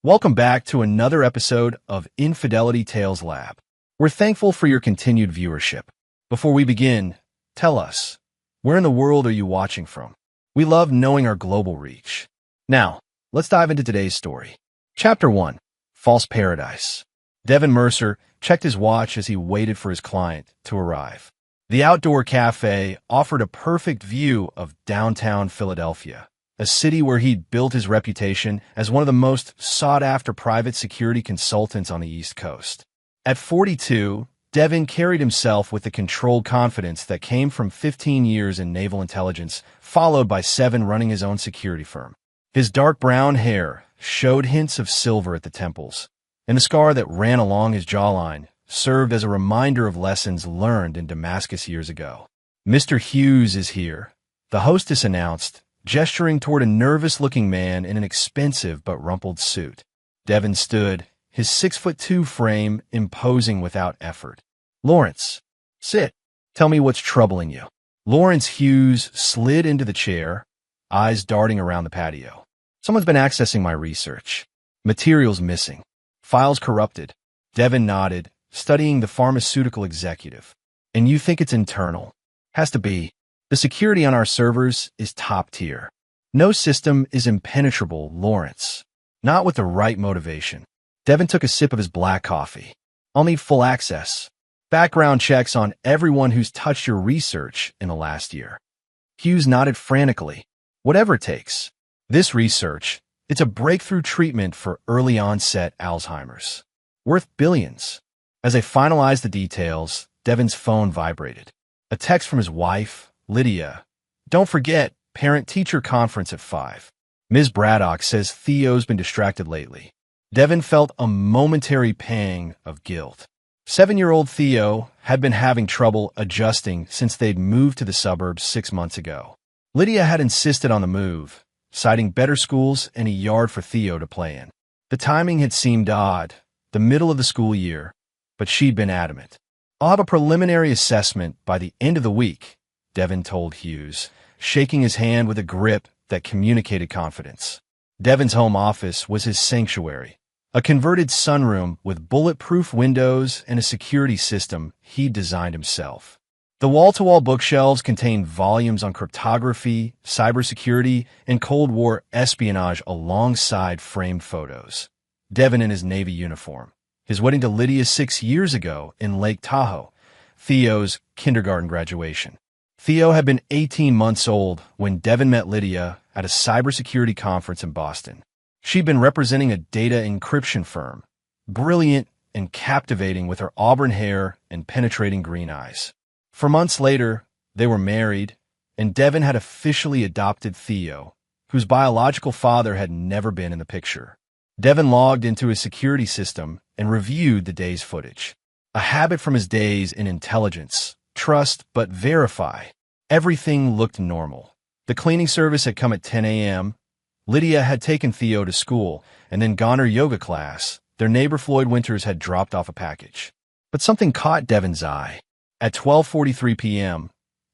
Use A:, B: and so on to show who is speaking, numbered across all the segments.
A: Welcome back to another episode of Infidelity Tales Lab. We're thankful for your continued viewership. Before we begin, tell us, where in the world are you watching from? We love knowing our global reach. Now, let's dive into today's story. Chapter 1, False Paradise. Devin Mercer checked his watch as he waited for his client to arrive. The outdoor cafe offered a perfect view of downtown Philadelphia, a city where he'd built his reputation as one of the most sought-after private security consultants on the East Coast. At 42, Devin carried himself with the controlled confidence that came from 15 years in naval intelligence, followed by 7 running his own security firm. His dark brown hair showed hints of silver at the temples, and the scar that ran along his jawline served as a reminder of lessons learned in Damascus years ago. "Mr. Hughes is here," the hostess announced, gesturing toward a nervous-looking man in an expensive but rumpled suit. Devin stood, his 6'2" frame imposing without effort. "Lawrence, sit. Tell me what's troubling you." Lawrence Hughes slid into the chair, eyes darting around the patio. "Someone's been accessing my research. Materials missing. Files corrupted." Devin nodded, studying the pharmaceutical executive. "And you think it's internal?" "Has to be. The security on our servers is top tier. No system is impenetrable, Lawrence. Not with the right motivation." Devin took a sip of his black coffee. "I'll need full access. Background checks on everyone who's touched your research in the last year." Hughes nodded frantically. "Whatever it takes. This research, it's a breakthrough treatment for early onset Alzheimer's. Worth billions." As they finalized the details, Devin's phone vibrated. A text from his wife, Lydia. "Don't forget, parent-teacher conference at 5. Ms. Braddock says Theo's been distracted lately." Devin felt a momentary pang of guilt. 7-year-old Theo had been having trouble adjusting since they'd moved to the suburbs 6 months ago. Lydia had insisted on the move, citing better schools and a yard for Theo to play in. The timing had seemed odd, the middle of the school year, but she'd been adamant. "I'll have a preliminary assessment by the end of the week," Devin told Hughes, shaking his hand with a grip that communicated confidence. Devin's home office was his sanctuary, a converted sunroom with bulletproof windows and a security system he'd designed himself. The wall-to-wall bookshelves contained volumes on cryptography, cybersecurity, and Cold War espionage alongside framed photos. Devin in his Navy uniform, his wedding to Lydia 6 years ago in Lake Tahoe, Theo's kindergarten graduation. Theo had been 18 months old when Devin met Lydia at a cybersecurity conference in Boston. She'd been representing a data encryption firm, brilliant and captivating with her auburn hair and penetrating green eyes. For months later, they were married, and Devin had officially adopted Theo, whose biological father had never been in the picture. Devin logged into his security system and reviewed the day's footage. A habit from his days in intelligence. Trust but verify. Everything looked normal. The cleaning service had come at 10 a.m. Lydia had taken Theo to school and then gone to yoga class. Their neighbor Floyd Winters had dropped off a package. But something caught Devin's eye. At 12:43 p.m.,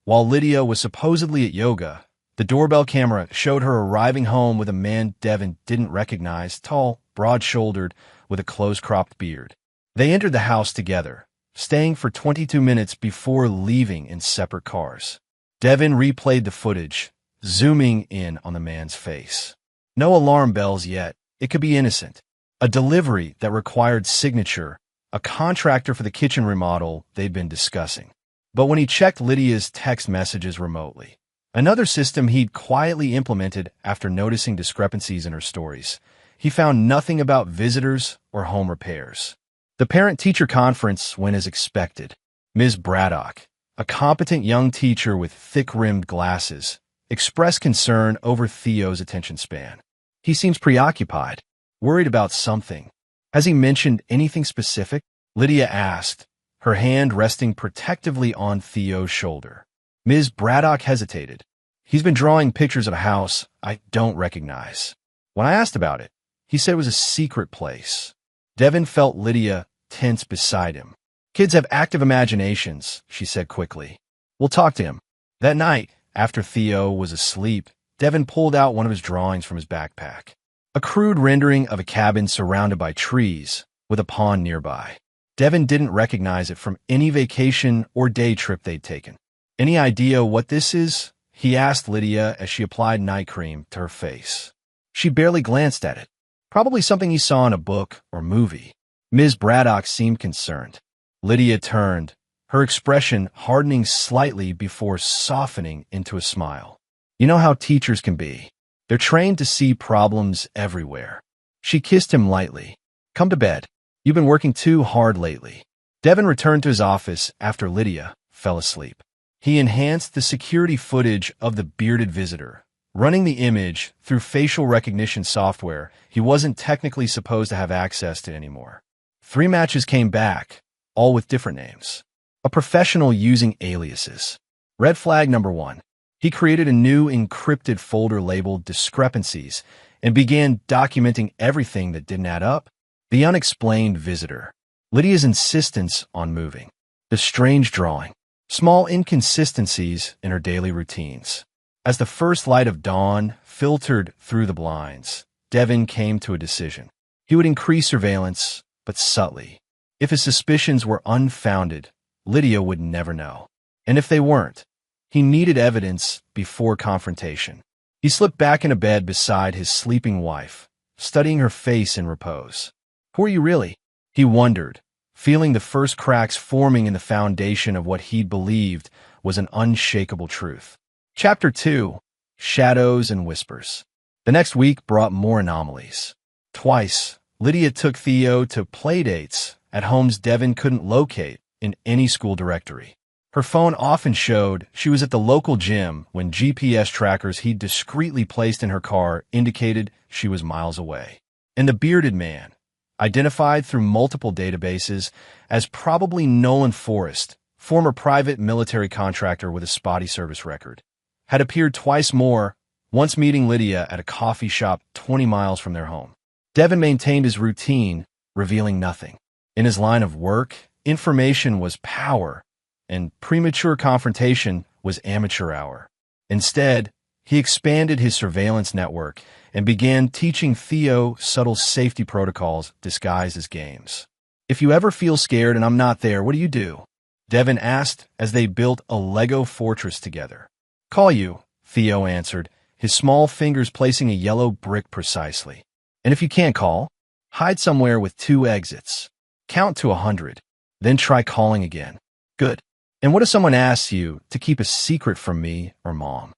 A: while Lydia was supposedly at yoga, the doorbell camera showed her arriving home with a man Devin didn't recognize, tall, broad-shouldered, with a close-cropped beard. They entered the house together, staying for 22 minutes before leaving in separate cars. Devin replayed the footage, zooming in on the man's face. No alarm bells yet. It could be innocent. A delivery that required signature, a contractor for the kitchen remodel they'd been discussing. But when he checked Lydia's text messages remotely, another system he'd quietly implemented after noticing discrepancies in her stories, he found nothing about visitors or home repairs. The parent-teacher conference went as expected. Ms. Braddock, a competent young teacher with thick-rimmed glasses, expressed concern over Theo's attention span. "He seems preoccupied, worried about something. Has he mentioned anything specific?" Lydia asked, her hand resting protectively on Theo's shoulder. Ms. Braddock hesitated. "He's been drawing pictures of a house I don't recognize. When I asked about it, he said it was a secret place." Devin felt Lydia tense beside him. "Kids have active imaginations," she said quickly. "We'll talk to him." That night, after Theo was asleep, Devin pulled out one of his drawings from his backpack. a crude rendering of a cabin surrounded by trees, with a pond nearby. Devin didn't recognize it from any vacation or day trip they'd taken. "Any idea what this is?" he asked Lydia as she applied night cream to her face. She barely glanced at it. "Probably something you saw in a book or movie." Ms. Braddock seemed concerned. Lydia turned, her expression hardening slightly before softening into a smile. "You know how teachers can be. They're trained to see problems everywhere." She kissed him lightly. "Come to bed. You've been working too hard lately." Devin returned to his office after Lydia fell asleep. He enhanced the security footage of the bearded visitor, running the image through facial recognition software he wasn't technically supposed to have access to anymore. 3 matches came back, all with different names. A professional using aliases. Red flag number 1. He created a new encrypted folder labeled discrepancies and began documenting everything that didn't add up. The unexplained visitor. Lydia's insistence on moving. The strange drawing. Small inconsistencies in her daily routines. As the first light of dawn filtered through the blinds, Devin came to a decision. He would increase surveillance, but subtly. If his suspicions were unfounded, Lydia would never know. And if they weren't, he needed evidence before confrontation. He slipped back into bed beside his sleeping wife, studying her face in repose. "Who are you really?" he wondered, feeling the first cracks forming in the foundation of what he'd believed was an unshakable truth. Chapter 2. Shadows and Whispers. The next week brought more anomalies. Twice, Lydia took Theo to playdates at homes Devin couldn't locate in any school directory. Her phone often showed she was at the local gym when GPS trackers he'd discreetly placed in her car indicated she was miles away. And the bearded man, identified through multiple databases as probably Nolan Forrest, former private military contractor with a spotty service record, had appeared twice more, once meeting Lydia at a coffee shop 20 miles from their home. Devin maintained his routine, revealing nothing. In his line of work, information was power, and premature confrontation was amateur hour. Instead, he expanded his surveillance network and began teaching Theo subtle safety protocols disguised as games. "If you ever feel scared and I'm not there, what do you do?" Devin asked as they built a Lego fortress together. "Call you," Theo answered, his small fingers placing a yellow brick precisely. "And if you can't call, hide somewhere with 2 exits. Count to 100, then try calling again." "Good. And what if someone asks you to keep a secret from me or Mom?"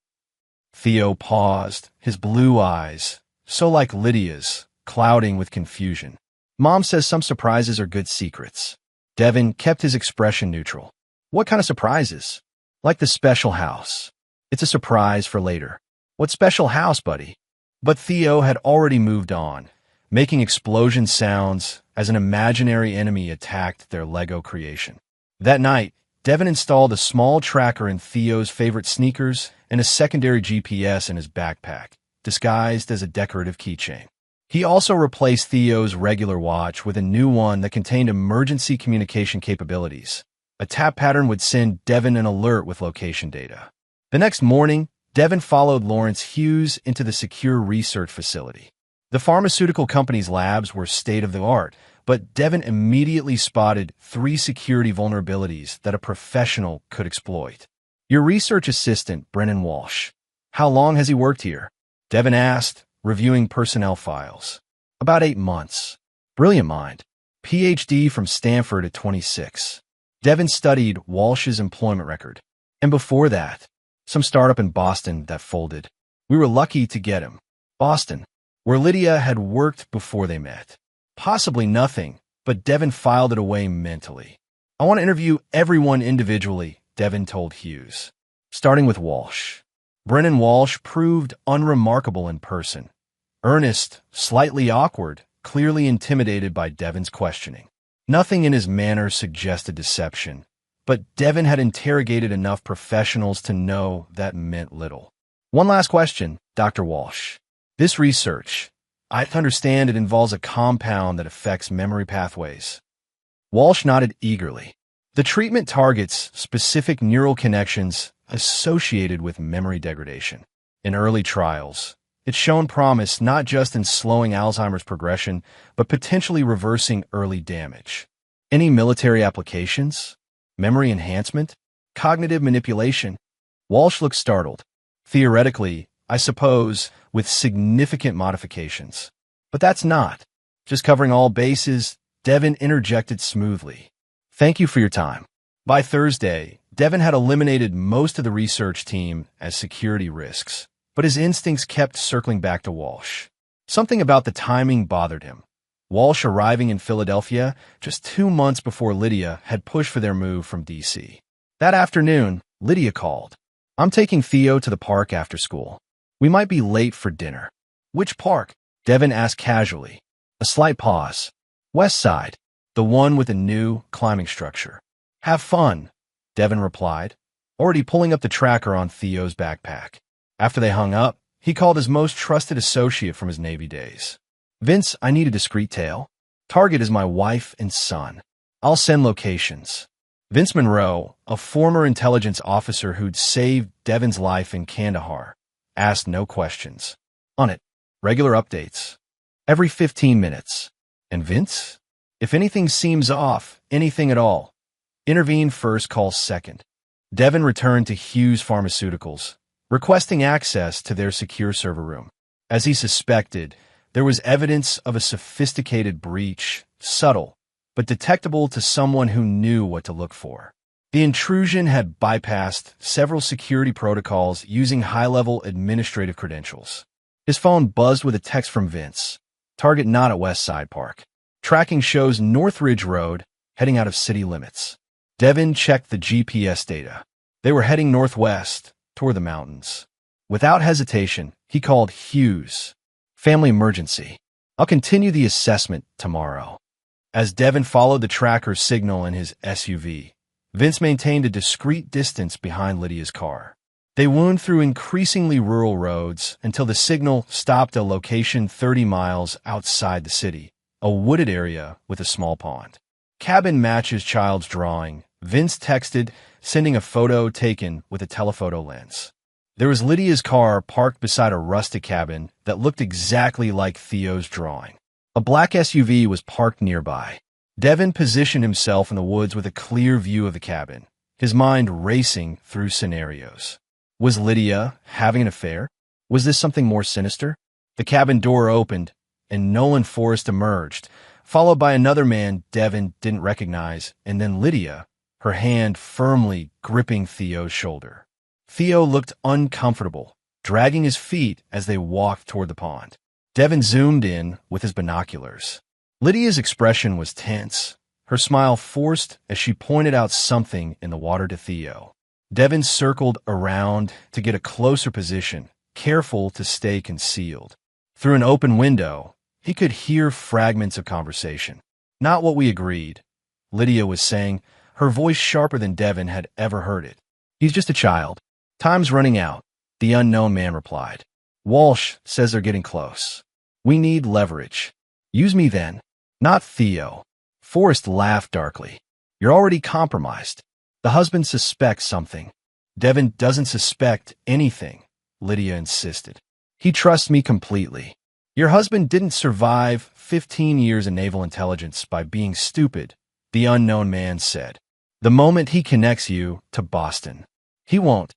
A: Theo paused, his blue eyes, so like Lydia's, clouding with confusion. "Mom says some surprises are good secrets." Devin kept his expression neutral. "What kind of surprises?" "Like the special house. It's a surprise for later." "What special house, buddy?" But Theo had already moved on, making explosion sounds as an imaginary enemy attacked their Lego creation. That night, Devin installed a small tracker in Theo's favorite sneakers and a secondary GPS in his backpack, disguised as a decorative keychain. He also replaced Theo's regular watch with a new one that contained emergency communication capabilities. A tap pattern would send Devin an alert with location data. The next morning, Devin followed Lawrence Hughes into the secure research facility. The pharmaceutical company's labs were state-of-the-art, but Devin immediately spotted 3 security vulnerabilities that a professional could exploit. "Your research assistant, Brennan Walsh. How long has he worked here?" Devin asked, reviewing personnel files. "About 8 months. Brilliant mind. PhD from Stanford at 26. Devin studied Walsh's employment record. And before that, some startup in Boston that folded. We were lucky to get him. Boston, where Lydia had worked before they met. Possibly nothing, but Devin filed it away mentally. "I want to interview everyone individually," Devin told Hughes, starting with Walsh. Brennan Walsh proved unremarkable in person. Earnest, slightly awkward, clearly intimidated by Devin's questioning. Nothing in his manner suggested deception, but Devin had interrogated enough professionals to know that meant little. "One last question, Dr. Walsh. This research, I understand it involves a compound that affects memory pathways." Walsh nodded eagerly. "The treatment targets specific neural connections associated with memory degradation. In early trials, It's shown promise not just in slowing Alzheimer's progression, but potentially reversing early damage. Any military applications? Memory enhancement? Cognitive manipulation? Walsh looked startled. Theoretically, I suppose, with significant modifications. But that's not. Just covering all bases, Devin interjected smoothly. Thank you for your time. By Thursday, Devin had eliminated most of the research team as security risks, but his instincts kept circling back to Walsh. Something about the timing bothered him. Walsh arriving in Philadelphia just 2 months before Lydia had pushed for their move from D.C. That afternoon, Lydia called. I'm taking Theo to the park after school. We might be late for dinner. Which park? Devin asked casually. A slight pause. West Side, the one with a new climbing structure. Have fun, Devin replied, already pulling up the tracker on Theo's backpack. After they hung up, he called his most trusted associate from his Navy days. Vince, I need a discreet tale. Target is my wife and son. I'll send locations. Vince Monroe, a former intelligence officer who'd saved Devin's life in Kandahar, asked no questions. On it, regular updates. Every 15 minutes. And Vince? If anything seems off, anything at all, intervene first, call second. Devin returned to Hughes Pharmaceuticals, requesting access to their secure server room. As he suspected, there was evidence of a sophisticated breach, subtle, but detectable to someone who knew what to look for. The intrusion had bypassed several security protocols using high-level administrative credentials. His phone buzzed with a text from Vince. Target not at West Side Park. Tracking shows Northridge Road, heading out of city limits. Devin checked the GPS data. They were heading northwest, toward the mountains. Without hesitation, he called Hughes. Family emergency. I'll continue the assessment tomorrow. As Devin followed the tracker's signal in his SUV, Vince maintained a discreet distance behind Lydia's car. They wound through increasingly rural roads until the signal stopped at a location 30 miles outside the city, a wooded area with a small pond. Cabin matches child's drawing, Vince texted, sending a photo taken with a telephoto lens. There was Lydia's car parked beside a rustic cabin that looked exactly like Theo's drawing. A black SUV was parked nearby. Devin positioned himself in the woods with a clear view of the cabin, his mind racing through scenarios. Was Lydia having an affair? Was this something more sinister? The cabin door opened, and Nolan Forrest emerged, followed by another man Devin didn't recognize, and then Lydia, her hand firmly gripping Theo's shoulder. Theo looked uncomfortable, dragging his feet as they walked toward the pond. Devin zoomed in with his binoculars. Lydia's expression was tense, her smile forced as she pointed out something in the water to Theo. Devin circled around to get a closer position, careful to stay concealed. Through an open window, he could hear fragments of conversation. Not what we agreed, Lydia was saying, her voice sharper than Devin had ever heard it. He's just a child. Time's running out, the unknown man replied. Walsh says they're getting close. We need leverage. Use me then, not Theo. Forrest laughed darkly. You're already compromised. The husband suspects something. Devin doesn't suspect anything, Lydia insisted. He trusts me completely. Your husband didn't survive 15 years in naval intelligence by being stupid, the unknown man said. The moment he connects you to Boston. He won't,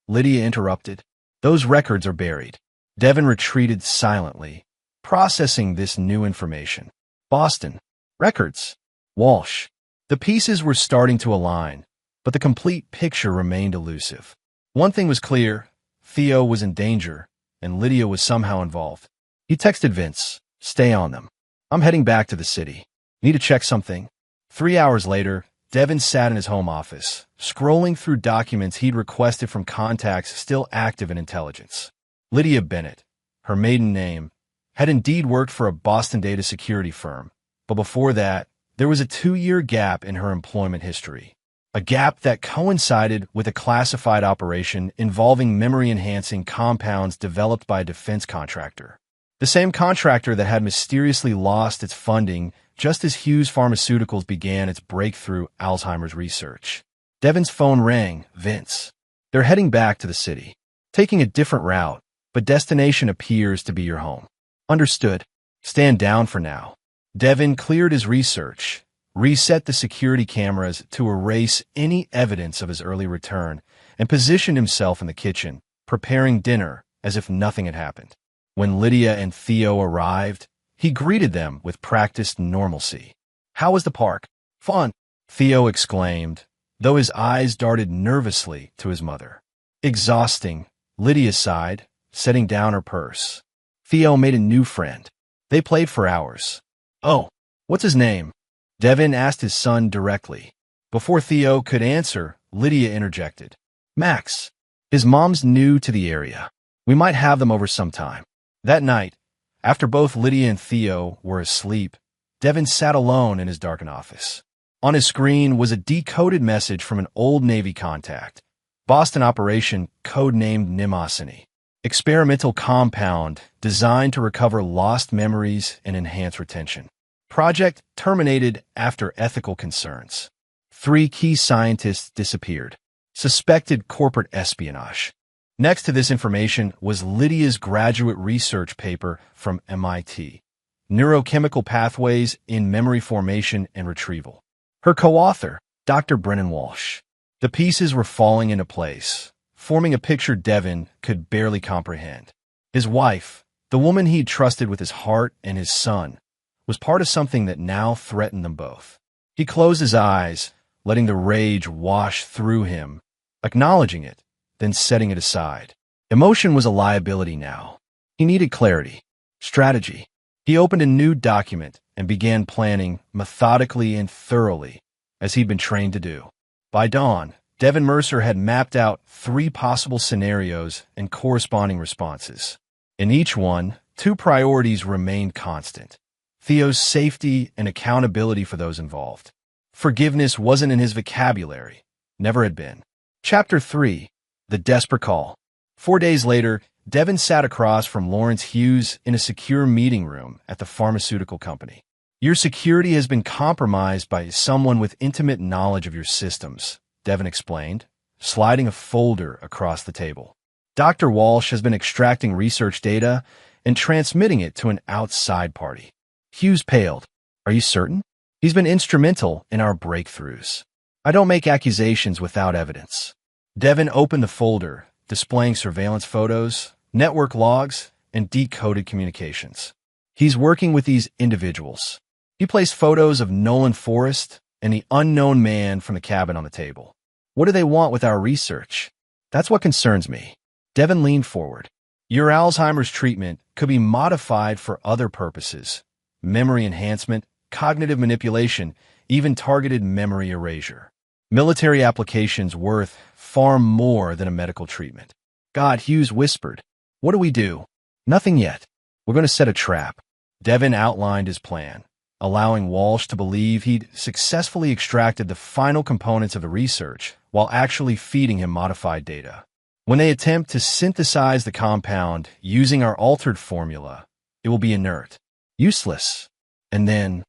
A: Lydia interrupted. Those records are buried. Devin retreated silently, processing this new information. Boston. Records. Walsh. The pieces were starting to align, but the complete picture remained elusive. One thing was clear, Theo was in danger, and Lydia was somehow involved. He texted Vince, stay on them. I'm heading back to the city. Need to check something. 3 hours later, Devin sat in his home office, scrolling through documents he'd requested from contacts still active in intelligence. Lydia Bennett, her maiden name, had indeed worked for a Boston data security firm, but before that, there was a 2-year gap in her employment history. A gap that coincided with a classified operation involving memory-enhancing compounds developed by a defense contractor. The same contractor that had mysteriously lost its funding just as Hughes Pharmaceuticals began its breakthrough Alzheimer's research. Devin's phone rang. Vince. They're heading back to the city. Taking a different route, but destination appears to be your home. Understood. Stand down for now. Devin cleared his research, reset the security cameras to erase any evidence of his early return, and positioned himself in the kitchen, preparing dinner as if nothing had happened. When Lydia and Theo arrived, he greeted them with practiced normalcy. "How was the park?" "Fun," Theo exclaimed, though his eyes darted nervously to his mother. "Exhausting," Lydia sighed, setting down her purse. Theo made a new friend. They played for hours. "Oh, what's his name?" Devin asked his son directly. Before Theo could answer, Lydia interjected. "Max. His mom's new to the area. We might have them over sometime." That night, after both Lydia and Theo were asleep, Devin sat alone in his darkened office. On his screen was a decoded message from an old Navy contact. Boston operation codenamed Mnemosyne. Experimental compound designed to recover lost memories and enhance retention. Project terminated after ethical concerns. 3 key scientists disappeared. Suspected corporate espionage. Next to this information was Lydia's graduate research paper from MIT. Neurochemical pathways in memory formation and retrieval. Her co-author, Dr. Brennan Walsh. The pieces were falling into place, forming a picture Devin could barely comprehend. His wife, the woman he'd trusted with his heart and his son, was part of something that now threatened them both. He closed his eyes, letting the rage wash through him, acknowledging it, then setting it aside. Emotion was a liability now. He needed clarity, strategy. He opened a new document and began planning methodically and thoroughly, as he'd been trained to do. By dawn, Devin Mercer had mapped out 3 possible scenarios and corresponding responses. In each one, 2 priorities remained constant: Theo's safety and accountability for those involved. Forgiveness wasn't in his vocabulary, never had been. Chapter 3. The Desperate Call. 4 days later, Devin sat across from Lawrence Hughes in a secure meeting room at the pharmaceutical company. "Your security has been compromised by someone with intimate knowledge of your systems," Devin explained, sliding a folder across the table. "Dr. Walsh has been extracting research data and transmitting it to an outside party." Hughes paled. "Are you certain?" "He's been instrumental in our breakthroughs. I don't make accusations without evidence." Devin opened the folder, displaying surveillance photos, network logs, and decoded communications. "He's working with these individuals." He placed photos of Nolan Forrest and the unknown man from the cabin on the table. "What do they want with our research?" "That's what concerns me." Devin leaned forward. "Your Alzheimer's treatment could be modified for other purposes: memory enhancement, cognitive manipulation, even targeted memory erasure. Military applications worth far more than a medical treatment." "God," Hughes whispered. "What do we do?" "Nothing yet. We're going to set a trap." Devin outlined his plan, allowing Walsh to believe he'd successfully extracted the final components of the research while actually feeding him modified data. "When they attempt to synthesize the compound using our altered formula, it will be inert, useless. And then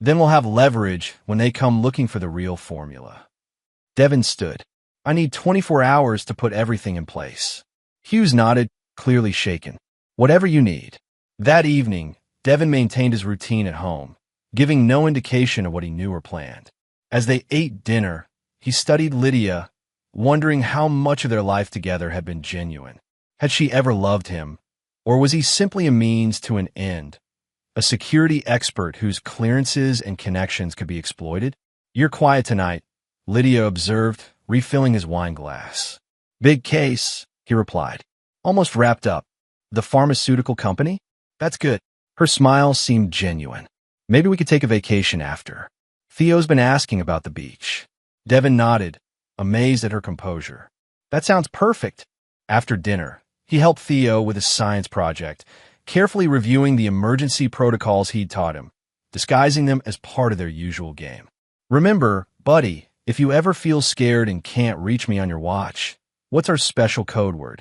A: we'll have leverage when they come looking for the real formula." Devin stood. "I need 24 hours to put everything in place." Hughes nodded, clearly shaken. "Whatever you need." That evening, Devin maintained his routine at home, giving no indication of what he knew or planned. As they ate dinner, he studied Lydia, wondering how much of their life together had been genuine. Had she ever loved him, or was he simply a means to an end? A security expert whose clearances and connections could be exploited? "You're quiet tonight," Lydia observed, refilling his wine glass. "Big case," he replied. "Almost wrapped up." "The pharmaceutical company?" "That's good." Her smile seemed genuine. "Maybe we could take a vacation after. Theo's been asking about the beach." Devin nodded, amazed at her composure. "That sounds perfect." After dinner, he helped Theo with his science project, carefully reviewing the emergency protocols he'd taught him, disguising them as part of their usual game. "Remember, buddy, if you ever feel scared and can't reach me on your watch, what's our special code word?"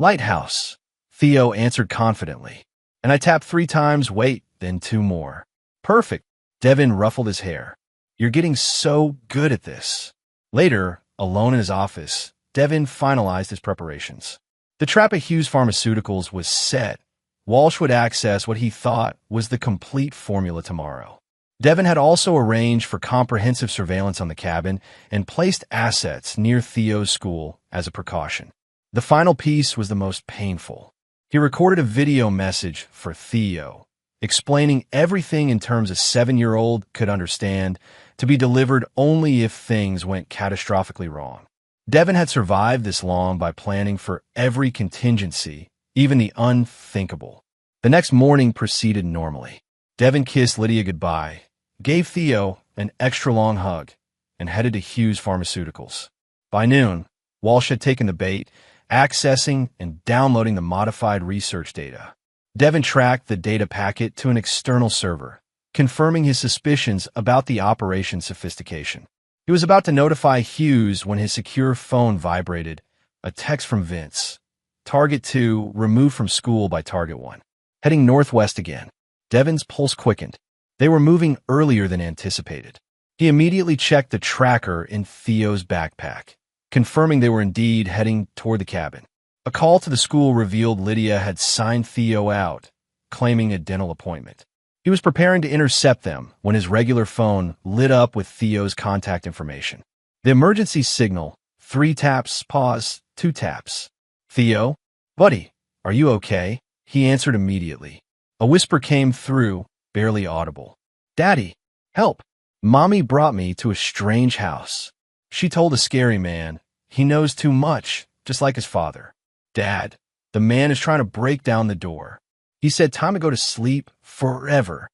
A: "Lighthouse," Theo answered confidently. "And I tap 3 times, wait, then 2 more." "Perfect." Devin ruffled his hair. "You're getting so good at this." Later, alone in his office, Devin finalized his preparations. The trap at Hughes Pharmaceuticals was set. Walsh would access what he thought was the complete formula tomorrow. Devin had also arranged for comprehensive surveillance on the cabin and placed assets near Theo's school as a precaution. The final piece was the most painful. He recorded a video message for Theo, explaining everything in terms a 7-year-old could understand, to be delivered only if things went catastrophically wrong. Devin had survived this long by planning for every contingency, even the unthinkable. The next morning proceeded normally. Devin kissed Lydia goodbye, gave Theo an extra-long hug, and headed to Hughes Pharmaceuticals. By noon, Walsh had taken the bait, accessing and downloading the modified research data. Devin tracked the data packet to an external server, confirming his suspicions about the operation's sophistication. He was about to notify Hughes when his secure phone vibrated, a text from Vince. Target 2 removed from school by Target 1. Heading northwest again. Devin's pulse quickened. They were moving earlier than anticipated. He immediately checked the tracker in Theo's backpack, confirming they were indeed heading toward the cabin. A call to the school revealed Lydia had signed Theo out, claiming a dental appointment. He was preparing to intercept them when his regular phone lit up with Theo's contact information. The emergency signal: 3 taps, pause, 2 taps. Theo? Buddy, are you okay? He answered immediately. A whisper came through, barely audible. Daddy, help. Mommy brought me to a strange house. She told a scary man. He knows too much, just like his father. Dad, the man is trying to break down the door. He said time to go to sleep forever.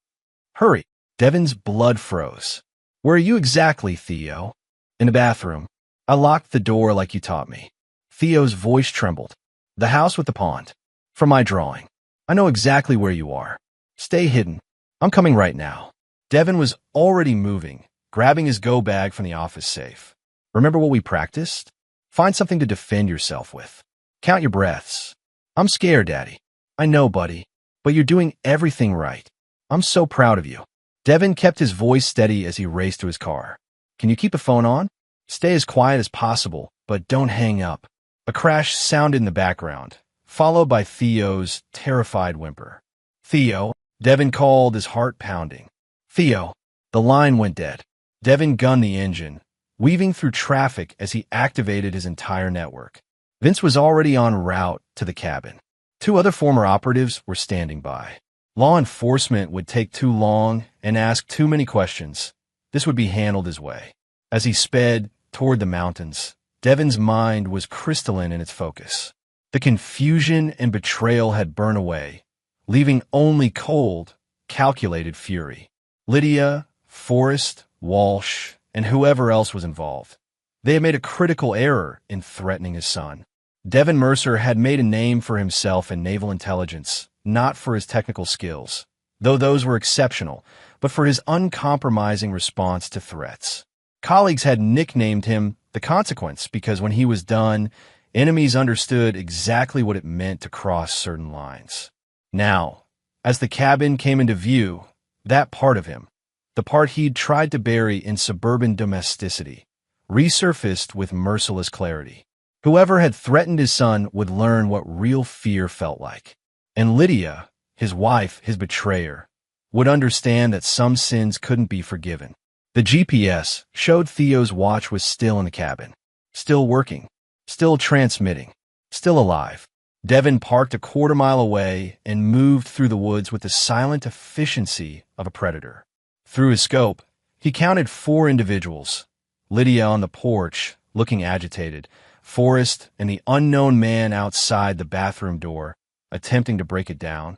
A: Hurry. Devin's blood froze. Where are you exactly, Theo? In the bathroom. I locked the door like you taught me. Theo's voice trembled. The house with the pond. From my drawing. I know exactly where you are. Stay hidden. I'm coming right now. Devin was already moving, grabbing his go bag from the office safe. Remember what we practiced? Find something to defend yourself with. Count your breaths. I'm scared, Daddy. I know, buddy. But you're doing everything right. I'm so proud of you. Devin kept his voice steady as he raced to his car. Can you keep the phone on? Stay as quiet as possible, but don't hang up. A crash sounded in the background, followed by Theo's terrified whimper. Theo, Devin called, his heart pounding. Theo. The line went dead. Devin gunned the engine, weaving through traffic as he activated his entire network. Vince was already en route to the cabin. 2 other former operatives were standing by. Law enforcement would take too long and ask too many questions. This would be handled his way. As he sped toward the mountains, Devin's mind was crystalline in its focus. The confusion and betrayal had burned away, leaving only cold, calculated fury. Lydia, Forrest, Walsh, and whoever else was involved. They had made a critical error in threatening his son. Devin Mercer had made a name for himself in naval intelligence, not for his technical skills, though those were exceptional, but for his uncompromising response to threats. Colleagues had nicknamed him the Consequence because when he was done, enemies understood exactly what it meant to cross certain lines. Now, as the cabin came into view, that part of him, the part he'd tried to bury in suburban domesticity, resurfaced with merciless clarity. Whoever had threatened his son would learn what real fear felt like. And Lydia, his wife, his betrayer, would understand that some sins couldn't be forgiven. The GPS showed Theo's watch was still in the cabin, still working, still transmitting, still alive. Devin parked a quarter-mile away and moved through the woods with the silent efficiency of a predator. Through his scope, he counted 4 individuals. Lydia on the porch, looking agitated. Forrest and the unknown man outside the bathroom door, attempting to break it down.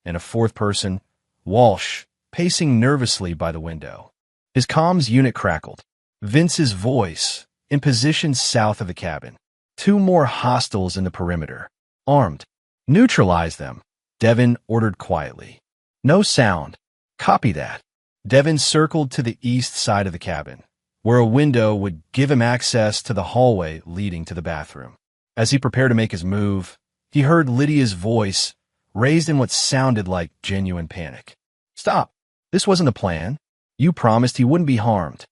A: And a 4th person, Walsh, pacing nervously by the window. His comms unit crackled. Vince's voice, in position south of the cabin. 2 more hostiles in the perimeter. Armed. Neutralize them, Devin ordered quietly. No sound. Copy that. Devin circled to the east side of the cabin, where a window would give him access to the hallway leading to the bathroom. As he prepared to make his move, he heard Lydia's voice, raised in what sounded like genuine panic. Stop. This wasn't the plan. You promised he wouldn't be harmed.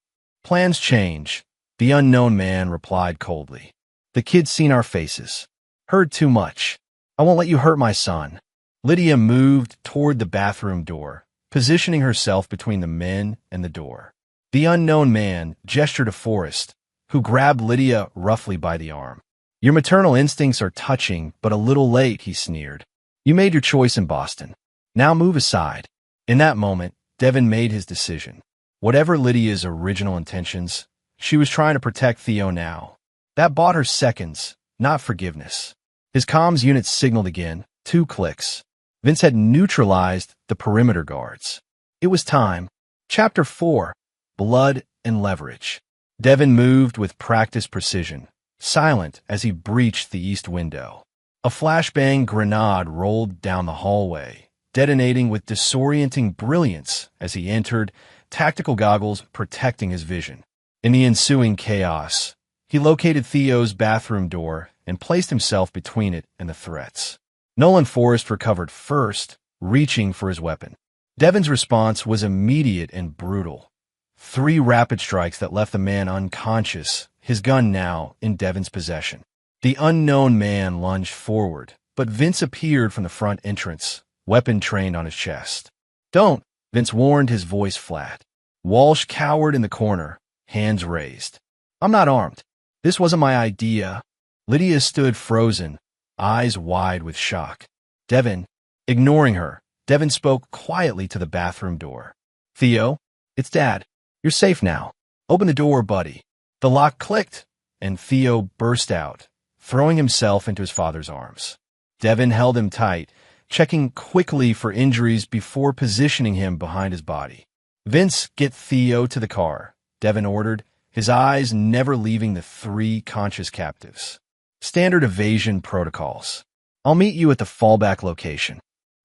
A: Plans change, the unknown man replied coldly. The kid's seen our faces. Heard too much. I won't let you hurt my son. Lydia moved toward the bathroom door, positioning herself between the men and the door. The unknown man gestured to Forrest, who grabbed Lydia roughly by the arm. Your maternal instincts are touching, but a little late, he sneered. You made your choice in Boston. Now move aside. In that moment, Devin made his decision. Whatever Lydia's original intentions, she was trying to protect Theo now. That bought her seconds, not forgiveness. His comms unit signaled again, 2 clicks. Vince had neutralized the perimeter guards. It was time. Chapter 4. Blood and Leverage. Devin moved with practiced precision, silent as he breached the east window. A flashbang grenade rolled down the hallway, detonating with disorienting brilliance as he entered, tactical goggles protecting his vision. In the ensuing chaos, he located Theo's bathroom door and placed himself between it and the threats. Nolan Forrest recovered first, reaching for his weapon. Devin's response was immediate and brutal. 3 rapid strikes that left the man unconscious, his gun now in Devin's possession. The unknown man lunged forward, but Vince appeared from the front entrance, weapon trained on his chest. Don't, Vince warned, his voice flat. Walsh cowered in the corner, hands raised. I'm not armed. This wasn't my idea. Lydia stood frozen, eyes wide with shock. Devin, ignoring her, Devin spoke quietly to the bathroom door. Theo, it's Dad. You're safe now. Open the door, buddy. The lock clicked, and Theo burst out, throwing himself into his father's arms. Devin held him tight, checking quickly for injuries before positioning him behind his body. Vince, get Theo to the car, Devin ordered, his eyes never leaving the 3 conscious captives. Standard evasion protocols. I'll meet you at the fallback location.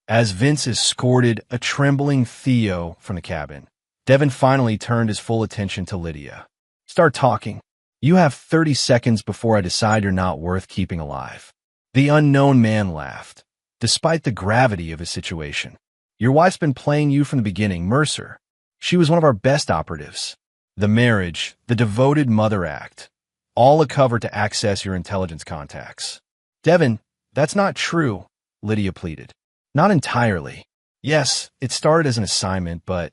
A: As Vince escorted a trembling Theo from the cabin, Devin finally turned his full attention to Lydia. Start talking. You have 30 seconds before I decide you're not worth keeping alive. The unknown man laughed, despite the gravity of his situation. Your wife's been playing you from the beginning, Mercer. She was one of our best operatives. The marriage, the devoted mother act, all a cover to access your intelligence contacts. Devin, that's not true, Lydia pleaded. Not entirely. Yes, it started as an assignment, but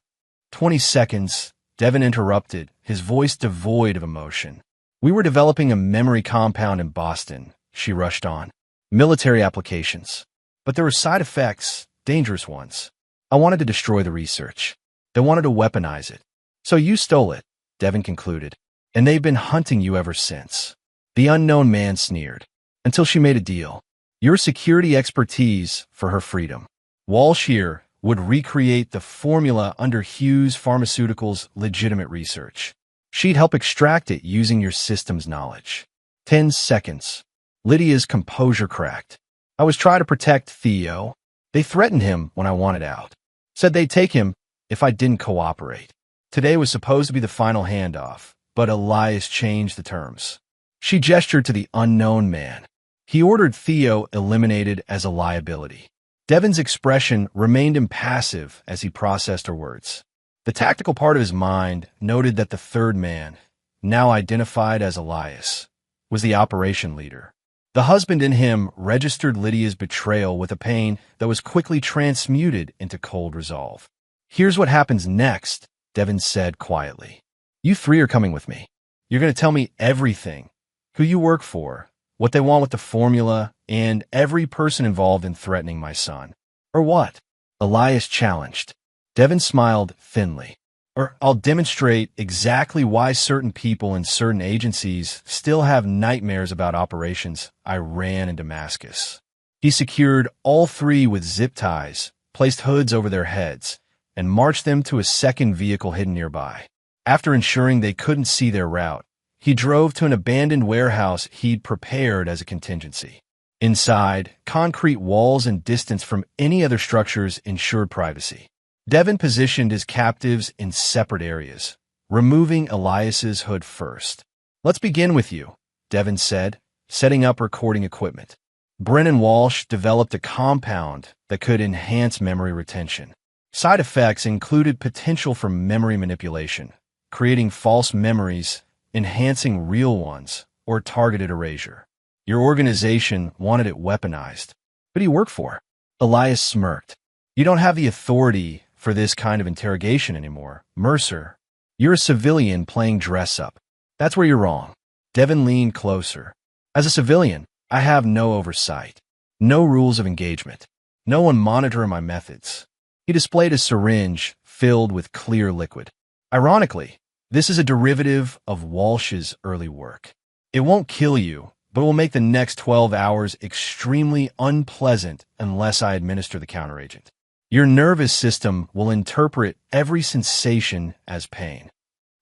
A: 20 seconds, Devin interrupted, his voice devoid of emotion. We were developing a memory compound in Boston, she rushed on. Military applications. But there were side effects, dangerous ones. I wanted to destroy the research. They wanted to weaponize it. So you stole it, Devin concluded. And they've been hunting you ever since. The unknown man sneered. Until she made a deal. Your security expertise for her freedom. Walsh here would recreate the formula under Hughes Pharmaceuticals' legitimate research. She'd help extract it using your system's knowledge. 10 seconds. Lydia's composure cracked. I was trying to protect Theo. They threatened him when I wanted out. Said they'd take him if I didn't cooperate. Today was supposed to be the final handoff, but Elias changed the terms. She gestured to the unknown man. He ordered Theo eliminated as a liability. Devin's expression remained impassive as he processed her words. The tactical part of his mind noted that the third man, now identified as Elias, was the operation leader. The husband in him registered Lydia's betrayal with a pain that was quickly transmuted into cold resolve. Here's what happens next, Devin said quietly. You 3 are coming with me. You're going to tell me everything. Who you work for, what they want with the formula, and every person involved in threatening my son. Or what? Elias challenged. Devin smiled thinly. Or I'll demonstrate exactly why certain people in certain agencies still have nightmares about operations I ran in Damascus. He secured all 3 with zip ties, placed hoods over their heads, and marched them to a second vehicle hidden nearby. After ensuring they couldn't see their route, he drove to an abandoned warehouse he'd prepared as a contingency. Inside, concrete walls and distance from any other structures ensured privacy. Devin positioned his captives in separate areas, removing Elias's hood first. Let's begin with you, Devin said, setting up recording equipment. Brennan Walsh developed a compound that could enhance memory retention. Side effects included potential for memory manipulation, creating false memories, enhancing real ones, or targeted erasure. Your organization wanted it weaponized. But he worked for. Elias smirked. You don't have the authority for this kind of interrogation anymore, Mercer. You're a civilian playing dress-up. That's where you're wrong. Devin leaned closer. As a civilian, I have no oversight. No rules of engagement. No one monitoring my methods. He displayed a syringe filled with clear liquid. Ironically, this is a derivative of Walsh's early work. It won't kill you, but will make the next 12 hours extremely unpleasant unless I administer the counteragent. Your nervous system will interpret every sensation as pain.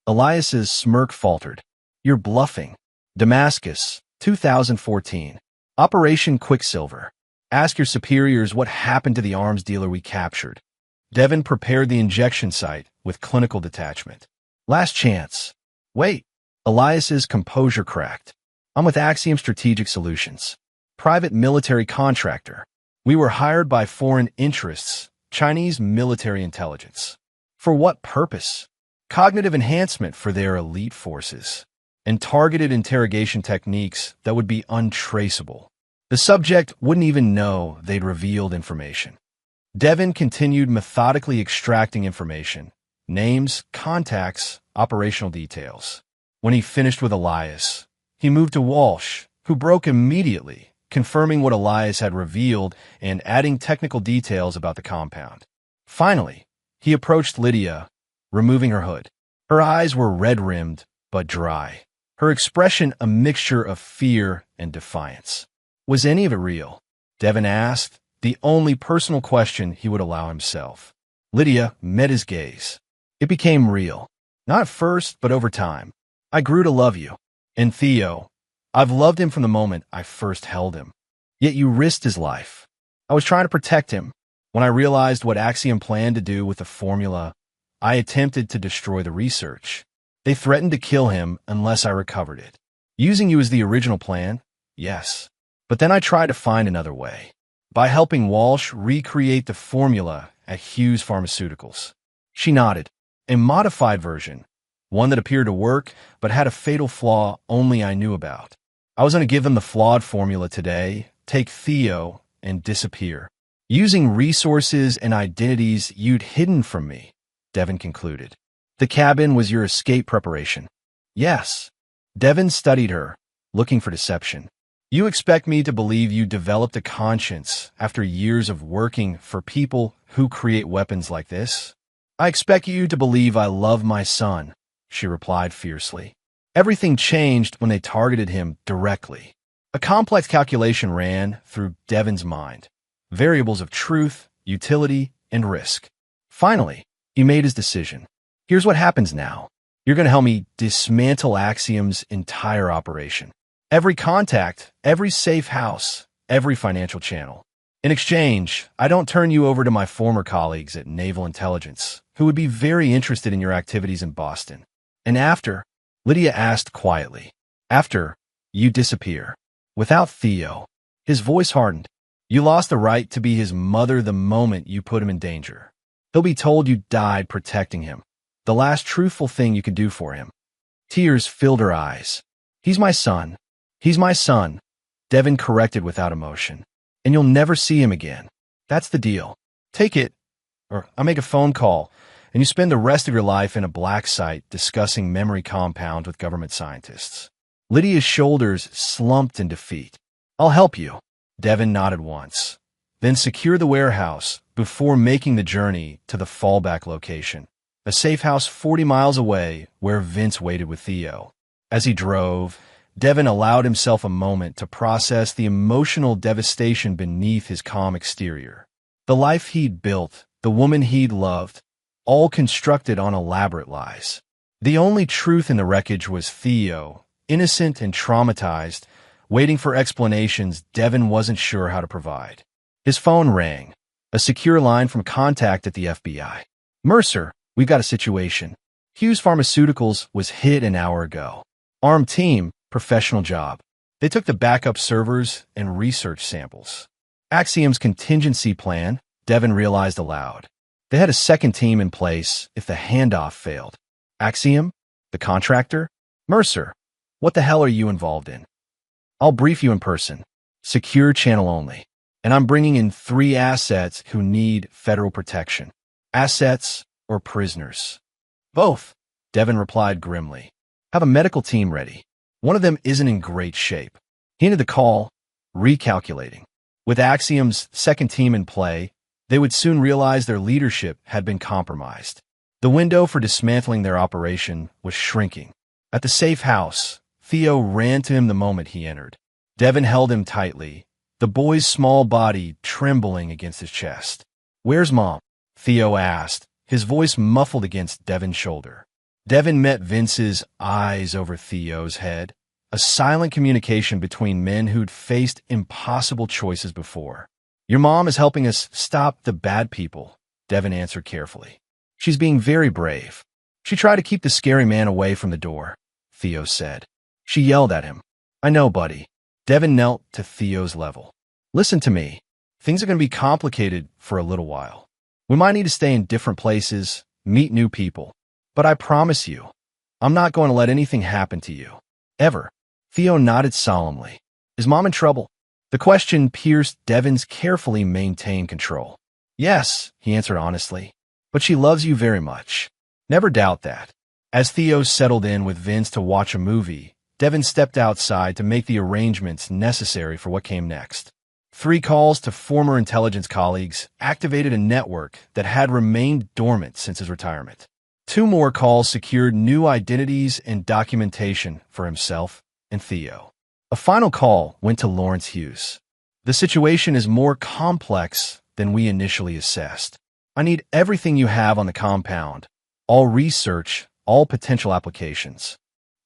A: Elias's smirk faltered. You're bluffing. Damascus, 2014. Operation Quicksilver. Ask your superiors what happened to the arms dealer we captured. Devin prepared the injection site with clinical detachment. Last chance. Wait. Elias's composure cracked. I'm with Axiom Strategic Solutions. Private military contractor. We were hired by foreign interests, Chinese military intelligence. For what purpose? Cognitive enhancement for their elite forces, and targeted interrogation techniques that would be untraceable. The subject wouldn't even know they'd revealed information. Devin continued methodically extracting information, names, contacts, operational details. When he finished with Elias, he moved to Walsh, who broke immediately, confirming what Elias had revealed and adding technical details about the compound. Finally, he approached Lydia, removing her hood. Her eyes were red-rimmed, but dry. Her expression a mixture of fear and defiance. Was any of it real? Devin asked, the only personal question he would allow himself. Lydia met his gaze. It became real. Not at first, but over time. I grew to love you. And Theo, I've loved him from the moment I first held him. Yet you risked his life. I was trying to protect him. When I realized what Axiom planned to do with the formula, I attempted to destroy the research. They threatened to kill him unless I recovered it. Using you as the original plan? Yes. But then I tried to find another way. By helping Walsh recreate the formula at Hughes Pharmaceuticals. She nodded. A modified version. One that appeared to work, but had a fatal flaw only I knew about. I was going to give them the flawed formula today, take Theo, and disappear. Using resources and identities you'd hidden from me, Devin concluded. The cabin was your escape preparation. Yes. Devin studied her, looking for deception. You expect me to believe you developed a conscience after years of working for people who create weapons like this? I expect you to believe I love my son, she replied fiercely. Everything changed when they targeted him directly. A complex calculation ran through Devin's mind. Variables of truth, utility, and risk. Finally, he made his decision. Here's what happens now. You're going to help me dismantle Axiom's entire operation. Every contact, every safe house, every financial channel. In exchange, I don't turn you over to my former colleagues at Naval Intelligence, who would be very interested in your activities in Boston. And after, Lydia asked quietly, after, you disappear. Without Theo. His voice hardened. You lost the right to be his mother the moment you put him in danger. He'll be told you died protecting him. The last truthful thing you could do for him. Tears filled her eyes. He's my son. He's my son, Devin corrected without emotion. And you'll never see him again. That's the deal. Take it, or I'll make a phone call, and you spend the rest of your life in a black site discussing memory compounds with government scientists. Lydia's shoulders slumped in defeat. I'll help you. Devin nodded once. Then secure the warehouse before making the journey to the fallback location, a safe house 40 miles away where Vince waited with Theo. As he drove, Devin allowed himself a moment to process the emotional devastation beneath his calm exterior. The life he'd built, the woman he'd loved, all constructed on elaborate lies. The only truth in the wreckage was Theo, innocent and traumatized, waiting for explanations Devin wasn't sure how to provide. His phone rang, a secure line from contact at the FBI. Mercer, we've got a situation. Hughes Pharmaceuticals was hit an hour ago. Armed team, professional job. They took the backup servers and research samples. Axiom's contingency plan, Devin realized aloud. They had a second team in place if the handoff failed. Axiom? The contractor? Mercer, what the hell are you involved in? I'll brief you in person. Secure channel only. And I'm bringing in 3 assets who need federal protection. Assets or prisoners? Both, Devin replied grimly. Have a medical team ready. One of them isn't in great shape. He ended the call, recalculating. With Axiom's second team in play, they would soon realize their leadership had been compromised. The window for dismantling their operation was shrinking. At the safe house, Theo ran to him the moment he entered. Devin held him tightly, the boy's small body trembling against his chest. "Where's Mom?" Theo asked, his voice muffled against Devin's shoulder. Devin met Vince's eyes over Theo's head, a silent communication between men who'd faced impossible choices before. "Your mom is helping us stop the bad people," Devin answered carefully. "She's being very brave. She tried to keep the scary man away from the door," Theo said. She yelled at him. "I know, buddy." Devin knelt to Theo's level. "Listen to me. Things are going to be complicated for a little while. We might need to stay in different places, meet new people. But I promise you, I'm not going to let anything happen to you. Ever." Theo nodded solemnly. "Is Mom in trouble?" The question pierced Devin's carefully maintained control. "Yes," he answered honestly, "but she loves you very much. Never doubt that." As Theo settled in with Vince to watch a movie, Devin stepped outside to make the arrangements necessary for what came next. 3 calls to former intelligence colleagues activated a network that had remained dormant since his retirement. 2 more calls secured new identities and documentation for himself and Theo. A final call went to Lawrence Hughes. "The situation is more complex than we initially assessed. I need everything you have on the compound, all research, all potential applications."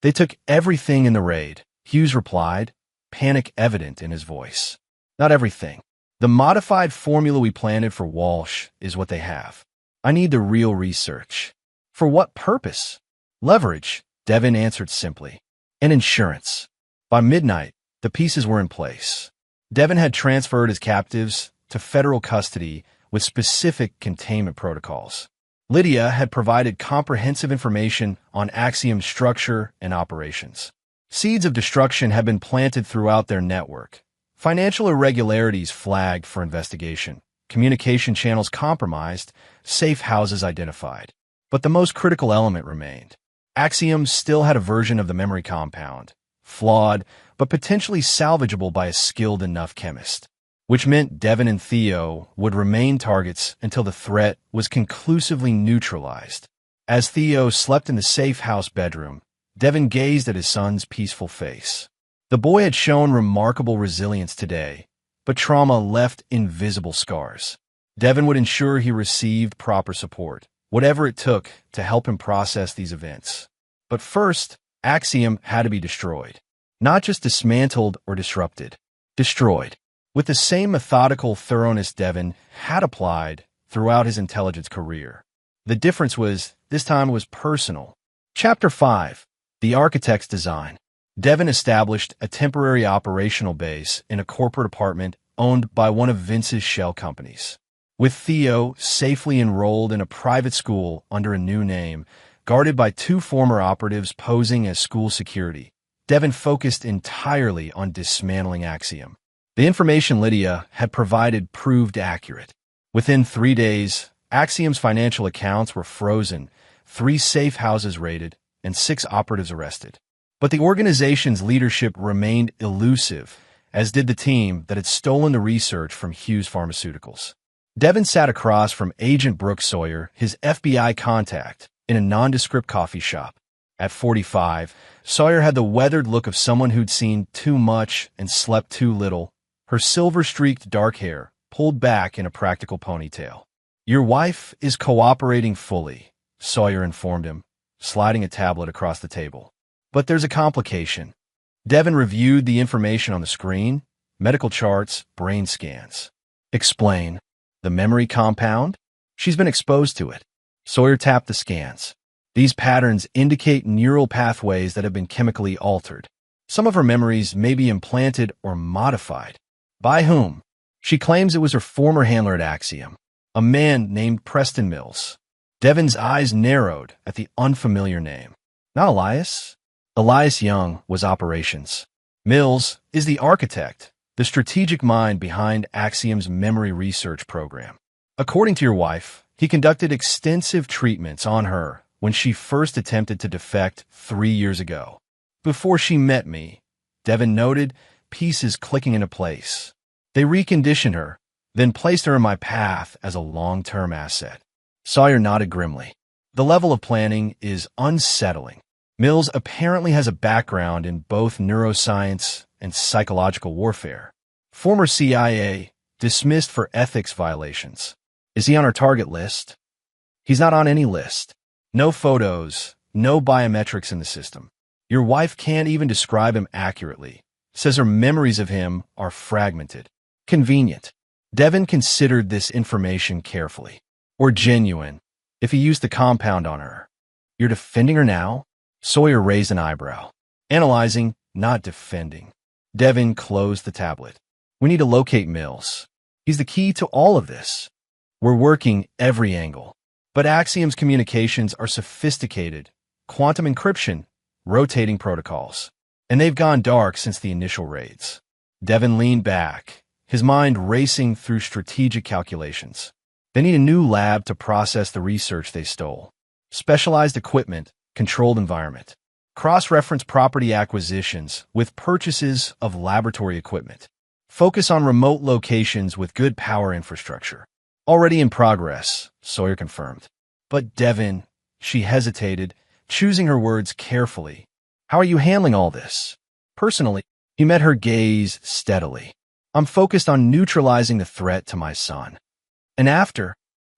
A: "They took everything in the raid," Hughes replied, panic evident in his voice. "Not everything. The modified formula we planted for Walsh is what they have. I need the real research." "For what purpose?" "Leverage," Devin answered simply. "And insurance." By midnight, the pieces were in place. Devin had transferred his captives to federal custody with specific containment protocols. Lydia had provided comprehensive information on Axiom's structure and operations. Seeds of destruction had been planted throughout their network. Financial irregularities flagged for investigation, communication channels compromised, safe houses identified. But the most critical element remained. Axiom still had a version of the memory compound, flawed, but potentially salvageable by a skilled enough chemist, which meant Devin and Theo would remain targets until the threat was conclusively neutralized. As Theo slept in the safe house bedroom, Devin gazed at his son's peaceful face. The boy had shown remarkable resilience today, but trauma left invisible scars. Devin would ensure he received proper support, whatever it took to help him process these events. But first, Axiom had to be destroyed. Not just dismantled or disrupted. Destroyed. With the same methodical thoroughness Devin had applied throughout his intelligence career. The difference was, this time it was personal. Chapter 5. The Architect's Design. Devin established a temporary operational base in a corporate apartment owned by one of Vince's shell companies. With Theo safely enrolled in a private school under a new name, guarded by 2 former operatives posing as school security, Devin focused entirely on dismantling Axiom. The information Lydia had provided proved accurate. Within 3 days, Axiom's financial accounts were frozen, 3 safe houses raided, and 6 operatives arrested. But the organization's leadership remained elusive, as did the team that had stolen the research from Hughes Pharmaceuticals. Devin sat across from Agent Brooke Sawyer, his FBI contact, in a nondescript coffee shop. At 45, Sawyer had the weathered look of someone who'd seen too much and slept too little, her silver-streaked dark hair pulled back in a practical ponytail. "Your wife is cooperating fully," Sawyer informed him, sliding a tablet across the table. "But there's a complication." Devin reviewed the information on the screen, medical charts, brain scans. "Explain." "The memory compound? She's been exposed to it." Sawyer tapped the scans. "These patterns indicate neural pathways that have been chemically altered. Some of her memories may be implanted or modified." "By whom?" "She claims it was her former handler at Axiom, a man named Preston Mills." Devin's eyes narrowed at the unfamiliar name. "Not Elias?" Elias Young was operations. Mills is the architect, the strategic mind behind Axiom's memory research program. According to your wife, he conducted extensive treatments on her when she first attempted to defect 3 years ago. Before she met me, Devin noted, pieces clicking into place. They reconditioned her, then placed her in my path as a long-term asset. Sawyer nodded grimly. The level of planning is unsettling. Mills apparently has a background in both neuroscience and psychological warfare. Former CIA, dismissed for ethics violations. Is he on our target list? He's not on any list. No photos, no biometrics in the system. Your wife can't even describe him accurately. Says her memories of him are fragmented. Convenient. Devin considered this information carefully. Or genuine, if he used the compound on her. You're defending her now? Sawyer raised an eyebrow. Analyzing, not defending. Devin closed the tablet. We need to locate Mills. He's the key to all of this. We're working every angle. But Axiom's communications are sophisticated. Quantum encryption, rotating protocols. And they've gone dark since the initial raids. Devin leaned back, his mind racing through strategic calculations. They need a new lab to process the research they stole. Specialized equipment, controlled environment. Cross-reference property acquisitions with purchases of laboratory equipment. Focus on remote locations with good power infrastructure. Already in progress, Sawyer confirmed. But Devin, she hesitated, choosing her words carefully. How are you handling all this? Personally, he met her gaze steadily. I'm focused on neutralizing the threat to my son. And after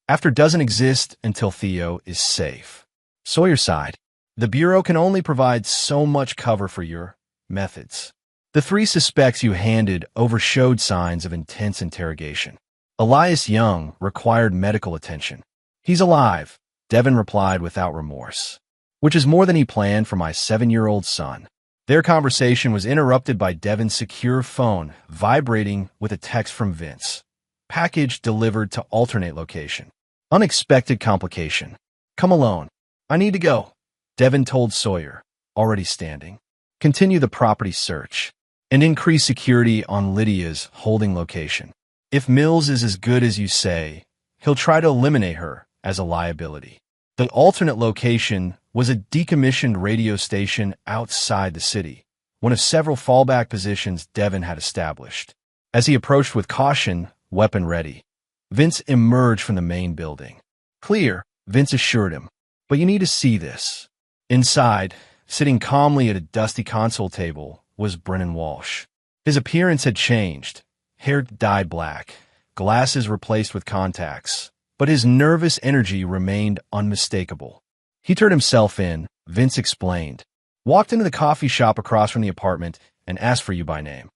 A: doesn't exist until Theo is safe. Sawyer sighed. The Bureau can only provide so much cover for your methods. The 3 suspects you handed overshowed signs of intense interrogation. Elias Young required medical attention. He's alive, Devin replied without remorse. Which is more than he planned for my 7-year-old son. Their conversation was interrupted by Devin's secure phone vibrating with a text from Vince. Package delivered to alternate location. Unexpected complication. Come alone. I need to go, Devin told Sawyer, already standing. Continue the property search and increase security on Lydia's holding location. If Mills is as good as you say, he'll try to eliminate her as a liability. The alternate location was a decommissioned radio station outside the city, one of several fallback positions Devin had established. As he approached with caution, weapon ready, Vince emerged from the main building. Clear, Vince assured him, but you need to see this. Inside, sitting calmly at a dusty console table, was Brennan Walsh. His appearance had changed, hair dyed black, glasses replaced with contacts, but his nervous energy remained unmistakable. He turned himself in, Vince explained, walked into the coffee shop across from the apartment, and asked for you by name.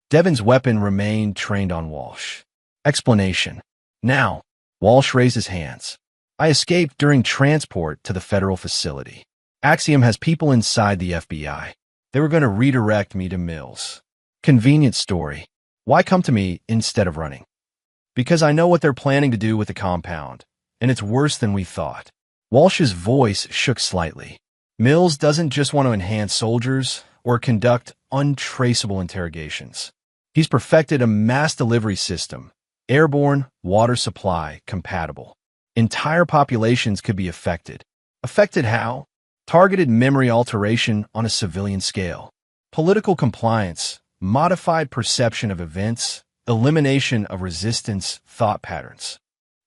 A: Devin's weapon remained trained on Walsh. Explanation. Now, Walsh raised his hands. I escaped during transport to the federal facility. Axiom has people inside the FBI. They were going to redirect me to Mills. Convenient story. Why come to me instead of running? Because I know what they're planning to do with the compound, and it's worse than we thought. Walsh's voice shook slightly. Mills doesn't just want to enhance soldiers or conduct untraceable interrogations. He's perfected a mass delivery system, airborne, water supply compatible. Entire populations could be affected. Affected how? Targeted memory alteration on a civilian scale. Political compliance, modified perception of events, elimination of resistance thought patterns.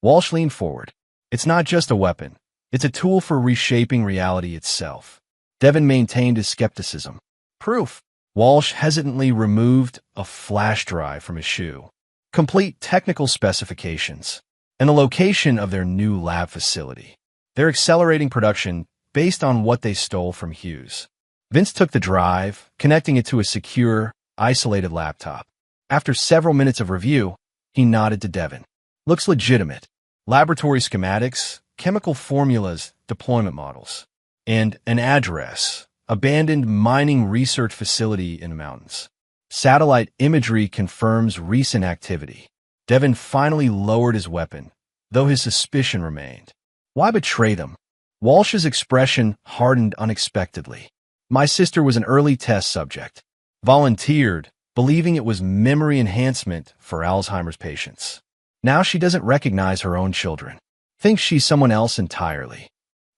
A: Walsh leaned forward. It's not just a weapon. It's a tool for reshaping reality itself. Devin maintained his skepticism. Proof. Walsh hesitantly removed a flash drive from his shoe. Complete technical specifications and the location of their new lab facility. They're accelerating production based on what they stole from Hughes. Vince took the drive, connecting it to a secure, isolated laptop. After several minutes of review, he nodded to Devin. Looks legitimate. Laboratory schematics, chemical formulas, deployment models, and an address, abandoned mining research facility in the mountains. Satellite imagery confirms recent activity. Devin finally lowered his weapon, though his suspicion remained. Why betray them? Walsh's expression hardened unexpectedly. My sister was an early test subject. volunteered, believing it was memory enhancement for Alzheimer's patients. Now she doesn't recognize her own children, thinks she's someone else entirely.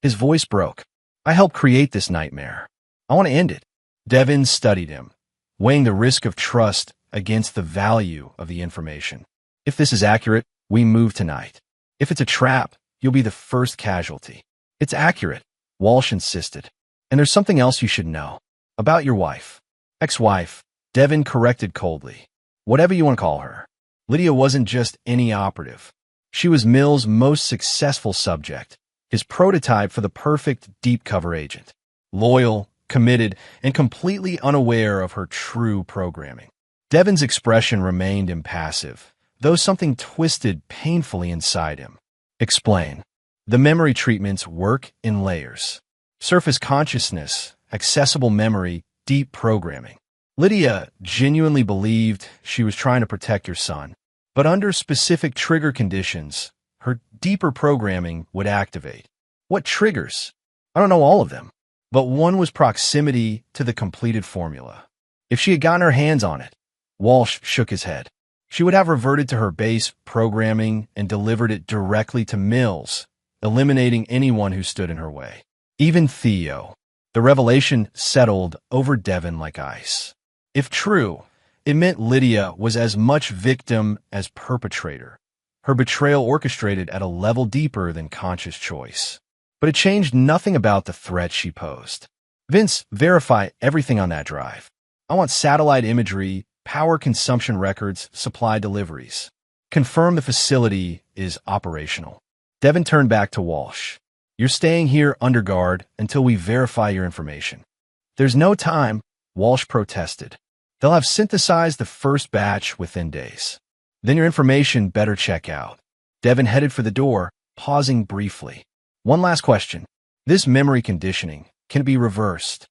A: His voice broke. I helped create this nightmare. I want to end it. Devin studied him, weighing the risk of trust against the value of the information. If this is accurate, we move tonight. If it's a trap, you'll be the first casualty. It's accurate, Walsh insisted. And there's something else you should know. About your wife. Ex-wife, Devin corrected coldly. Whatever you want to call her. Lydia wasn't just any operative. She was Mill's most successful subject, his prototype for the perfect deep cover agent. Loyal, committed, and completely unaware of her true programming. Devin's expression remained impassive, though something twisted painfully inside him. Explain. The memory treatments work in layers. Surface consciousness, accessible memory, deep programming. Lydia genuinely believed she was trying to protect your son, but under specific trigger conditions, her deeper programming would activate. What triggers? I don't know all of them, but one was proximity to the completed formula. If she had gotten her hands on it, Walsh shook his head. She would have reverted to her base programming and delivered it directly to Mills, eliminating anyone who stood in her way. Even Theo. The revelation settled over Devin like ice. If true, it meant Lydia was as much victim as perpetrator, her betrayal orchestrated at a level deeper than conscious choice. But it changed nothing about the threat she posed. Vince, verify everything on that drive. I want satellite imagery, power consumption records, supply deliveries. Confirm the facility is operational. Devin turned back to Walsh. You're staying here under guard until we verify your information. There's no time, Walsh protested. They'll have synthesized the first batch within days. Then your information better check out. Devin headed for the door, pausing briefly. One last question. This memory conditioning, can it be reversed?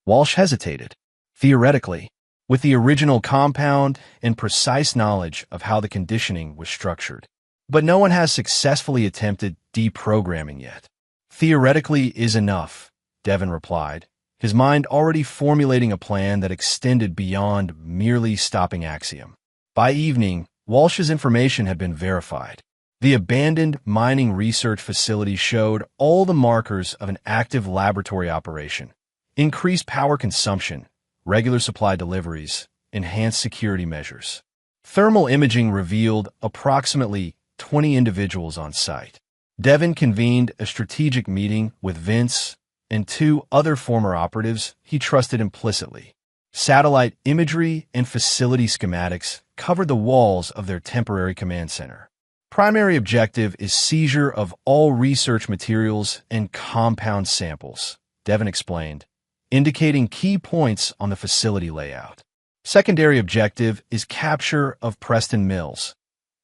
A: Walsh hesitated. Theoretically, with the original compound and precise knowledge of how the conditioning was structured. But no one has successfully attempted deprogramming yet. Theoretically is enough, Devin replied, his mind already formulating a plan that extended beyond merely stopping Axiom. By evening, Walsh's information had been verified. The abandoned mining research facility showed all the markers of an active laboratory operation. Increased power consumption, regular supply deliveries, enhanced security measures. Thermal imaging revealed approximately 20 individuals on site. Devin convened a strategic meeting with Vince and two other former operatives he trusted implicitly. Satellite imagery and facility schematics covered the walls of their temporary command center. Primary objective is seizure of all research materials and compound samples, Devin explained, indicating key points on the facility layout. Secondary objective is capture of Preston Mills,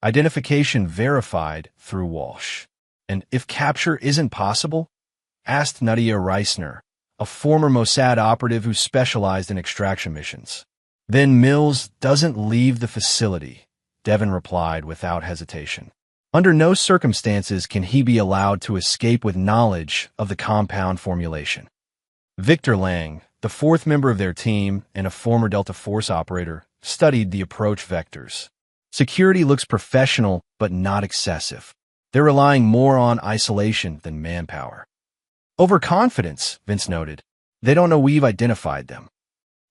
A: identification verified through Walsh. And if capture isn't possible, asked Nadia Reisner, a former Mossad operative who specialized in extraction missions. Then Mills doesn't leave the facility, Devin replied without hesitation. Under no circumstances can he be allowed to escape with knowledge of the compound formulation. Victor Lang, the fourth member of their team and a former Delta Force operator, studied the approach vectors. Security looks professional but not excessive. They're relying more on isolation than manpower. Overconfidence, Vince noted. They don't know we've identified them.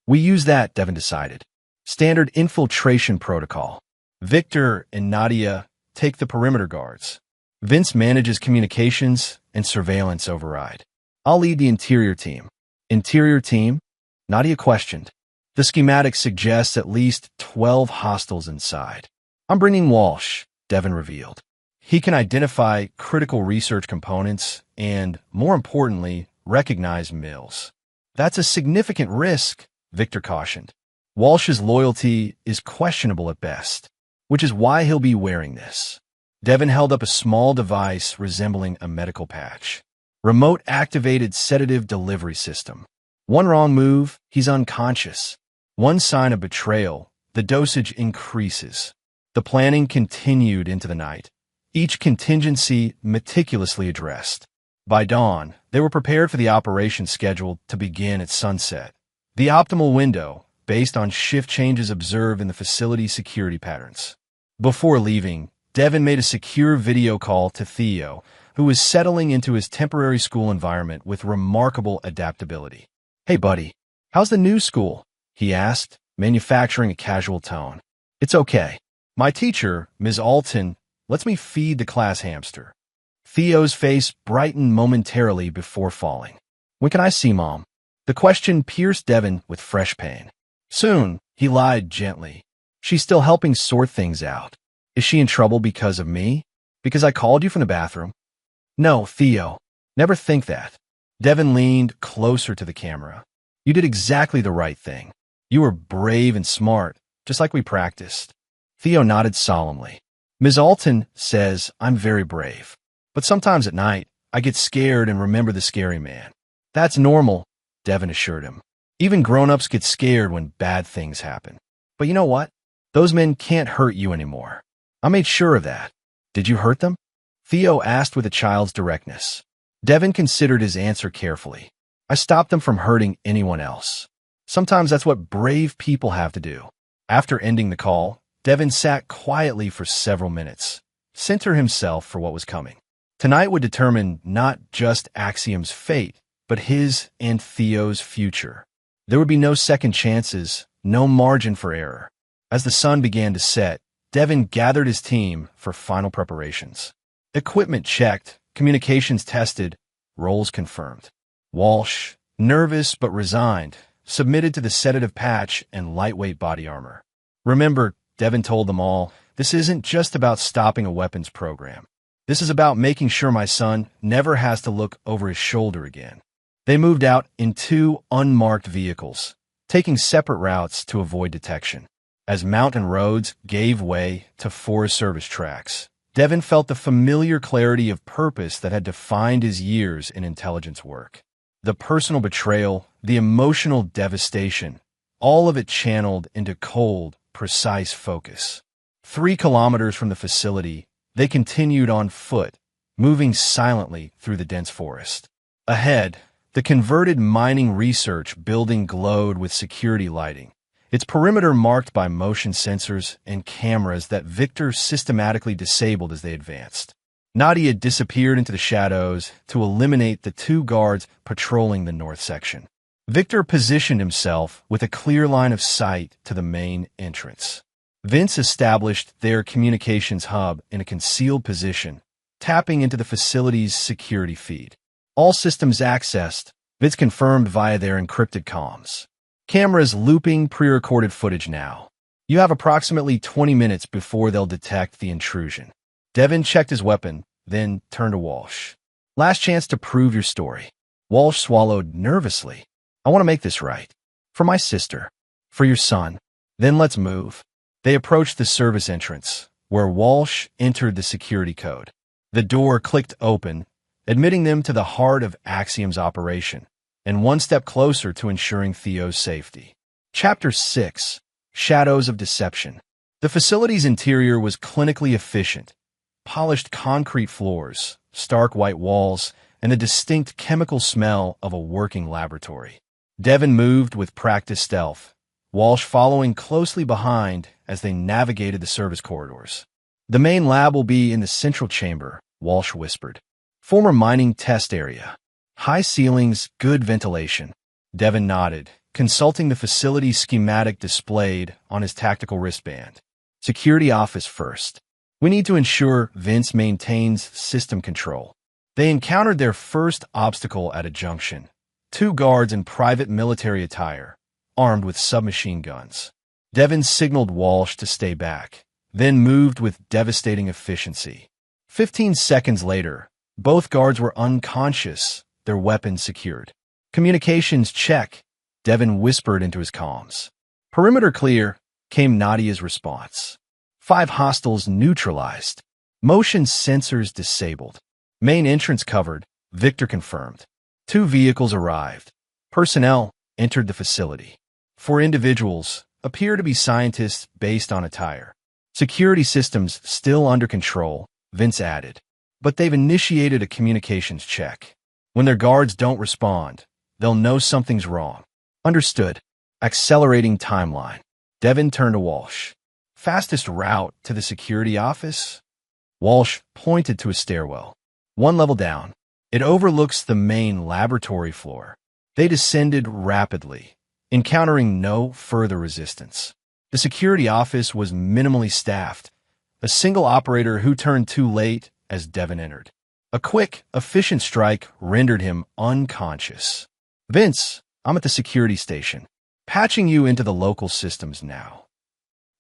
A: We use that, Devin decided. Standard infiltration protocol. Victor and Nadia take the perimeter guards. Vince manages communications and surveillance override. I'll lead the interior team. Interior team? Nadia questioned. The schematic suggests at least 12 hostiles inside. I'm bringing Walsh, Devin revealed. He can identify critical research components and, more importantly, recognize Mills. That's a significant risk, Victor cautioned. Walsh's loyalty is questionable at best, which is why he'll be wearing this. Devin held up a small device resembling a medical patch. Remote-activated sedative delivery system. One wrong move, he's unconscious. One sign of betrayal, the dosage increases. The planning continued into the night. Each contingency meticulously addressed. By dawn, they were prepared for the operation scheduled to begin at sunset. The optimal window, based on shift changes observed in the facility's security patterns. Before leaving, Devin made a secure video call to Theo, who was settling into his temporary school environment with remarkable adaptability. "Hey, buddy, how's the new school?" he asked, manufacturing a casual tone. "It's okay. My teacher, Ms. Alton, lets me feed the class hamster." Theo's face brightened momentarily before falling. "When can I see Mom?" The question pierced Devin with fresh pain. "Soon," he lied gently. "She's still helping sort things out." "Is she in trouble because of me? Because I called you from the bathroom?" "No, Theo. Never think that." Devin leaned closer to the camera. "You did exactly the right thing. You were brave and smart, just like we practiced." Theo nodded solemnly. "Ms. Alton says I'm very brave. But sometimes at night, I get scared and remember the scary man." "That's normal," Devin assured him. "Even grown-ups get scared when bad things happen. But you know what? Those men can't hurt you anymore. I made sure of that." "Did you hurt them?" Theo asked with a child's directness. Devin considered his answer carefully. "I stopped them from hurting anyone else. Sometimes that's what brave people have to do." After ending the call, Devin sat quietly for several minutes, center himself for what was coming. Tonight would determine not just Axiom's fate, but his and Theo's future. There would be no second chances, no margin for error. As the sun began to set, Devin gathered his team for final preparations. Equipment checked, communications tested, roles confirmed. Walsh, nervous but resigned, submitted to the sedative patch and lightweight body armor. "Remember," Devin told them all, "this isn't just about stopping a weapons program. This is about making sure my son never has to look over his shoulder again." They moved out in 2 unmarked vehicles, taking separate routes to avoid detection. As mountain roads gave way to Forest Service tracks, Devin felt the familiar clarity of purpose that had defined his years in intelligence work. The personal betrayal, the emotional devastation, all of it channeled into cold, precise focus. 3 kilometers from the facility, they continued on foot, moving silently through the dense forest. Ahead, the converted mining research building glowed with security lighting, its perimeter marked by motion sensors and cameras that Victor systematically disabled as they advanced. Nadia disappeared into the shadows to eliminate the 2 guards patrolling the north section. Victor positioned himself with a clear line of sight to the main entrance. Vince established their communications hub in a concealed position, tapping into the facility's security feed. All systems accessed, Vince confirmed via their encrypted comms. "Cameras looping pre-recorded footage now. You have approximately 20 minutes before they'll detect the intrusion." Devin checked his weapon, then turned to Walsh. "Last chance to prove your story." Walsh swallowed nervously. "I want to make this right. For my sister. For your son. Then let's move." They approached the service entrance, where Walsh entered the security code. The door clicked open, admitting them to the heart of Axiom's operation, and one step closer to ensuring Theo's safety. Chapter 6: Shadows of Deception. The facility's interior was clinically efficient. Polished concrete floors, stark white walls, and the distinct chemical smell of a working laboratory. Devin moved with practiced stealth, Walsh following closely behind as they navigated the service corridors. "The main lab will be in the central chamber," Walsh whispered. "Former mining test area. High ceilings, good ventilation." Devin nodded, consulting the facility schematic displayed on his tactical wristband. "Security office first. We need to ensure Vince maintains system control." They encountered their first obstacle at a junction. 2 guards in private military attire, armed with submachine guns. Devin signaled Walsh to stay back, then moved with devastating efficiency. 15 seconds later, both guards were unconscious, their weapons secured. "Communications check," Devin whispered into his comms. "Perimeter clear," came Nadia's response. 5 hostiles neutralized. Motion sensors disabled. Main entrance covered, Victor confirmed. 2 vehicles arrived. Personnel entered the facility. 4 individuals appear to be scientists based on attire. "Security systems still under control," Vince added. "But they've initiated a communications check. When their guards don't respond, they'll know something's wrong." "Understood." Accelerating timeline. Devin turned to Walsh. Fastest route to the security office? Walsh pointed to a stairwell. One level down. It overlooks the main laboratory floor. They descended rapidly, encountering no further resistance. The security office was minimally staffed, a single operator who turned too late as Devin entered. A quick, efficient strike rendered him unconscious. Vince, I'm at the security station. Patching you into the local systems now.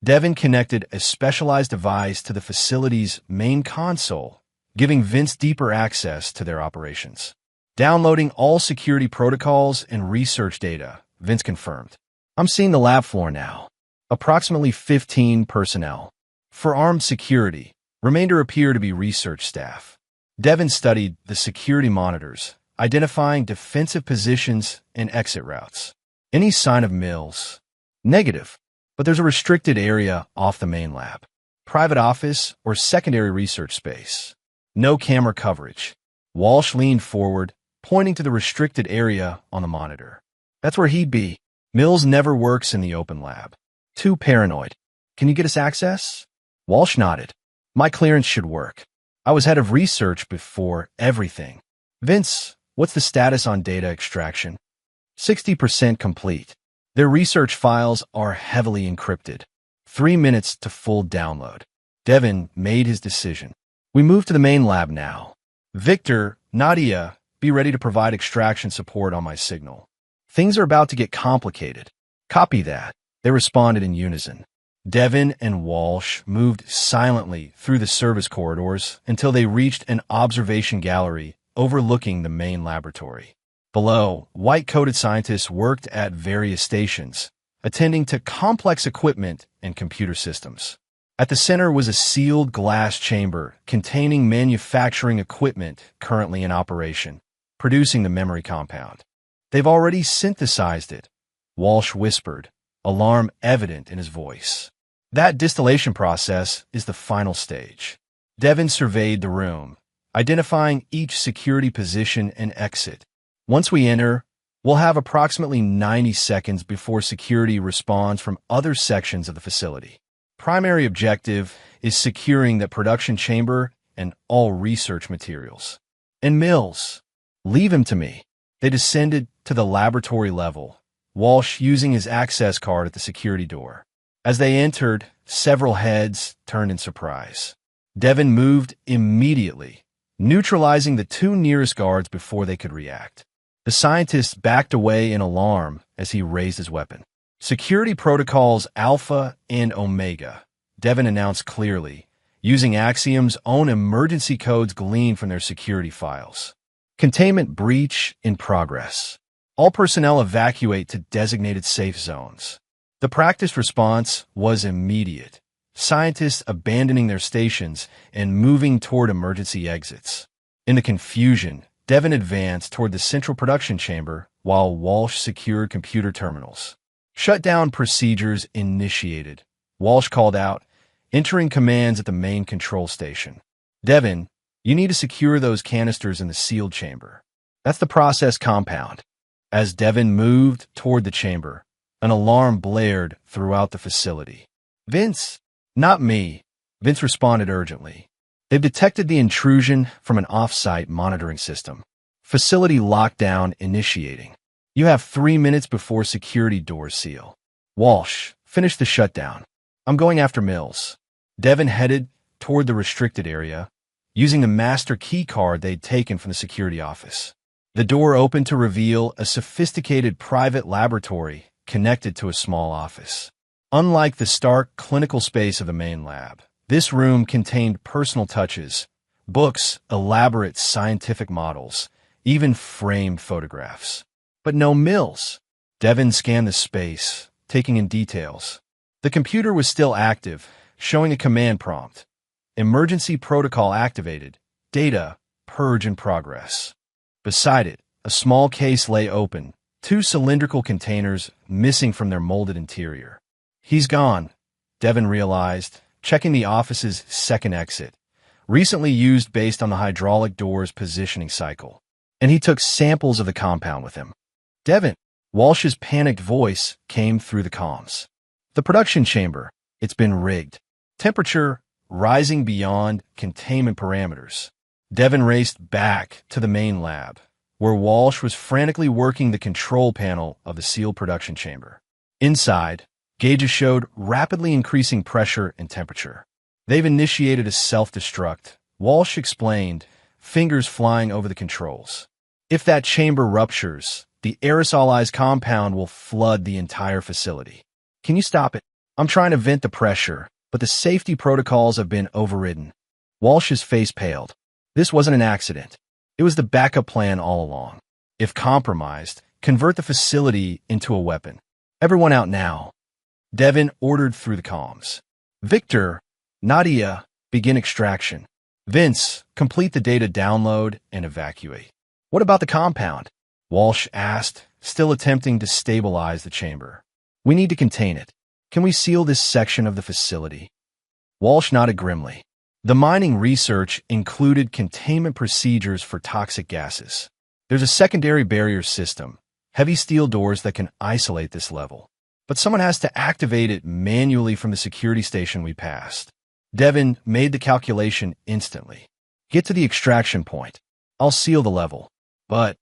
A: Devin connected a specialized device to the facility's main console, giving Vince deeper access to their operations. Downloading all security protocols and research data, Vince confirmed. I'm seeing the lab floor now. Approximately 15 personnel. For armed security, remainder appear to be research staff. Devin studied the security monitors, identifying defensive positions and exit routes. Any sign of Mills? Negative, but there's a restricted area off the main lab. Private office or secondary research space. No camera coverage. Walsh leaned forward, pointing to the restricted area on the monitor. That's where he'd be. Mills never works in the open lab. Too paranoid. Can you get us access? Walsh nodded. My clearance should work. I was head of research before everything. Vince, what's the status on data extraction? 60% complete. Their research files are heavily encrypted. 3 minutes to full download. Devin made his decision. We move to the main lab now. Victor, Nadia, be ready to provide extraction support on my signal. Things are about to get complicated. Copy that. They responded in unison. Devin and Walsh moved silently through the service corridors until they reached an observation gallery overlooking the main laboratory. Below, white-coated scientists worked at various stations, attending to complex equipment and computer systems. At the center was a sealed glass chamber containing manufacturing equipment currently in operation, producing the memory compound. They've already synthesized it, Walsh whispered, alarm evident in his voice. That distillation process is the final stage. Devin surveyed the room, identifying each security position and exit. Once we enter, we'll have approximately 90 seconds before security responds from other sections of the facility. Primary objective is securing the production chamber and all research materials. And Mills, leave him to me. They descended to the laboratory level, Walsh using his access card at the security door. As they entered, several heads turned in surprise. Devin moved immediately, neutralizing the 2 nearest guards before they could react. The scientist backed away in alarm as he raised his weapon. Security protocols Alpha and Omega, Devin announced clearly, using Axiom's own emergency codes gleaned from their security files. Containment breach in progress. All personnel evacuate to designated safe zones. The practiced response was immediate, scientists abandoning their stations and moving toward emergency exits. In the confusion, Devin advanced toward the central production chamber while Walsh secured computer terminals. Shutdown procedures initiated, Walsh called out, entering commands at the main control station. Devin, you need to secure those canisters in the sealed chamber. That's the process compound. As Devin moved toward the chamber, an alarm blared throughout the facility. Vince, not me, Vince responded urgently. They've detected the intrusion from an off-site monitoring system. Facility lockdown initiating. You have 3 minutes before security doors seal. Walsh, finish the shutdown. I'm going after Mills. Devin headed toward the restricted area, using the master key card they'd taken from the security office. The door opened to reveal a sophisticated private laboratory connected to a small office. Unlike the stark clinical space of the main lab, this room contained personal touches, books, elaborate scientific models, even framed photographs. But no Mills. Devin scanned the space, taking in details. The computer was still active, showing a command prompt. Emergency protocol activated. Data, purge in progress. Beside it, a small case lay open, 2 cylindrical containers missing from their molded interior. He's gone, Devin realized, checking the office's second exit, recently used based on the hydraulic door's positioning cycle. And he took samples of the compound with him. Devin, Walsh's panicked voice came through the comms. The production chamber, it's been rigged. Temperature rising beyond containment parameters. Devin raced back to the main lab, where Walsh was frantically working the control panel of the sealed production chamber. Inside, gauges showed rapidly increasing pressure and temperature. They've initiated a self-destruct, Walsh explained, fingers flying over the controls. If that chamber ruptures, the aerosolized compound will flood the entire facility. Can you stop it? I'm trying to vent the pressure, but the safety protocols have been overridden. Walsh's face paled. This wasn't an accident. It was the backup plan all along. If compromised, convert the facility into a weapon. Everyone out now. Devin ordered through the comms. Victor, Nadia, begin extraction. Vince, complete the data download and evacuate. What about the compound? Walsh asked, still attempting to stabilize the chamber. We need to contain it. Can we seal this section of the facility? Walsh nodded grimly. The mining research included containment procedures for toxic gases. There's a secondary barrier system, heavy steel doors that can isolate this level. But someone has to activate it manually from the security station we passed. Devin made the calculation instantly. Get to the extraction point. I'll seal the level. But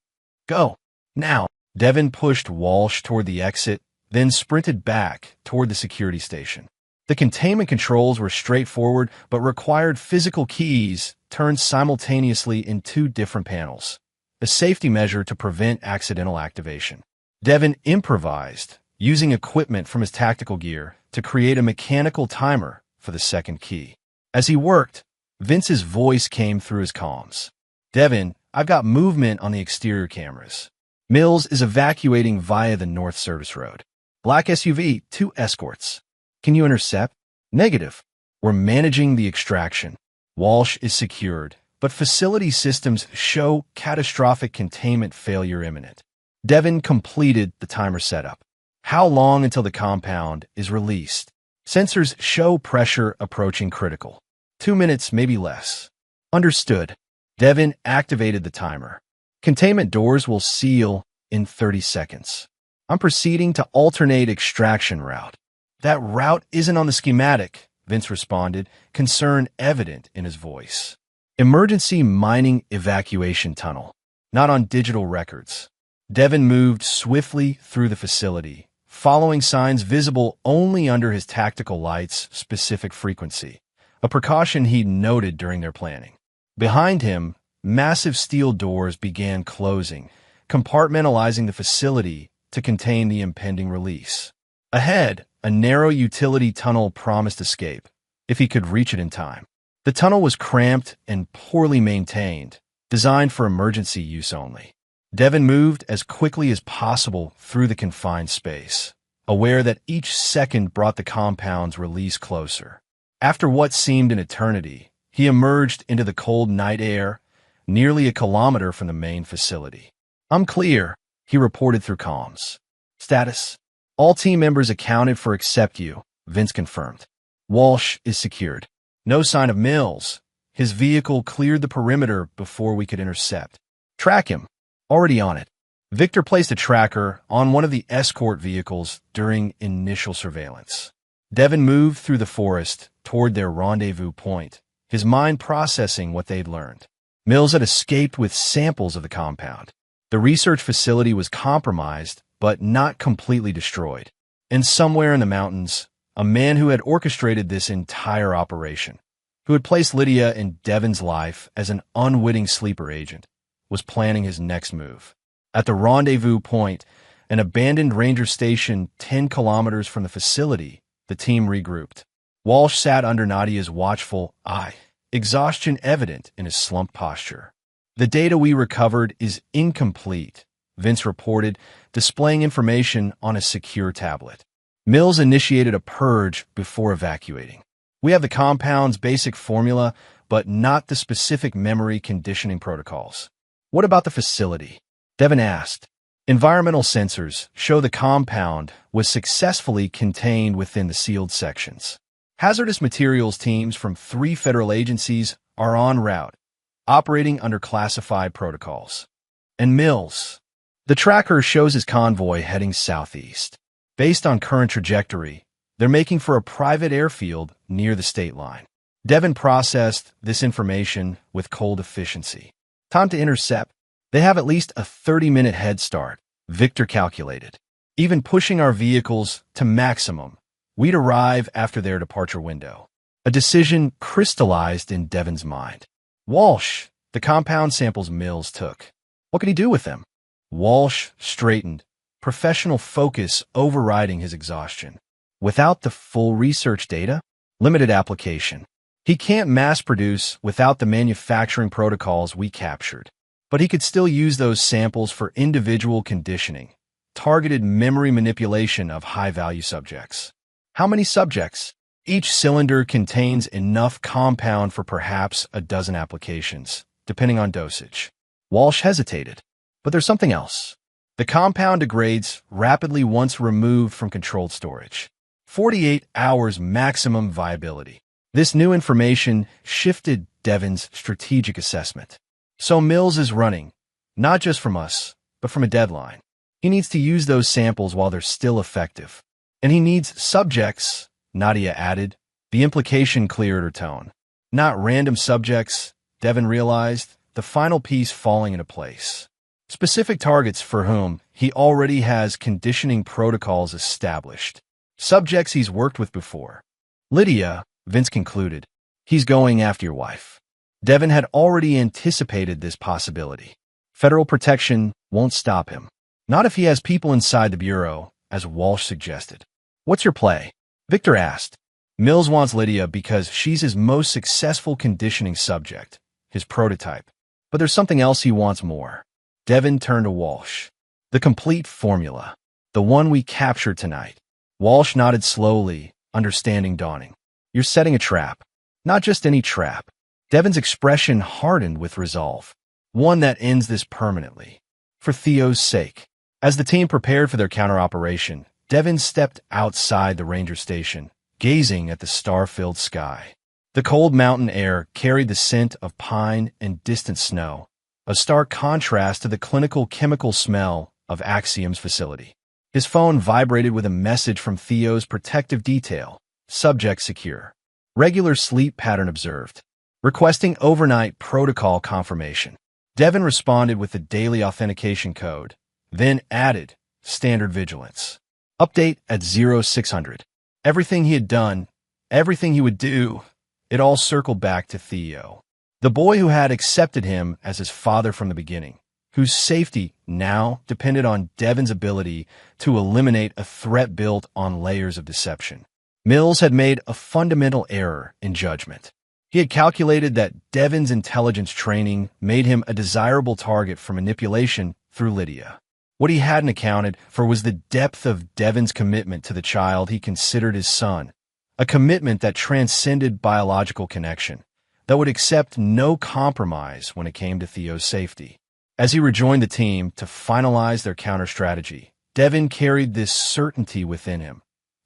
A: go. Now. Devin pushed Walsh toward the exit, then sprinted back toward the security station. The containment controls were straightforward but required physical keys turned simultaneously in two different panels, a safety measure to prevent accidental activation. Devin improvised, using equipment from his tactical gear to create a mechanical timer for the second key. As he worked, Vince's voice came through his comms. Devin, I've got movement on the exterior cameras. Mills is evacuating via the North Service Road. Black SUV, 2 escorts. Can you intercept? Negative. We're managing the extraction. Walsh is secured, but facility systems show catastrophic containment failure imminent. Devin completed the timer setup. How long until the compound is released? Sensors show pressure approaching critical. 2 minutes, maybe less. Understood. Devin activated the timer. Containment doors will seal in 30 seconds. I'm proceeding to alternate extraction route. That route isn't on the schematic, Vince responded, concern evident in his voice. Emergency mining evacuation tunnel, not on digital records. Devin moved swiftly through the facility, following signs visible only under his tactical light's specific frequency, a precaution he'd noted during their planning. Behind him, massive steel doors began closing, compartmentalizing the facility to contain the impending release. Ahead, a narrow utility tunnel promised escape, if he could reach it in time. The tunnel was cramped and poorly maintained, designed for emergency use only. Devin moved as quickly as possible through the confined space, aware that each second brought the compound's release closer. After what seemed an eternity, he emerged into the cold night air, nearly a kilometer from the main facility. I'm clear, he reported through comms. Status: all team members accounted for except you, Vince confirmed. Walsh is secured. No sign of Mills. His vehicle cleared the perimeter before we could intercept. Track him. Already on it. Victor placed a tracker on one of the escort vehicles during initial surveillance. Devin moved through the forest toward their rendezvous point, his mind processing what they'd learned. Mills had escaped with samples of the compound. The research facility was compromised, but not completely destroyed. And somewhere in the mountains, a man who had orchestrated this entire operation, who had placed Lydia in Devin's life as an unwitting sleeper agent, was planning his next move. At the rendezvous point, an abandoned ranger station 10 kilometers from the facility, the team regrouped. Walsh sat under Nadia's watchful eye, exhaustion evident in his slumped posture. The data we recovered is incomplete, Vince reported, displaying information on a secure tablet. Mills initiated a purge before evacuating. We have the compound's basic formula, but not the specific memory conditioning protocols. What about the facility? Devin asked. Environmental sensors show the compound was successfully contained within the sealed sections. Hazardous materials teams from 3 federal agencies are en route, operating under classified protocols. And Mills, The tracker shows his convoy heading southeast. Based on current trajectory, they're making for a private airfield near the state line. Devin processed this information with cold efficiency. Time to intercept. They have at least a 30-minute head start, Victor calculated. Even pushing our vehicles to maximum, we'd arrive after their departure window. A decision crystallized in Devin's mind. Walsh, the compound samples Mills took. What could he do with them? Walsh straightened, professional focus overriding his exhaustion. Without the full research data, limited application. He can't mass produce without the manufacturing protocols we captured. But he could still use those samples for individual conditioning, targeted memory manipulation of high-value subjects. How many subjects? Each cylinder contains enough compound for perhaps a dozen applications, depending on dosage. Walsh hesitated. But there's something else. The compound degrades rapidly once removed from controlled storage. 48 hours maximum viability. This new information shifted Devin's strategic assessment. So Mills is running, not just from us, but from a deadline. He needs to use those samples while they're still effective. And he needs subjects, Nadia added. The implication cleared her tone. Not random subjects, Devin realized, the final piece falling into place. Specific targets for whom he already has conditioning protocols established. Subjects he's worked with before. Lydia, Vince concluded. He's going after your wife. Devin had already anticipated this possibility. Federal protection won't stop him. Not if he has people inside the bureau, as Walsh suggested. What's your play? Victor asked. Mills wants Lydia because she's his most successful conditioning subject, his prototype. But there's something else he wants more. Devin turned to Walsh. The complete formula. The one we captured tonight. Walsh nodded slowly, understanding dawning. You're setting a trap. Not just any trap. Devin's expression hardened with resolve. One that ends this permanently. For Theo's sake. As the team prepared for their counter-operation, Devin stepped outside the ranger station, gazing at the star-filled sky. The cold mountain air carried the scent of pine and distant snow, a stark contrast to the clinical chemical smell of Axiom's facility. His phone vibrated with a message from Theo's protective detail. Subject secure. Regular sleep pattern observed. Requesting overnight protocol confirmation. Devin responded with the daily authentication code, then added standard vigilance. Update at 0600. Everything he had done, everything he would do, it all circled back to Theo. The boy who had accepted him as his father from the beginning, whose safety now depended on Devin's ability to eliminate a threat built on layers of deception. Mills had made a fundamental error in judgment. He had calculated that Devin's intelligence training made him a desirable target for manipulation through Lydia. What he hadn't accounted for was the depth of Devin's commitment to the child he considered his son, a commitment that transcended biological connection, that would accept no compromise when it came to Theo's safety. As he rejoined the team to finalize their counter-strategy, Devin carried this certainty within him.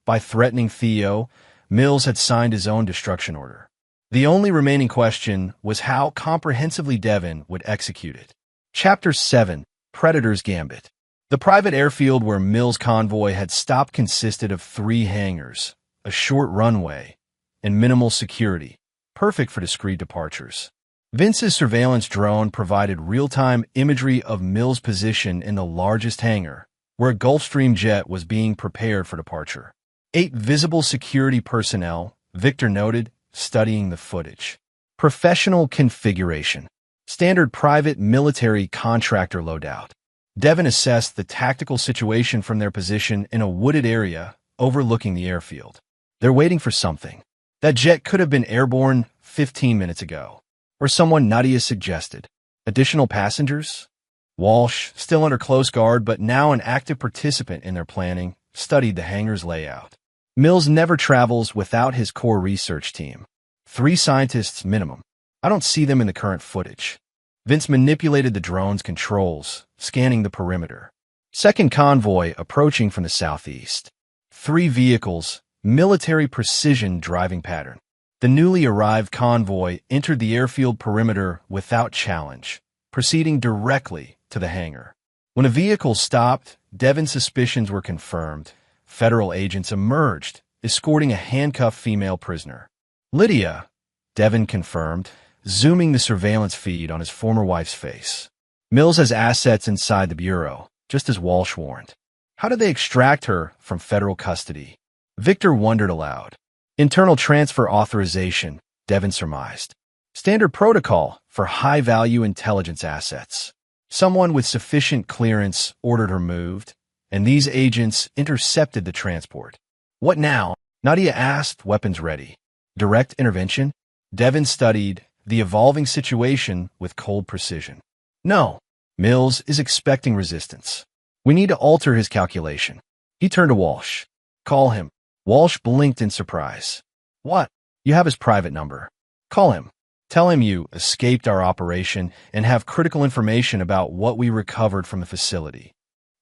A: By threatening Theo, Mills had signed his own destruction order. The only remaining question was how comprehensively Devin would execute it. Chapter 7, Predator's Gambit. The private airfield where Mills' convoy had stopped consisted of 3 hangars, a short runway, and minimal security, perfect for discreet departures. Vince's surveillance drone provided real-time imagery of Mills' position in the largest hangar, where a Gulfstream jet was being prepared for departure. 8 visible security personnel, Victor noted, studying the footage. Professional configuration. Standard private military contractor loadout. Devin assessed the tactical situation from their position in a wooded area overlooking the airfield. They're waiting for something. That jet could have been airborne 15 minutes ago. Or someone Nadia suggested. Additional passengers? Walsh, still under close guard but now an active participant in their planning, studied the hangar's layout. Mills never travels without his core research team. 3 scientists minimum. I don't see them in the current footage. Vince manipulated the drone's controls, scanning the perimeter. Second convoy approaching from the southeast. 3 vehicles, military precision driving pattern. The newly arrived convoy entered the airfield perimeter without challenge, proceeding directly to the hangar. When a vehicle stopped, Devon's suspicions were confirmed. Federal agents emerged, escorting a handcuffed female prisoner. Lydia, Devon confirmed, zooming the surveillance feed on his former wife's face. Mills has assets inside the bureau, just as Walsh warned. How did they extract her from federal custody? Victor wondered aloud. Internal transfer authorization, Devon surmised. Standard protocol for high-value intelligence assets. Someone with sufficient clearance ordered her moved, and these agents intercepted the transport. What now? Nadia asked, weapons ready. Direct intervention? Devon studied the evolving situation with cold precision. No, Mills is expecting resistance. We need to alter his calculation. He turned to Walsh. Call him. Walsh blinked in surprise. What? You have his private number. Call him. Tell him you escaped our operation and have critical information about what we recovered from the facility.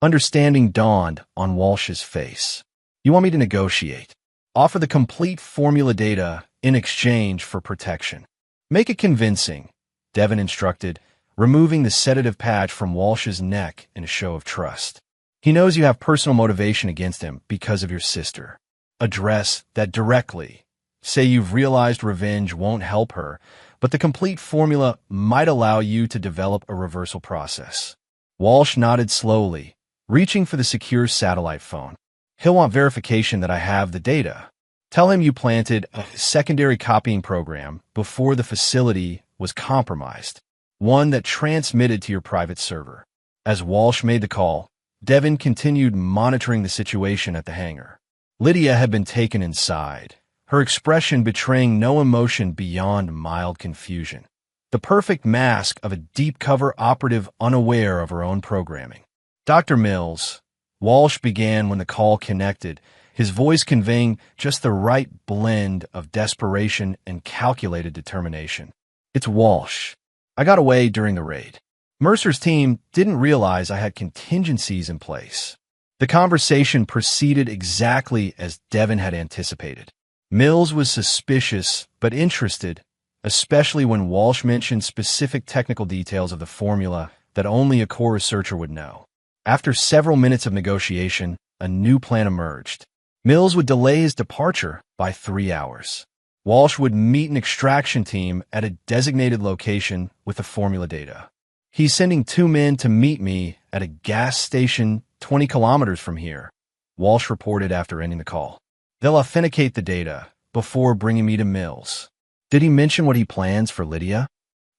A: Understanding dawned on Walsh's face. You want me to negotiate? Offer the complete formula data in exchange for protection. Make it convincing, Devon instructed, removing the sedative patch from Walsh's neck in a show of trust. He knows you have personal motivation against him because of your sister. Address that directly. Say you've realized revenge won't help her, but the complete formula might allow you to develop a reversal process. Walsh nodded slowly, reaching for the secure satellite phone. He'll want verification that I have the data. Tell him you planted a secondary copying program before the facility was compromised, one that transmitted to your private server. As Walsh made the call, Devon continued monitoring the situation at the hangar. Lydia had been taken inside, her expression betraying no emotion beyond mild confusion. The perfect mask of a deep-cover operative unaware of her own programming. Dr. Mills, Walsh began when the call connected, his voice conveying just the right blend of desperation and calculated determination. It's Walsh. I got away during the raid. Mercer's team didn't realize I had contingencies in place. The conversation proceeded exactly as Devon had anticipated. Mills was suspicious but interested, especially when Walsh mentioned specific technical details of the formula that only a core researcher would know. After several minutes of negotiation, a new plan emerged. Mills would delay his departure by 3 hours. Walsh would meet an extraction team at a designated location with the formula data. He's sending 2 men to meet me at a gas station 20 kilometers from here, Walsh reported after ending the call. They'll authenticate the data before bringing me to Mills. Did he mention what he plans for Lydia?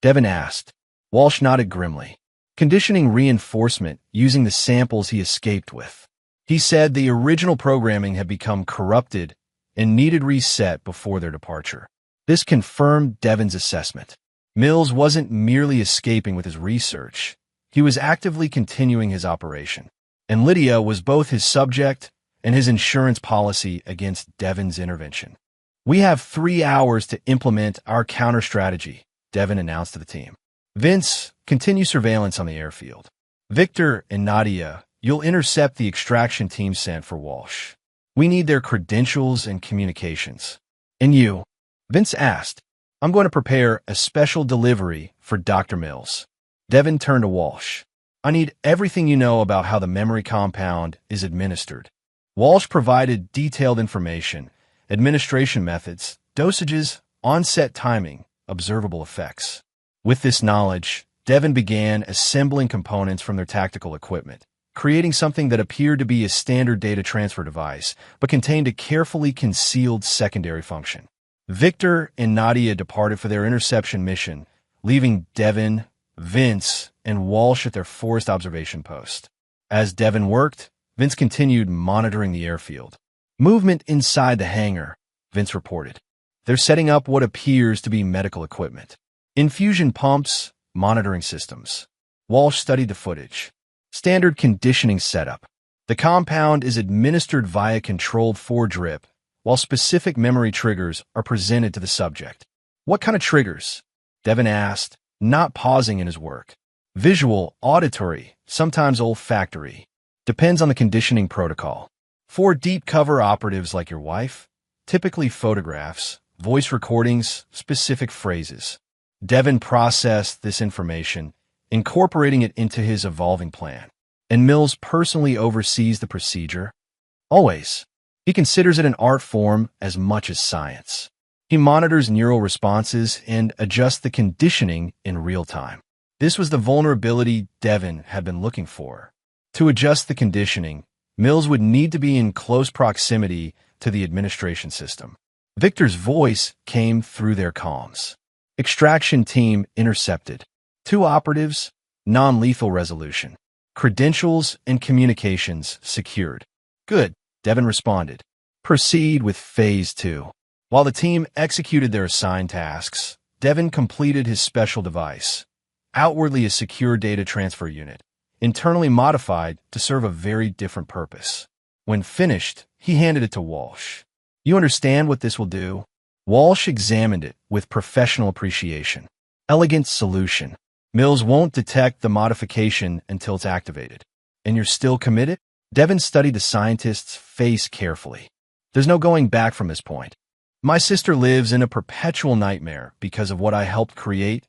A: Devon asked. Walsh nodded grimly. Conditioning reinforcement using the samples he escaped with. He said the original programming had become corrupted and needed reset before their departure. This confirmed Devon's assessment. Mills wasn't merely escaping with his research. He was actively continuing his operation. And Lydia was both his subject and his insurance policy against Devon's intervention. We have 3 hours to implement our counter-strategy, Devon announced to the team. Vince, continue surveillance on the airfield. Victor and Nadia, you'll intercept the extraction team sent for Walsh. We need their credentials and communications. And you? Vince asked. I'm going to prepare a special delivery for Dr. Mills. Devon turned to Walsh. I need everything you know about how the memory compound is administered. Walsh provided detailed information, administration methods, dosages, onset timing, observable effects. With this knowledge, Devon began assembling components from their tactical equipment, creating something that appeared to be a standard data transfer device, but contained a carefully concealed secondary function. Victor and Nadia departed for their interception mission, leaving Devon, Vince, and Walsh at their forest observation post. As Devon worked, Vince continued monitoring the airfield. Movement inside the hangar, Vince reported. They're setting up what appears to be medical equipment. Infusion pumps, monitoring systems. Walsh studied the footage. Standard conditioning setup. The compound is administered via controlled foredrip, while specific memory triggers are presented to the subject. What kind of triggers? Devon asked, not pausing in his work. Visual, auditory, sometimes olfactory. Depends on the conditioning protocol. For deep cover operatives like your wife, typically photographs, voice recordings, specific phrases. Devon processed this information, incorporating it into his evolving plan. And Mills personally oversees the procedure. Always. He considers it an art form as much as science. He monitors neural responses and adjusts the conditioning in real time. This was the vulnerability Devin had been looking for. To adjust the conditioning, Mills would need to be in close proximity to the administration system. Victor's voice came through their comms. Extraction team intercepted. 2 operatives, non-lethal resolution. Credentials and communications secured. Good, Devin responded. Proceed with Phase 2. While the team executed their assigned tasks, Devin completed his special device, outwardly a secure data transfer unit, internally modified to serve a very different purpose. When finished, he handed it to Walsh. You understand what this will do? Walsh examined it with professional appreciation. Elegant solution. Mills won't detect the modification until it's activated. And you're still committed? Devin studied the scientist's face carefully. There's no going back from this point. My sister lives in a perpetual nightmare because of what I helped create,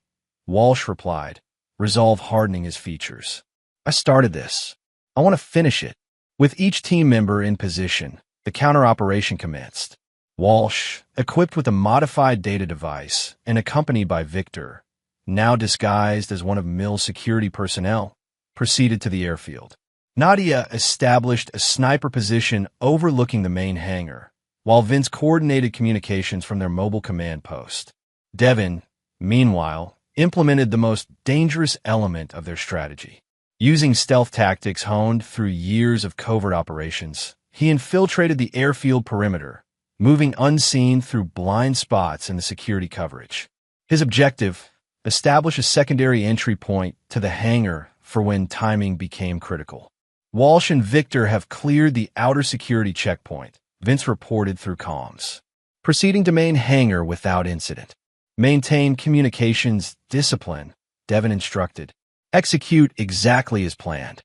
A: Walsh replied, resolve hardening his features. I started this. I want to finish it. With each team member in position, the counter-operation commenced. Walsh, equipped with a modified data device and accompanied by Victor, now disguised as one of Mills' security personnel, proceeded to the airfield. Nadia established a sniper position overlooking the main hangar, while Vince coordinated communications from their mobile command post. Devin, meanwhile, implemented the most dangerous element of their strategy. Using stealth tactics honed through years of covert operations, he infiltrated the airfield perimeter, moving unseen through blind spots in the security coverage. His objective: establish a secondary entry point to the hangar for when timing became critical. Walsh and Victor have cleared the outer security checkpoint, Vince reported through comms. Proceeding to main hangar without incident. Maintain communications discipline, Devin instructed. Execute exactly as planned.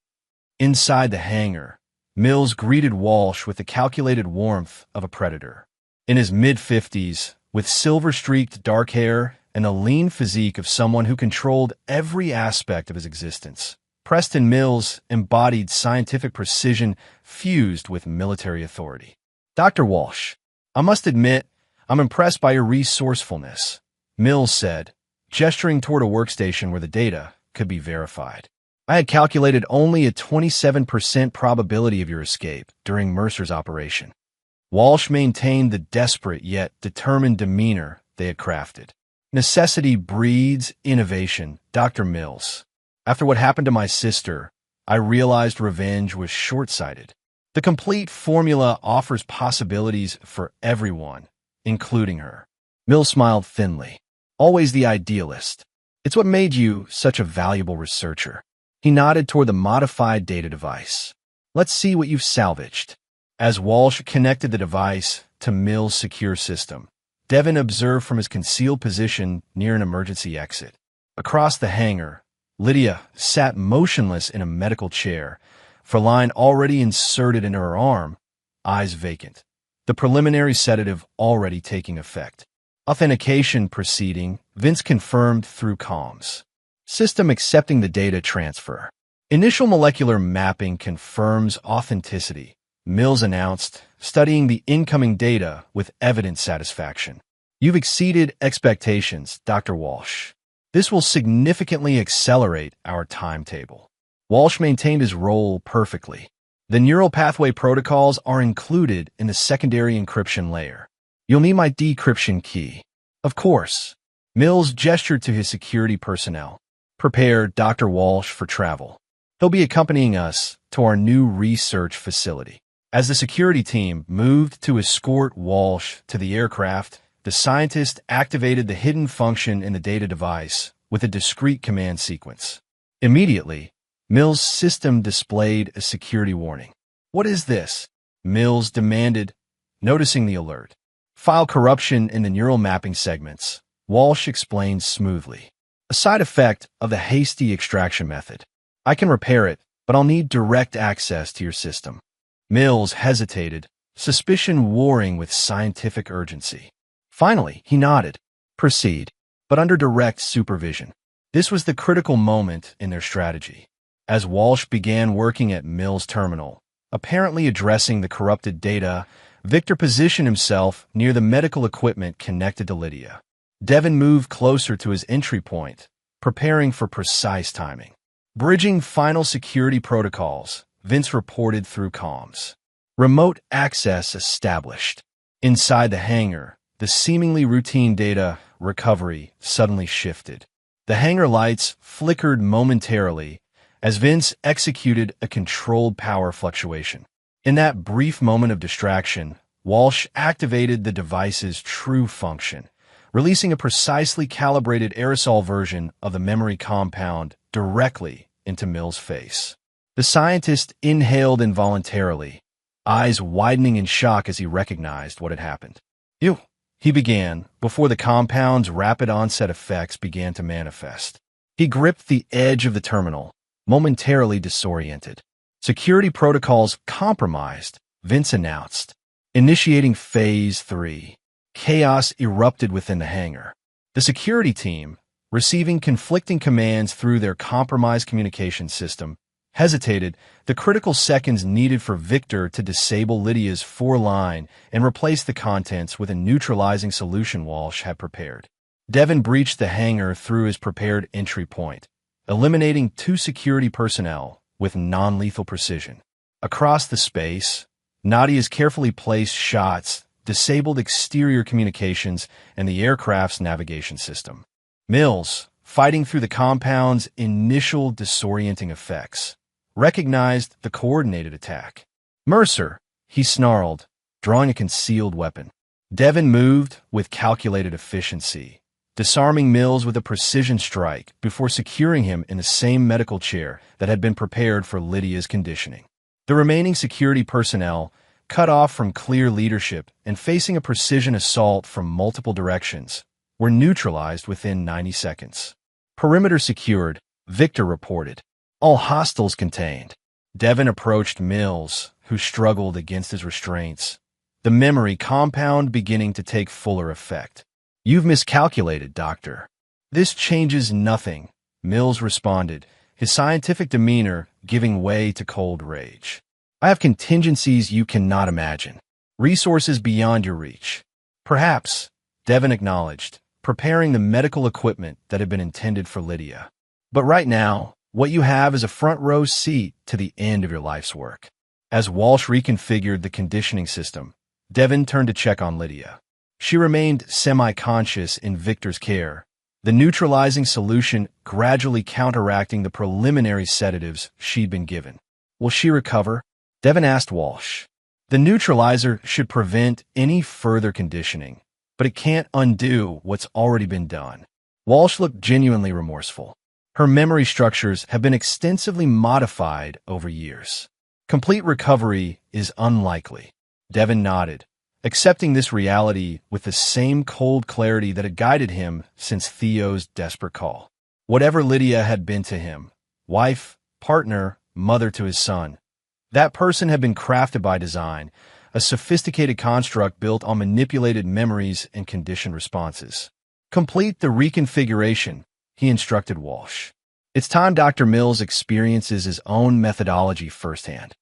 A: Inside the hangar, Mills greeted Walsh with the calculated warmth of a predator. In his mid-50s, with silver-streaked dark hair and a lean physique of someone who controlled every aspect of his existence, Preston Mills embodied scientific precision fused with military authority. Dr. Walsh, I must admit, I'm impressed by your resourcefulness, Mills said, gesturing toward a workstation where the data could be verified. I had calculated only a 27% probability of your escape during Mercer's operation. Walsh maintained the desperate yet determined demeanor they had crafted. Necessity breeds innovation, Dr. Mills. After what happened to my sister, I realized revenge was short-sighted. The complete formula offers possibilities for everyone, including her. Mills smiled thinly. Always the idealist. It's what made you such a valuable researcher. He nodded toward the modified data device. Let's see what you've salvaged. As Walsh connected the device to Mills' secure system, Devin observed from his concealed position near an emergency exit. Across the hangar, Lydia sat motionless in a medical chair, Feline already inserted into her arm, eyes vacant. The preliminary sedative already taking effect. Authentication proceeding, Vince confirmed through comms. System accepting the data transfer. Initial molecular mapping confirms authenticity, Mills announced, studying the incoming data with evident satisfaction. You've exceeded expectations, Dr. Walsh. This will significantly accelerate our timetable. Walsh maintained his role perfectly. The neural pathway protocols are included in the secondary encryption layer. You'll need my decryption key. Of course. Mills gestured to his security personnel. Prepare Dr. Walsh for travel. He'll be accompanying us to our new research facility. As the security team moved to escort Walsh to the aircraft, the scientist activated the hidden function in the data device with a discrete command sequence. Immediately, Mills' system displayed a security warning. What is this? Mills demanded, noticing the alert. File corruption in the neural mapping segments, Walsh explained smoothly. A side effect of the hasty extraction method. I can repair it, but I'll need direct access to your system. Mills hesitated, suspicion warring with scientific urgency. Finally, he nodded. Proceed, but under direct supervision. This was the critical moment in their strategy. As Walsh began working at Mill's terminal, apparently addressing the corrupted data, Victor positioned himself near the medical equipment connected to Lydia. Devin moved closer to his entry point, preparing for precise timing. Bridging final security protocols, Vince reported through comms. Remote access established. Inside the hangar, the seemingly routine data recovery suddenly shifted. The hangar lights flickered momentarily as Vince executed a controlled power fluctuation. In that brief moment of distraction, Walsh activated the device's true function, releasing a precisely calibrated aerosol version of the memory compound directly into Mill's face. The scientist inhaled involuntarily, eyes widening in shock as he recognized what had happened. "You," he began, before the compound's rapid onset effects began to manifest. He gripped the edge of the terminal, momentarily disoriented. "Security protocols compromised," Vince announced. Initiating Phase 3. Chaos erupted within the hangar. The security team, receiving conflicting commands through their compromised communication system, hesitated the critical seconds needed for Victor to disable Lydia's 4-line and replace the contents with a neutralizing solution Walsh had prepared. Devin breached the hangar through his prepared entry point, eliminating 2 security personnel with non-lethal precision. Across the space, Nadia's carefully placed shots disabled exterior communications and the aircraft's navigation system. Mills, fighting through the compound's initial disorienting effects, recognized the coordinated attack. "Mercer," he snarled, drawing a concealed weapon. Devin moved with calculated efficiency, disarming Mills with a precision strike before securing him in the same medical chair that had been prepared for Lydia's conditioning. The remaining security personnel, cut off from clear leadership and facing a precision assault from multiple directions, were neutralized within 90 seconds. "Perimeter secured," Victor reported. "All hostiles contained." Devin approached Mills, who struggled against his restraints, the memory compound beginning to take fuller effect. "You've miscalculated, Doctor." "This changes nothing," Mills responded, his scientific demeanor giving way to cold rage. "I have contingencies you cannot imagine, resources beyond your reach." "Perhaps," Devin acknowledged, preparing the medical equipment that had been intended for Lydia. "But right now, what you have is a front-row seat to the end of your life's work." As Walsh reconfigured the conditioning system, Devin turned to check on Lydia. She remained semi-conscious in Victor's care, the neutralizing solution gradually counteracting the preliminary sedatives she'd been given. "Will she recover?" Devin asked Walsh. "The neutralizer should prevent any further conditioning, but it can't undo what's already been done." Walsh looked genuinely remorseful. Her memory structures have been extensively modified over years. Complete recovery is unlikely. Devin nodded, accepting this reality with the same cold clarity that had guided him since Theo's desperate call. Whatever Lydia had been to him, wife, partner, mother to his son, that person had been crafted by design, a sophisticated construct built on manipulated memories and conditioned responses. "Complete the reconfiguration," he instructed Walsh. "It's time Dr. Mills experiences his own methodology firsthand."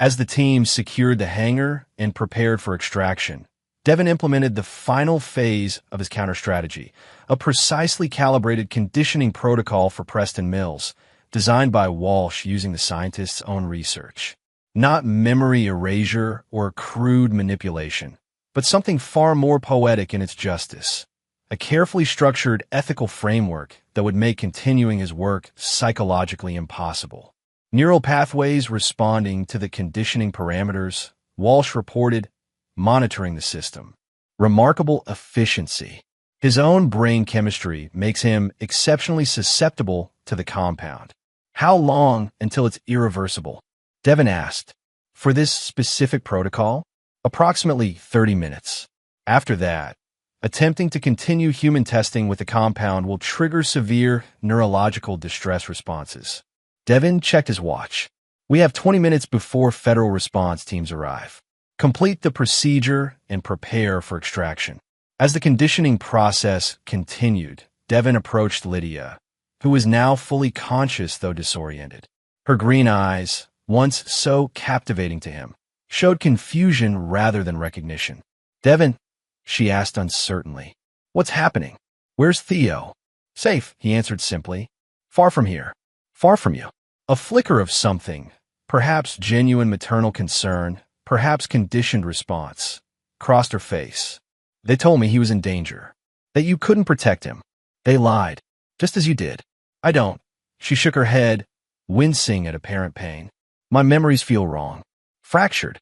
A: As the team secured the hangar and prepared for extraction, Devin implemented the final phase of his counter-strategy, a precisely calibrated conditioning protocol for Preston Mills, designed by Walsh using the scientist's own research. Not memory erasure or crude manipulation, but something far more poetic in its justice. A carefully structured ethical framework that would make continuing his work psychologically impossible. Neural pathways responding to the conditioning parameters, Walsh reported, monitoring the system. Remarkable efficiency. His own brain chemistry makes him exceptionally susceptible to the compound. "How long until it's irreversible?" Devin asked. "For this specific protocol?" "Approximately 30 minutes. After that, attempting to continue human testing with the compound will trigger severe neurological distress responses." Devin checked his watch. "We have 20 minutes before federal response teams arrive. Complete the procedure and prepare for extraction." As the conditioning process continued, Devin approached Lydia, who was now fully conscious though disoriented. Her green eyes, once so captivating to him, showed confusion rather than recognition. "Devin," she asked uncertainly, "what's happening? Where's Theo?" "Safe," he answered simply. "Far from here. Far from you." A flicker of something, perhaps genuine maternal concern, perhaps conditioned response, crossed her face. "They told me he was in danger, that you couldn't protect him. They lied, just as you did." "I don't." She shook her head, wincing at apparent pain. "My memories feel wrong. Fractured.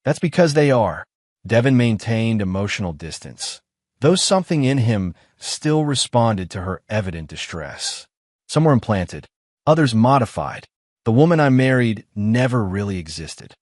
A: That's because they are." Devin maintained emotional distance, though something in him still responded to her evident distress. Some were implanted, others modified. The woman I married never really existed.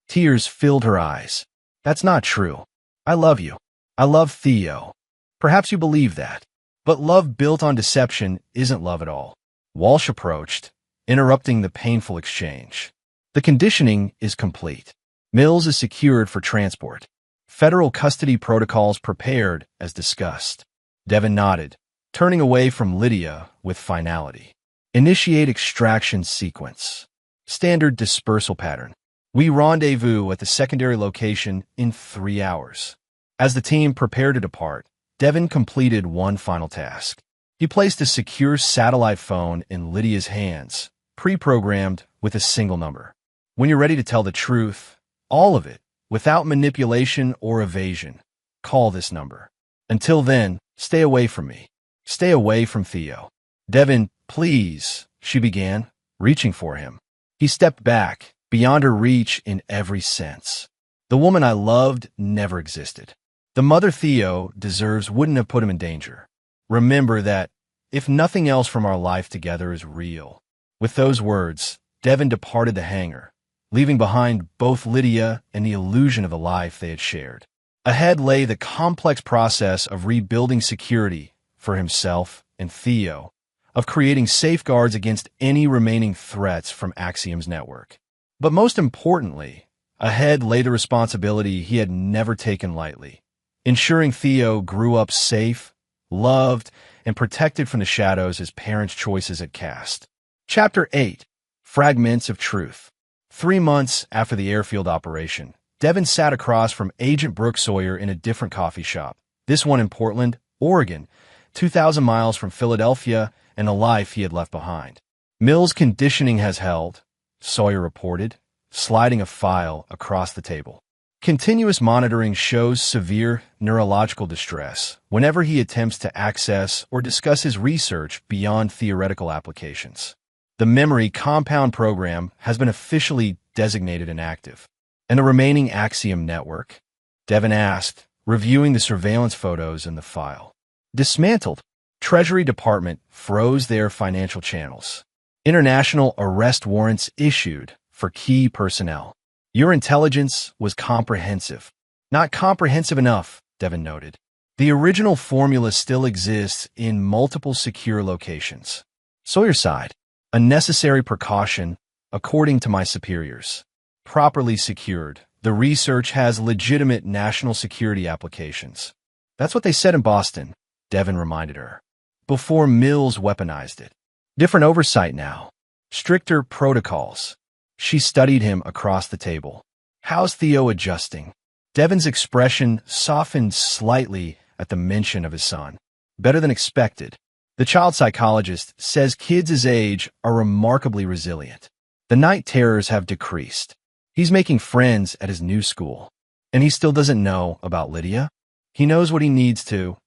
A: Tears filled her eyes. "That's not true. I love you. I love Theo. Perhaps you believe that. But love built on deception isn't love at all." Walsh approached, interrupting the painful exchange. "The conditioning is complete. Mills is secured for transport. Federal custody protocols prepared as discussed." Devin nodded, turning away from Lydia with finality. "Initiate extraction sequence. Standard dispersal pattern. We rendezvous at the secondary location in 3 hours." As the team prepared to depart, Devin completed one final task. He placed a secure satellite phone in Lydia's hands, pre-programmed with a single number. "When you're ready to tell the truth, all of it, without manipulation or evasion, call this number. Until then, stay away from me. Stay away from Theo." "Devin, please," she began, reaching for him. He stepped back, beyond her reach in every sense. "The woman I loved never existed. The mother Theo deserves wouldn't have put him in danger. Remember that, if nothing else from our life together is real." With those words, Devin departed the hangar, leaving behind both Lydia and the illusion of the life they had shared. Ahead lay the complex process of rebuilding security for himself and Theo, of creating safeguards against any remaining threats from Axiom's network. But most importantly, ahead lay the responsibility he had never taken lightly, ensuring Theo grew up safe, loved, and protected from the shadows his parents' choices had cast. Chapter 8. Fragments of Truth. 3 months after the airfield operation, Devin sat across from Agent Brooke Sawyer in a different coffee shop, this one in Portland, Oregon, 2,000 miles from Philadelphia and the life he had left behind. "Mills' conditioning has held," Sawyer reported, sliding a file across the table. "Continuous monitoring shows severe neurological distress whenever he attempts to access or discuss his research beyond theoretical applications. The memory compound program has been officially designated inactive." "And the remaining Axiom network?" Devin asked, reviewing the surveillance photos in the file. "Dismantled. Treasury Department froze their financial channels. International arrest warrants issued for key personnel. Your intelligence was comprehensive." "Not comprehensive enough," Devin noted. "The original formula still exists in multiple secure locations." Sawyer sighed. "A necessary precaution, according to my superiors. Properly secured, the research has legitimate national security applications." "That's what they said in Boston," Devin reminded her, "before Mills weaponized it. Different oversight now. Stricter protocols." She studied him across the table. "How's Theo adjusting?" Devin's expression softened slightly at the mention of his son. "Better than expected. The child psychologist says kids his age are remarkably resilient. The night terrors have decreased. He's making friends at his new school. And he still doesn't know about Lydia. He knows what he needs to,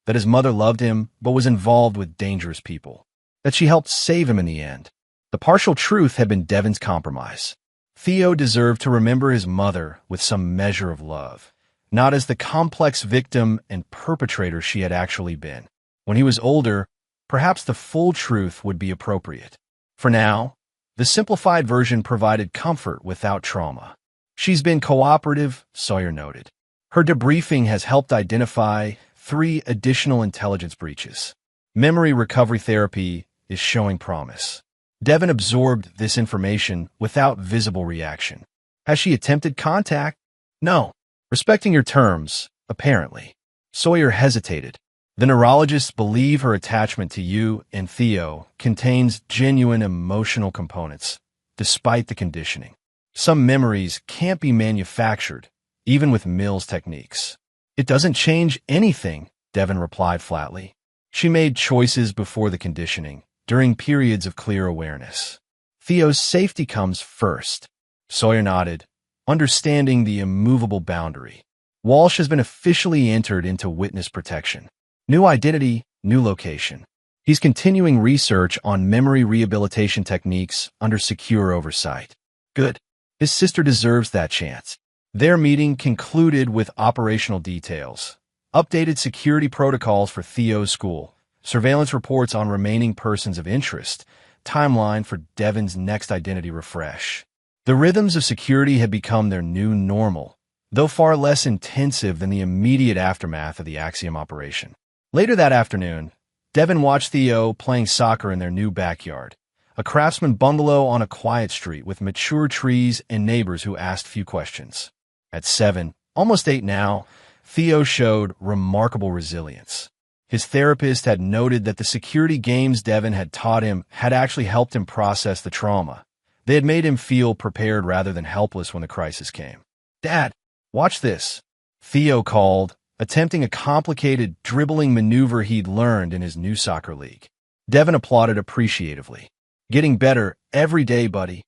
A: that his mother loved him but was involved with dangerous people, that she helped save him in the end. The partial truth had been Devin's compromise. Theo deserved to remember his mother with some measure of love, not as the complex victim and perpetrator she had actually been. When he was older, perhaps the full truth would be appropriate. For now, the simplified version provided comfort without trauma. "She's been cooperative," Sawyer noted. "Her debriefing has helped identify 3 additional intelligence breaches. Memory recovery therapy is showing promise." Devin absorbed this information without visible reaction. "Has she attempted contact?" "No. Respecting your terms, apparently." Sawyer hesitated. "The neurologists believe her attachment to you and Theo contains genuine emotional components, despite the conditioning. Some memories can't be manufactured, even with Mills techniques. It doesn't change anything, Devon replied flatly. She made choices before the conditioning, during periods of clear awareness. Theo's safety comes first. Sawyer nodded, understanding the immovable boundary. Walsh has been officially entered into witness protection. New identity, new location. He's continuing research on memory rehabilitation techniques under secure oversight. Good. His sister deserves that chance. Their meeting concluded with operational details. Updated security protocols for Theo's school, surveillance reports on remaining persons of interest, timeline for Devon's next identity refresh. The rhythms of security had become their new normal, though far less intensive than the immediate aftermath of the Axiom operation. Later that afternoon, Devon watched Theo playing soccer in their new backyard, a craftsman bungalow on a quiet street with mature trees and neighbors who asked few questions. At 7, almost 8 now, Theo showed remarkable resilience. His therapist had noted that the security games Devon had taught him had actually helped him process the trauma. They had made him feel prepared rather than helpless when the crisis came. "Dad, watch this," Theo called, attempting a complicated dribbling maneuver he'd learned in his new soccer league. Devon applauded appreciatively. "Getting better every day, buddy."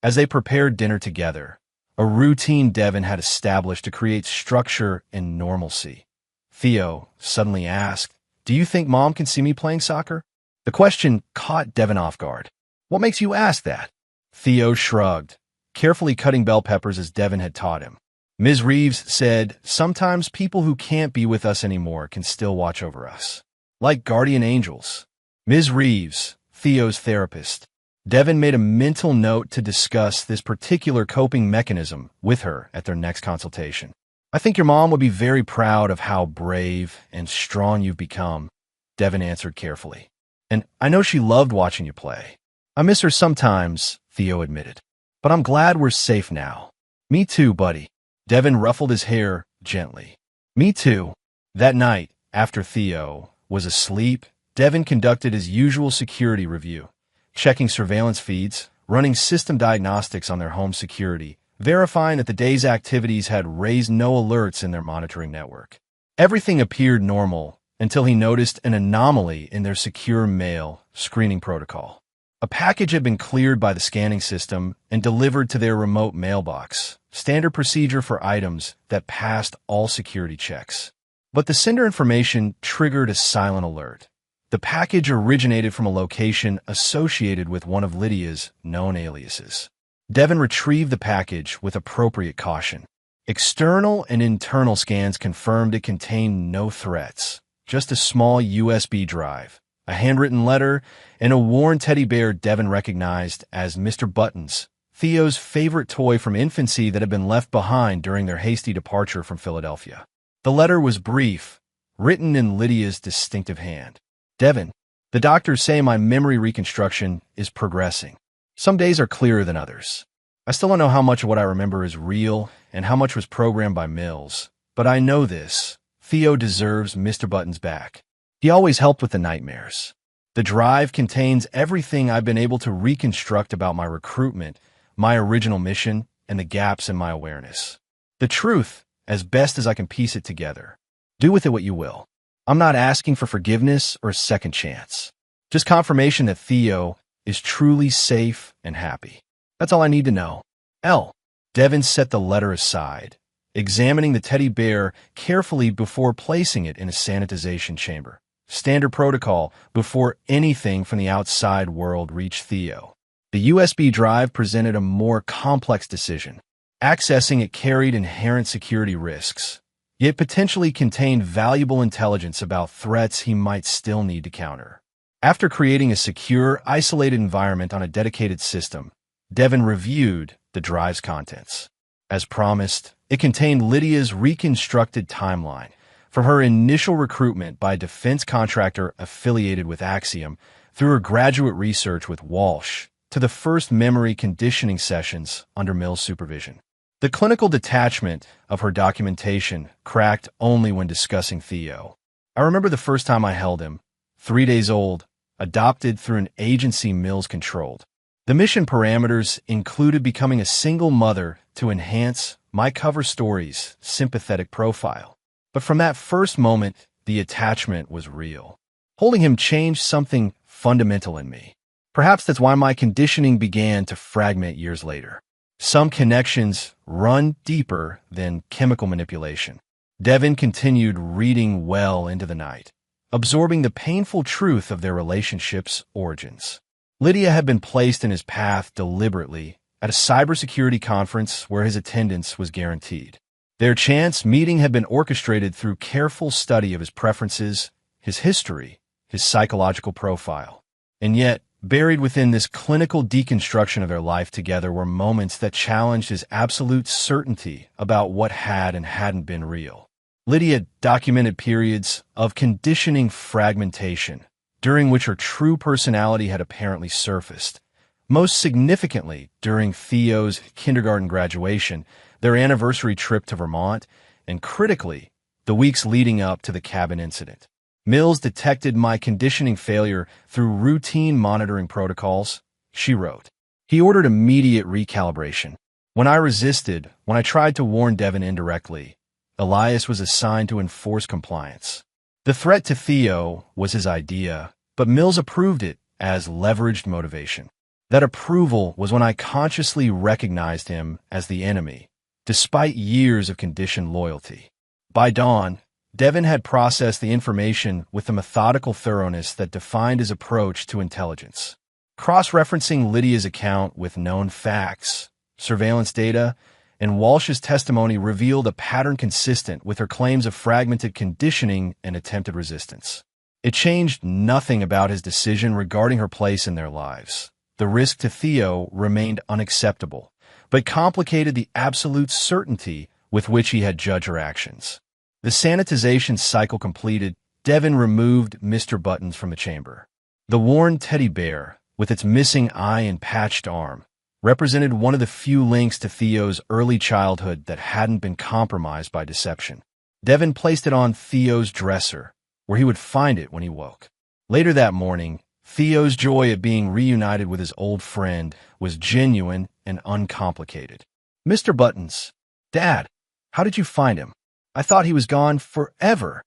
A: As they prepared dinner together, a routine Devon had established to create structure and normalcy. Theo suddenly asked, "Do you think Mom can see me playing soccer?" The question caught Devon off guard. "What makes you ask that?" Theo shrugged, carefully cutting bell peppers as Devon had taught him. Ms. Reeves said, "Sometimes people who can't be with us anymore can still watch over us. Like guardian angels." Ms. Reeves, Theo's therapist. Devon made a mental note to discuss this particular coping mechanism with her at their next consultation. "I think your mom would be very proud of how brave and strong you've become," Devon answered carefully. "And I know she loved watching you play." "I miss her sometimes," Theo admitted. "But I'm glad we're safe now." "Me too, buddy." Devon ruffled his hair gently. "Me too." That night, after Theo was asleep, Devon conducted his usual security review, checking surveillance feeds, running system diagnostics on their home security, verifying that the day's activities had raised no alerts in their monitoring network. Everything appeared normal until he noticed an anomaly in their secure mail screening protocol. A package had been cleared by the scanning system and delivered to their remote mailbox, standard procedure for items that passed all security checks. But the sender information triggered a silent alert. The package originated from a location associated with one of Lydia's known aliases. Devon retrieved the package with appropriate caution. External and internal scans confirmed it contained no threats, just a small USB drive, a handwritten letter, and a worn teddy bear Devon recognized as Mr. Buttons, Theo's favorite toy from infancy that had been left behind during their hasty departure from Philadelphia. The letter was brief, written in Lydia's distinctive hand. "Devon, the doctors say my memory reconstruction is progressing. Some days are clearer than others. I still don't know how much of what I remember is real and how much was programmed by Mills. But I know this. Theo deserves Mr. Buttons back. He always helped with the nightmares. The drive contains everything I've been able to reconstruct about my recruitment, my original mission, and the gaps in my awareness. The truth, as best as I can piece it together. Do with it what you will. I'm not asking for forgiveness or a second chance. Just confirmation that Theo is truly safe and happy. That's all I need to know. L." Devon set the letter aside, examining the teddy bear carefully before placing it in a sanitization chamber. Standard protocol before anything from the outside world reached Theo. The USB drive presented a more complex decision. Accessing it carried inherent security risks, yet potentially contained valuable intelligence about threats he might still need to counter. After creating a secure, isolated environment on a dedicated system, Devon reviewed the drive's contents. As promised, it contained Lydia's reconstructed timeline, from her initial recruitment by a defense contractor affiliated with Axiom, through her graduate research with Walsh, to the first memory conditioning sessions under Mill's supervision. The clinical detachment of her documentation cracked only when discussing Theo. "I remember the first time I held him, 3 days old, adopted through an agency Mills controlled. The mission parameters included becoming a single mother to enhance my cover story's sympathetic profile. But from that first moment, the attachment was real. Holding him changed something fundamental in me. Perhaps that's why my conditioning began to fragment years later. Some connections run deeper than chemical manipulation. Devin continued reading well into the night, absorbing the painful truth of their relationship's origins. Lydia had been placed in his path deliberately at a cybersecurity conference where his attendance was guaranteed. Their chance meeting had been orchestrated through careful study of his preferences, his history, his psychological profile. And yet, buried within this clinical deconstruction of their life together were moments that challenged his absolute certainty about what had and hadn't been real. Lydia documented periods of conditioning fragmentation, during which her true personality had apparently surfaced. Most significantly, during Theo's kindergarten graduation, their anniversary trip to Vermont, and critically, the weeks leading up to the cabin incident. Mills detected my conditioning failure through routine monitoring protocols, she wrote. He ordered immediate recalibration. When I resisted, when I tried to warn Devin indirectly, Elias was assigned to enforce compliance. The threat to Theo was his idea, but Mills approved it as leveraged motivation. That approval was when I consciously recognized him as the enemy, despite years of conditioned loyalty. By dawn, Devin had processed the information with the methodical thoroughness that defined his approach to intelligence. Cross-referencing Lydia's account with known facts, surveillance data, and Walsh's testimony revealed a pattern consistent with her claims of fragmented conditioning and attempted resistance. It changed nothing about his decision regarding her place in their lives. The risk to Theo remained unacceptable, but complicated the absolute certainty with which he had judged her actions. The sanitization cycle completed, Devin removed Mr. Buttons from the chamber. The worn teddy bear, with its missing eye and patched arm, represented one of the few links to Theo's early childhood that hadn't been compromised by deception. Devin placed it on Theo's dresser, where he would find it when he woke. Later that morning, Theo's joy at being reunited with his old friend was genuine and uncomplicated. Mr. Buttons, Dad, how did you find him? I thought he was gone forever.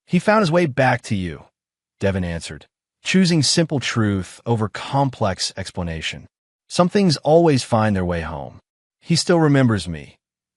A: He found his way back to you, Devin answered, choosing simple truth over complex explanation. Some things always find their way home. He still remembers me,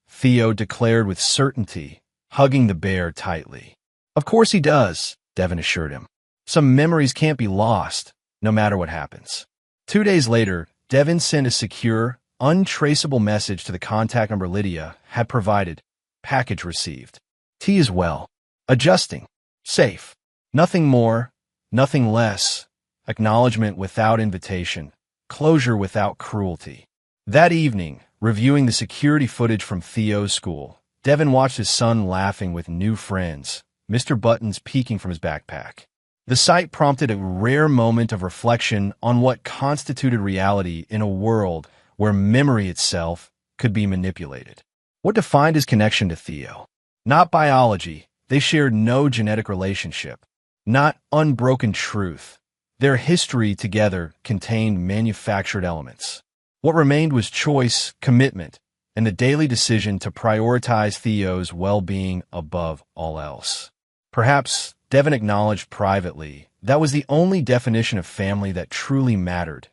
A: Theo declared with certainty, hugging the bear tightly. Of course he does, Devin assured him. Some memories can't be lost, no matter what happens. 2 days later, Devin sent a secure, untraceable message to the contact number Lydia had provided. Package received. T is well. Adjusting. Safe. Nothing more, nothing less. Acknowledgement without invitation. Closure without cruelty. That evening, reviewing the security footage from Theo's school, Devin watched his son laughing with new friends, Mr. Buttons peeking from his backpack. The sight prompted a rare moment of reflection on what constituted reality in a world where memory itself could be manipulated. What defined his connection to Theo? Not biology. They shared no genetic relationship. Not unbroken truth. Their history together contained manufactured elements. What remained was choice, commitment, and the daily decision to prioritize Theo's well-being above all else. Perhaps Devin acknowledged privately that was the only definition of family that truly mattered.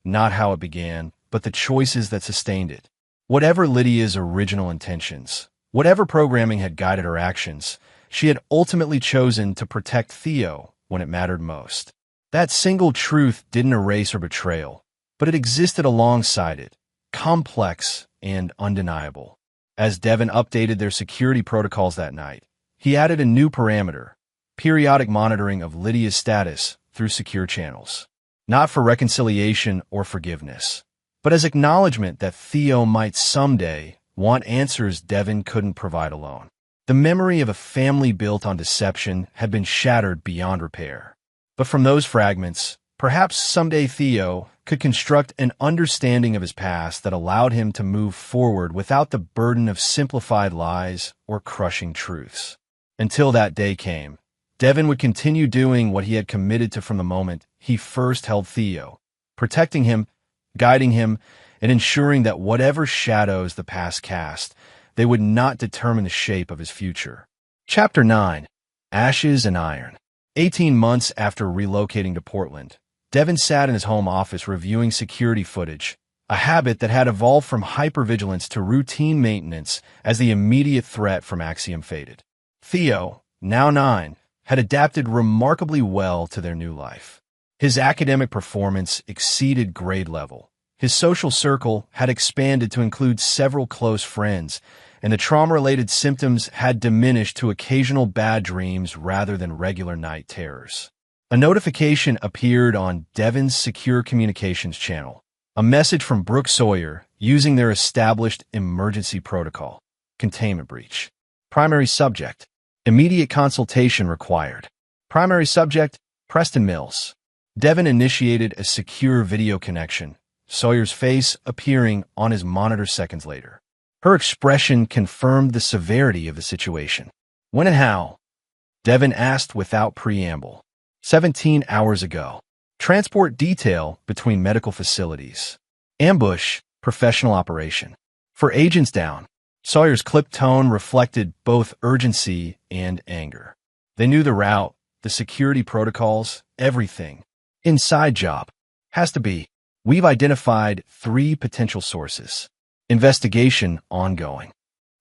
A: Not how it began, but the choices that sustained it. Whatever Lydia's original intentions, whatever programming had guided her actions, she had ultimately chosen to protect Theo when it mattered most. That single truth didn't erase her betrayal, but it existed alongside it, complex and undeniable. As Devin updated their security protocols that night, he added a new parameter, periodic monitoring of Lydia's status through secure channels. Not for reconciliation or forgiveness, but as acknowledgement that Theo might someday want answers Devin couldn't provide alone. The memory of a family built on deception had been shattered beyond repair. But from those fragments, perhaps someday Theo could construct an understanding of his past that allowed him to move forward without the burden of simplified lies or crushing truths. Until that day came, Devin would continue doing what he had committed to from the moment he first held Theo, protecting him guiding him and ensuring that whatever shadows the past cast, they would not determine the shape of his future. Chapter 9. Ashes and Iron. 18 months after relocating to Portland, Devin sat in his home office reviewing security footage, a habit that had evolved from hypervigilance to routine maintenance as the immediate threat from Axiom faded. Theo, now 9, had adapted remarkably well to their new life. His academic performance exceeded grade level. His social circle had expanded to include several close friends, and the trauma-related symptoms had diminished to occasional bad dreams rather than regular night terrors. A notification appeared on Devin's secure communications channel, a message from Brooke Sawyer using their established emergency protocol. Containment breach. Primary subject. Immediate consultation required. Primary subject, Preston Mills. Devin initiated a secure video connection, Sawyer's face appearing on his monitor seconds later. Her expression confirmed the severity of the situation. When and how? Devin asked without preamble. 17 hours ago. Transport detail between medical facilities. Ambush, professional operation. For agents down. Sawyer's clipped tone reflected both urgency and anger. They knew the route, the security protocols, everything. Inside job. Has to be. We've identified 3 potential sources. Investigation ongoing.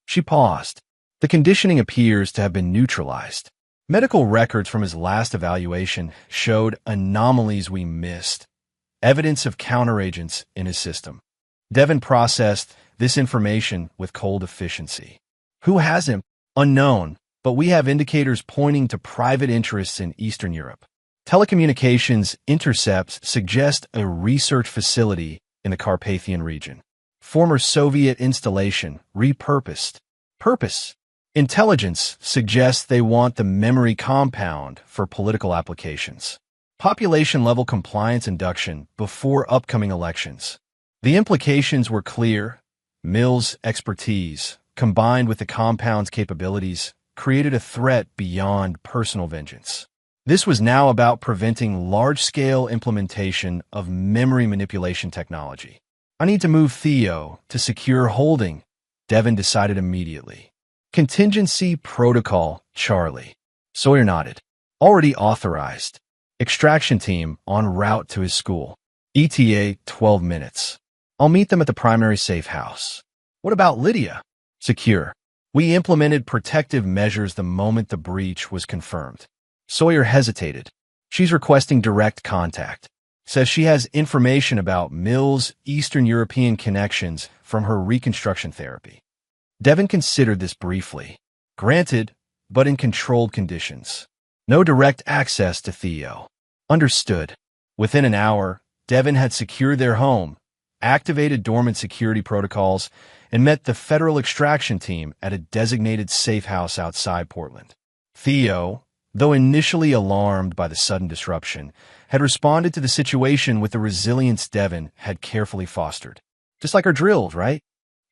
A: She paused. The conditioning appears to have been neutralized. Medical records from his last evaluation showed anomalies we missed. Evidence of counteragents in his system. Devin processed this information with cold efficiency. Who has him? Unknown, but we have indicators pointing to private interests in Eastern Europe. Telecommunications intercepts suggest a research facility in the Carpathian region. Former Soviet installation, repurposed. Purpose. Intelligence suggests they want the memory compound for political applications. Population-level compliance induction before upcoming elections. The implications were clear. Mills' expertise, combined with the compound's capabilities, created a threat beyond personal vengeance. This was now about preventing large-scale implementation of memory manipulation technology. I need to move Theo to secure holding, Devin decided immediately. Contingency protocol, Charlie. Sawyer nodded. Already authorized. Extraction team en route to his school. ETA 12 minutes. I'll meet them at the primary safe house. What about Lydia? Secure. We implemented protective measures the moment the breach was confirmed. Sawyer hesitated. She's requesting direct contact. Says she has information about Mills' Eastern European connections from her reconstruction therapy. Devin considered this briefly. Granted, but in controlled conditions. No direct access to Theo. Understood. Within an hour, Devin had secured their home, activated dormant security protocols, and met the federal extraction team at a designated safe house outside Portland. Theo, though initially alarmed by the sudden disruption, had responded to the situation with the resilience Devin had carefully fostered. Just like our drills, right?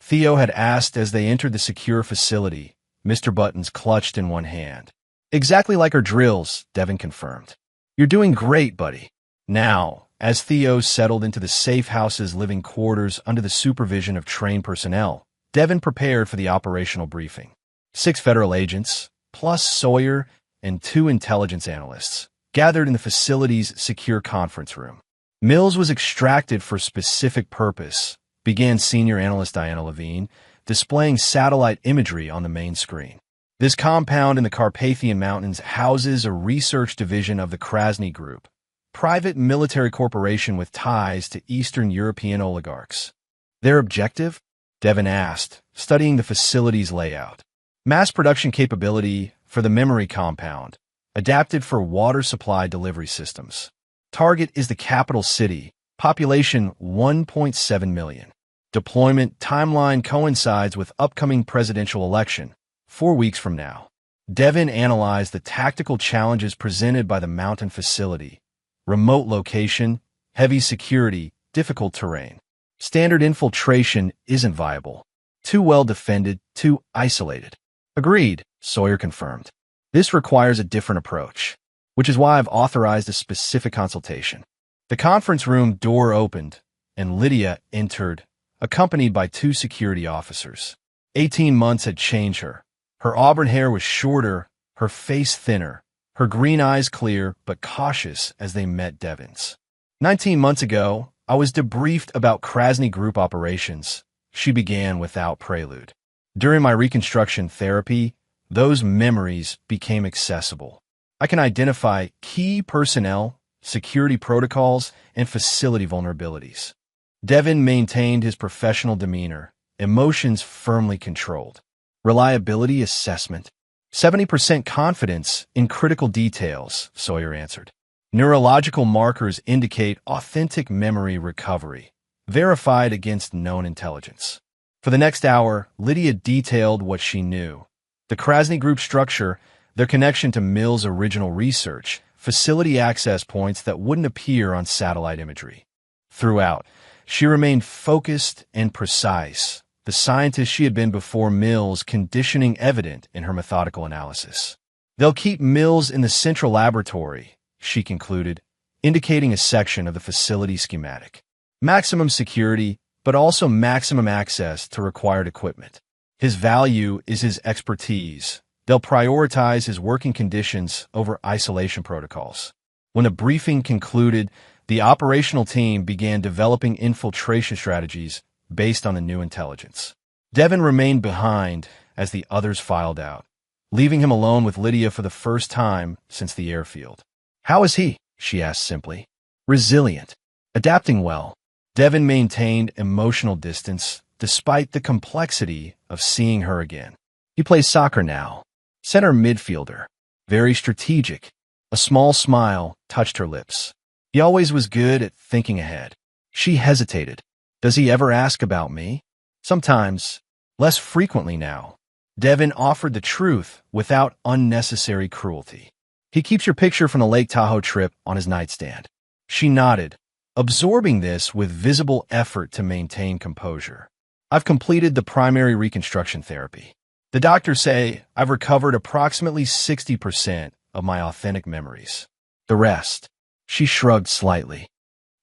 A: Theo had asked as they entered the secure facility, Mr. Buttons clutched in one hand. Exactly like our drills, Devin confirmed. You're doing great, buddy. Now, as Theo settled into the safe house's living quarters under the supervision of trained personnel, Devin prepared for the operational briefing. 6 federal agents, plus Sawyer and 2 intelligence analysts, gathered in the facility's secure conference room. Mills was extracted for specific purpose, began Senior Analyst Diana Levine, displaying satellite imagery on the main screen. This compound in the Carpathian Mountains houses a research division of the Krasny Group, private military corporation with ties to Eastern European oligarchs. Their objective? Devin asked, studying the facility's layout. Mass production capability for the memory compound, adapted for water supply delivery systems. Target is the capital city, population 1.7 million. Deployment timeline coincides with upcoming presidential election, 4 weeks from now. Devin analyzed the tactical challenges presented by the mountain facility. Remote location, heavy security, difficult terrain. Standard infiltration isn't viable. Too well defended, too isolated. Agreed, Sawyer confirmed. This requires a different approach, which is why I've authorized a specific consultation. The conference room door opened, and Lydia entered, accompanied by 2 security officers. 18 months had changed her. Her auburn hair was shorter, her face thinner, her green eyes clear but cautious as they met Devin's. 19 months ago, I was debriefed about Krasny Group operations, she began without prelude. During my reconstruction therapy, those memories became accessible. I can identify key personnel, security protocols, and facility vulnerabilities. Devin maintained his professional demeanor, emotions firmly controlled. Reliability assessment. 70% confidence in critical details, Sawyer answered. Neurological markers indicate authentic memory recovery, verified against known intelligence. For the next hour, Lydia detailed what she knew. The Krasny Group structure, their connection to Mill's original research, facility access points that wouldn't appear on satellite imagery. Throughout, she remained focused and precise, the scientist she had been before Mill's conditioning evident in her methodical analysis. They'll keep Mills in the central laboratory, she concluded, indicating a section of the facility schematic. Maximum security, but also maximum access to required equipment. His value is his expertise. They'll prioritize his working conditions over isolation protocols. When the briefing concluded, the operational team began developing infiltration strategies based on the new intelligence. Devin remained behind as the others filed out, leaving him alone with Lydia for the first time since the airfield. "How is he?" she asked simply. "Resilient. Adapting well." Devin maintained emotional distance despite the complexity of seeing her again. He plays soccer now. Center midfielder. Very strategic. A small smile touched her lips. He always was good at thinking ahead. She hesitated. "Does he ever ask about me?" "Sometimes. Less frequently now." Devin offered the truth without unnecessary cruelty. "He keeps your picture from the Lake Tahoe trip on his nightstand." She nodded, absorbing this with visible effort to maintain composure. "I've completed the primary reconstruction therapy. The doctors say I've recovered approximately 60% of my authentic memories. The rest," she shrugged slightly,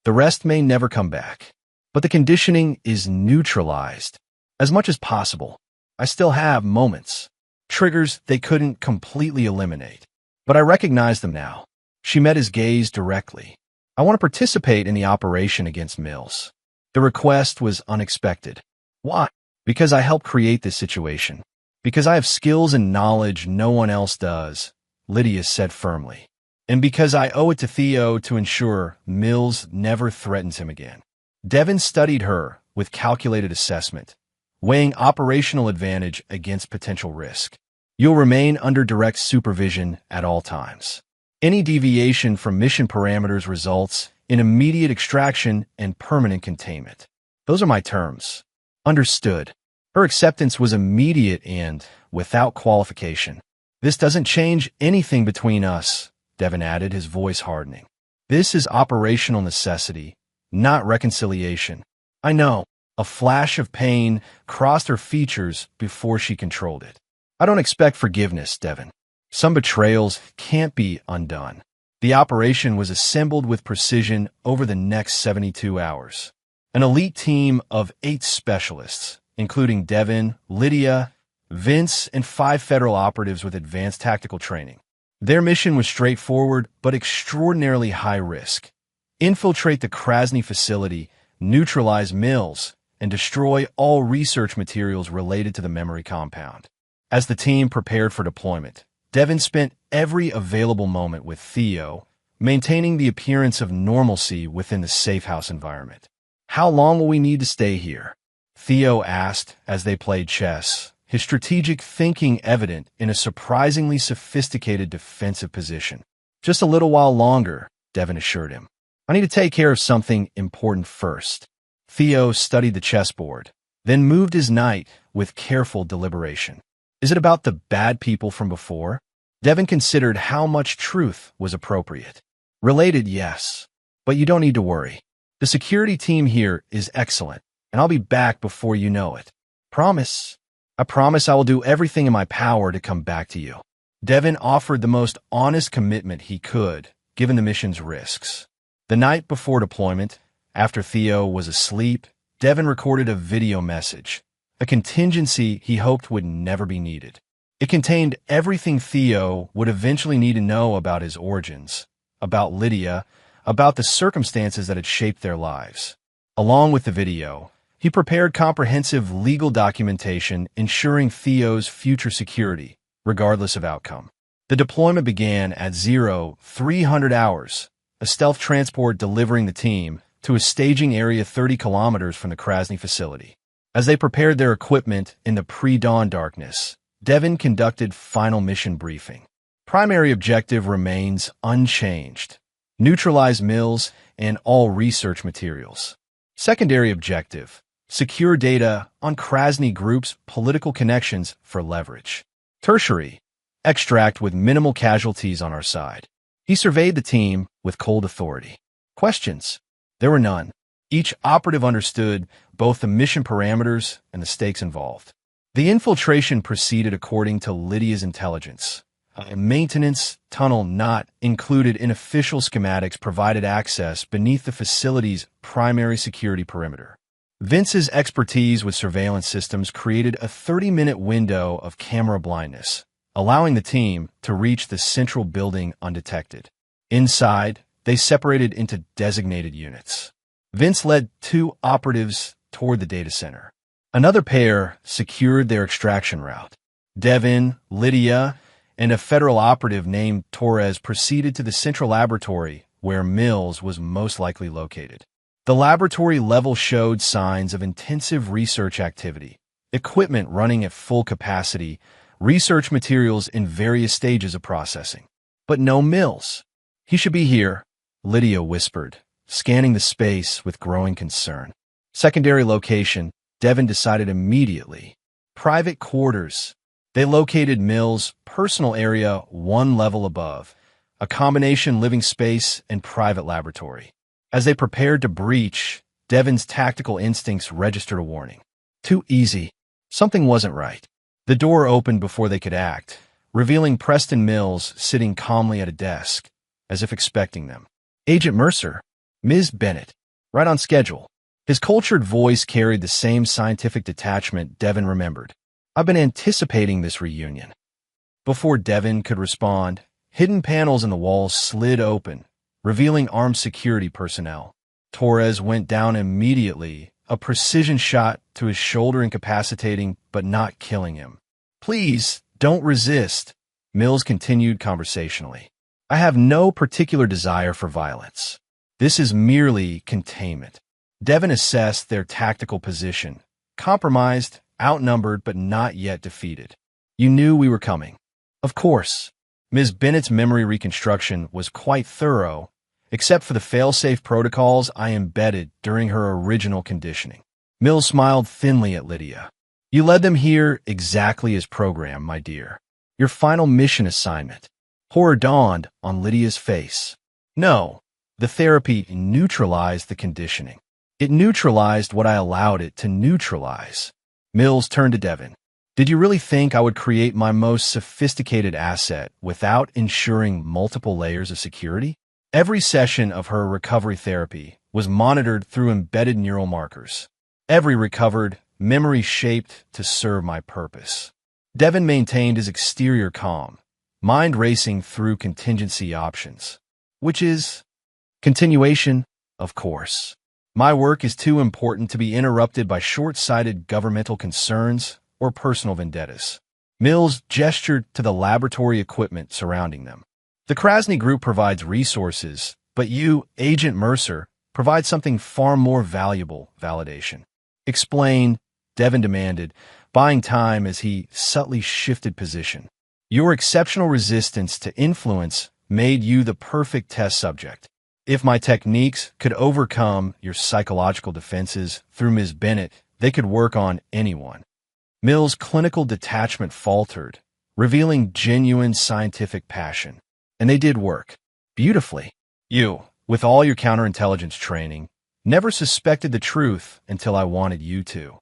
A: "the rest may never come back. But the conditioning is neutralized. As much as possible. I still have moments. Triggers they couldn't completely eliminate. But I recognize them now." She met his gaze directly. "I want to participate in the operation against Mills." The request was unexpected. "Why?" "Because I helped create this situation. Because I have skills and knowledge no one else does," Lydia said firmly. "And because I owe it to Theo to ensure Mills never threatens him again." Devin studied her with calculated assessment, weighing operational advantage against potential risk. "You'll remain under direct supervision at all times. Any deviation from mission parameters results in immediate extraction and permanent containment. Those are my terms." "Understood." Her acceptance was immediate and without qualification. "This doesn't change anything between us," Devin added, his voice hardening. "This is operational necessity, not reconciliation." "I know." A flash of pain crossed her features before she controlled it. "I don't expect forgiveness, Devin. Some betrayals can't be undone." The operation was assembled with precision over the next 72 hours. An elite team of 8 specialists, including Devin, Lydia, Vince, and 5 federal operatives with advanced tactical training. Their mission was straightforward but extraordinarily high risk. Infiltrate the Krasny facility, neutralize Mills, and destroy all research materials related to the memory compound. As the team prepared for deployment, Devin spent every available moment with Theo, maintaining the appearance of normalcy within the safe house environment. "How long will we need to stay here?" Theo asked as they played chess, his strategic thinking evident in a surprisingly sophisticated defensive position. "Just a little while longer," Devin assured him. "I need to take care of something important first." Theo studied the chessboard, then moved his knight with careful deliberation. "Is it about the bad people from before?" Devin considered how much truth was appropriate. "Related, yes. But you don't need to worry. The security team here is excellent, and I'll be back before you know it." "Promise?" "I promise I will do everything in my power to come back to you." Devin offered the most honest commitment he could, given the mission's risks. The night before deployment, After Theo was asleep, Devin recorded a video message, a contingency he hoped would never be needed. It contained everything Theo would eventually need to know about his origins, about Lydia, about the circumstances that had shaped their lives. Along with the video, he prepared comprehensive legal documentation ensuring Theo's future security, regardless of outcome. The deployment began at 0300 hours, a stealth transport delivering the team to a staging area 30 kilometers from the Krasny facility. As they prepared their equipment in the pre-dawn darkness, Devin conducted final mission briefing. Primary objective remains unchanged: neutralize Mills and all research materials. Secondary objective: secure data on Krasny Group's political connections for leverage. Tertiary: extract with minimal casualties on our side. He surveyed the team with cold authority. Questions? There were none. Each operative understood both the mission parameters and the stakes involved. The infiltration proceeded according to Lydia's intelligence. A maintenance tunnel not included in official schematics provided access beneath the facility's primary security perimeter. Vince's expertise with surveillance systems created a 30-minute window of camera blindness, allowing the team to reach the central building undetected. Inside, they separated into designated units. Vince led 2 operatives toward the data center. Another pair secured their extraction route. Devin, Lydia, and a federal operative named Torres proceeded to the central laboratory where Mills was most likely located. The laboratory level showed signs of intensive research activity, equipment running at full capacity, research materials in various stages of processing. But no Mills. He should be here, Lydia whispered, scanning the space with growing concern. Secondary location, Devin decided immediately. Private quarters. They located Mills' personal area 1 level above, a combination living space and private laboratory. As they prepared to breach, Devin's tactical instincts registered a warning. Too easy. Something wasn't right. The door opened before they could act, revealing Preston Mills sitting calmly at a desk, as if expecting them. Agent Mercer, Ms. Bennett, right on schedule. His cultured voice carried the same scientific detachment Devin remembered. I've been anticipating this reunion. Before Devin could respond, hidden panels in the walls slid open, revealing armed security personnel. Torres went down immediately, a precision shot to his shoulder incapacitating but not killing him. Please, don't resist, Mills continued conversationally. I have no particular desire for violence. This is merely containment. Devin assessed their tactical position, compromised, outnumbered, but not yet defeated. You knew we were coming. Of course. Ms. Bennett's memory reconstruction was quite thorough, except for the fail-safe protocols I embedded during her original conditioning. Mills smiled thinly at Lydia. You led them here exactly as programmed, my dear. Your final mission assignment. Horror dawned on Lydia's face. No, the therapy neutralized the conditioning. It neutralized what I allowed it to neutralize. Mills turned to Devin. Did you really think I would create my most sophisticated asset without ensuring multiple layers of security? Every session of her recovery therapy was monitored through embedded neural markers. Every recovered memory shaped to serve my purpose. Devin maintained his exterior calm, mind racing through contingency options. Which is? Continuation, of course. My work is too important to be interrupted by short-sighted governmental concerns or personal vendettas. Mills gestured to the laboratory equipment surrounding them. The Krasny Group provides resources, but you, Agent Mercer, provide something far more valuable: validation. Explain, Devin demanded, buying time as he subtly shifted position. Your exceptional resistance to influence made you the perfect test subject. If my techniques could overcome your psychological defenses through Ms. Bennett, they could work on anyone. Mills' clinical detachment faltered, revealing genuine scientific passion. And they did work. Beautifully. You, with all your counterintelligence training, never suspected the truth until I wanted you to.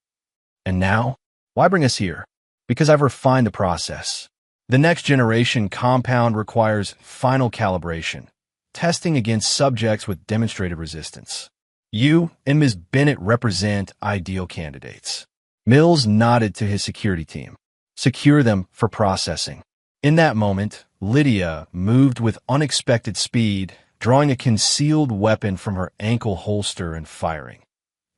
A: And now, why bring us here? Because I've refined the process. The next generation compound requires final calibration, testing against subjects with demonstrated resistance. You and Ms. Bennett represent ideal candidates. Mills nodded to his security team. Secure them for processing. In that moment, Lydia moved with unexpected speed, drawing a concealed weapon from her ankle holster and firing.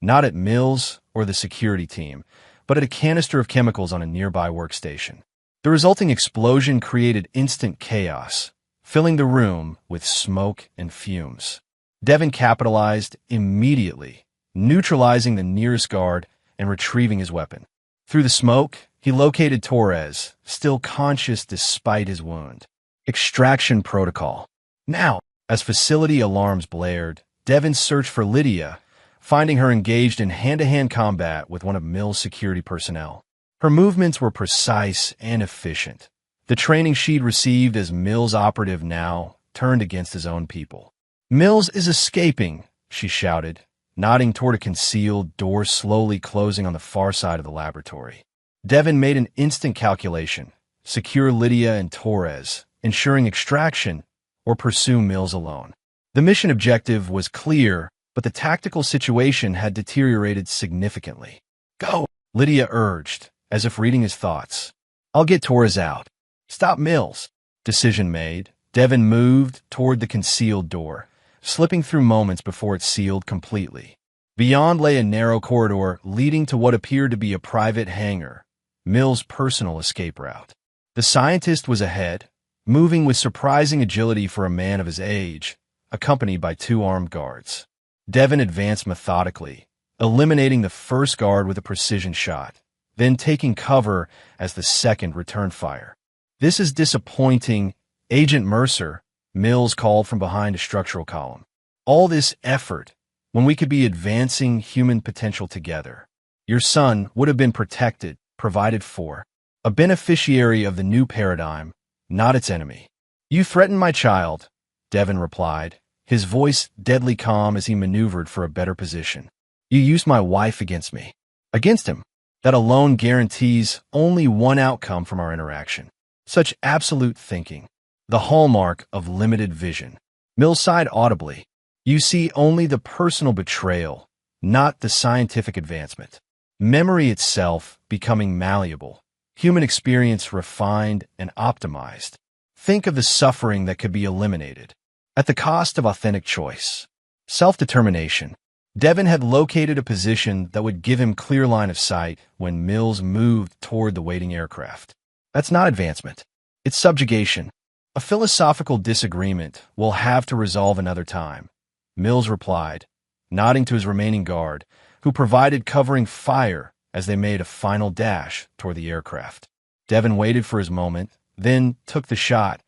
A: Not at Mills or the security team, but at a canister of chemicals on a nearby workstation. The resulting explosion created instant chaos, filling the room with smoke and fumes. Devin capitalized immediately, neutralizing the nearest guard and retrieving his weapon. Through the smoke, he located Torres, still conscious despite his wound. Extraction protocol. Now, as facility alarms blared, Devin searched for Lydia, finding her engaged in hand-to-hand combat with one of Mills' security personnel. Her movements were precise and efficient. The training she'd received as Mills' operative now turned against his own people. "Mills is escaping," she shouted, nodding toward a concealed door slowly closing on the far side of the laboratory. Devin made an instant calculation: secure Lydia and Torres, ensuring extraction, or pursue Mills alone. The mission objective was clear, but the tactical situation had deteriorated significantly. "Go," Lydia urged, as if reading his thoughts. "I'll get Torres out." "Stop Mills." Decision made, Devin moved toward the concealed door, slipping through moments before it sealed completely. Beyond lay a narrow corridor leading to what appeared to be a private hangar, Mills' personal escape route. The scientist was ahead, moving with surprising agility for a man of his age, accompanied by 2 armed guards. Devin advanced methodically, eliminating the first guard with a precision shot, then taking cover as the second returned fire. "This is disappointing, Agent Mercer," Mills called from behind a structural column. "All this effort, when we could be advancing human potential together. Your son would have been protected, provided for, a beneficiary of the new paradigm, not its enemy." "You threatened my child," Devin replied, his voice deadly calm as he maneuvered for a better position. "You used my wife against me." "Against him. That alone guarantees only one outcome from our interaction." Such absolute thinking, the hallmark of limited vision. Mills sighed audibly. "You see only the personal betrayal, not the scientific advancement. Memory itself becoming malleable, human experience refined and optimized. Think of the suffering that could be eliminated, at the cost of authentic choice. Self-determination." Devin had located a position that would give him clear line of sight when Mills moved toward the waiting aircraft. "That's not advancement. It's subjugation. A philosophical disagreement we'll have to resolve another time," Mills replied, nodding to his remaining guard, who provided covering fire as they made a final dash toward the aircraft. Devin waited for his moment, then took the shot,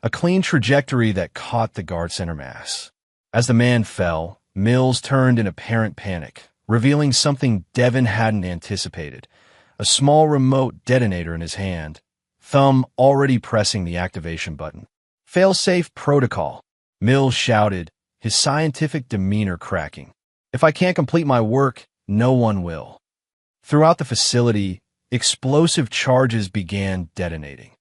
A: a clean trajectory that caught the guard center mass. As the man fell, Mills turned in apparent panic, revealing something Devin hadn't anticipated: a small remote detonator in his hand, thumb already pressing the activation button. "Fail-safe protocol," Mills shouted, his scientific demeanor cracking. "If I can't complete my work, no one will." Throughout the facility, explosive charges began detonating.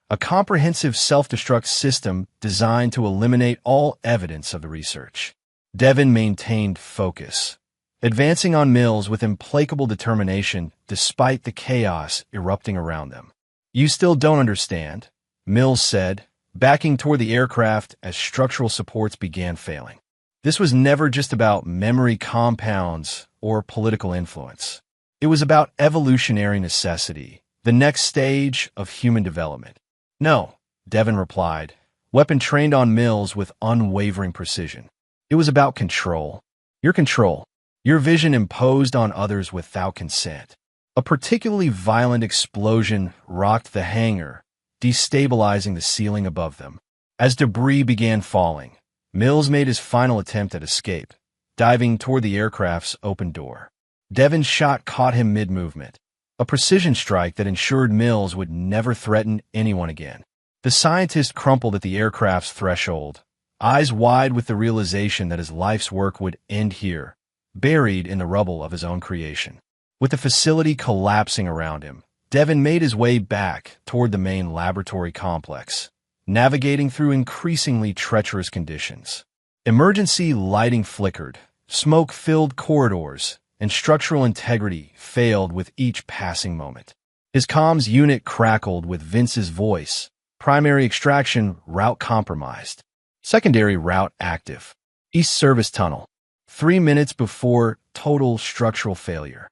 A: A comprehensive self-destruct system designed to eliminate all evidence of the research. Devin maintained focus, advancing on Mills with implacable determination despite the chaos erupting around them. "You still don't understand," Mills said, backing toward the aircraft as structural supports began failing. This was never just about memory compounds or political influence. It was about evolutionary necessity, the next stage of human development. "No," Devin replied, weapon trained on Mills with unwavering precision. "It was about control. Your control. Your vision imposed on others without consent." A particularly violent explosion rocked the hangar, destabilizing the ceiling above them. As debris began falling, Mills made his final attempt at escape, diving toward the aircraft's open door. Devin's shot caught him mid-movement, a precision strike that ensured Mills would never threaten anyone again. The scientist crumpled at the aircraft's threshold, eyes wide with the realization that his life's work would end here, buried in the rubble of his own creation. With the facility collapsing around him, Devin made his way back toward the main laboratory complex, navigating through increasingly treacherous conditions. Emergency lighting flickered, smoke-filled corridors, and structural integrity failed with each passing moment. His comms unit crackled with Vince's voice. Primary extraction route compromised. Secondary route active. East Service Tunnel. 3 minutes before total structural failure.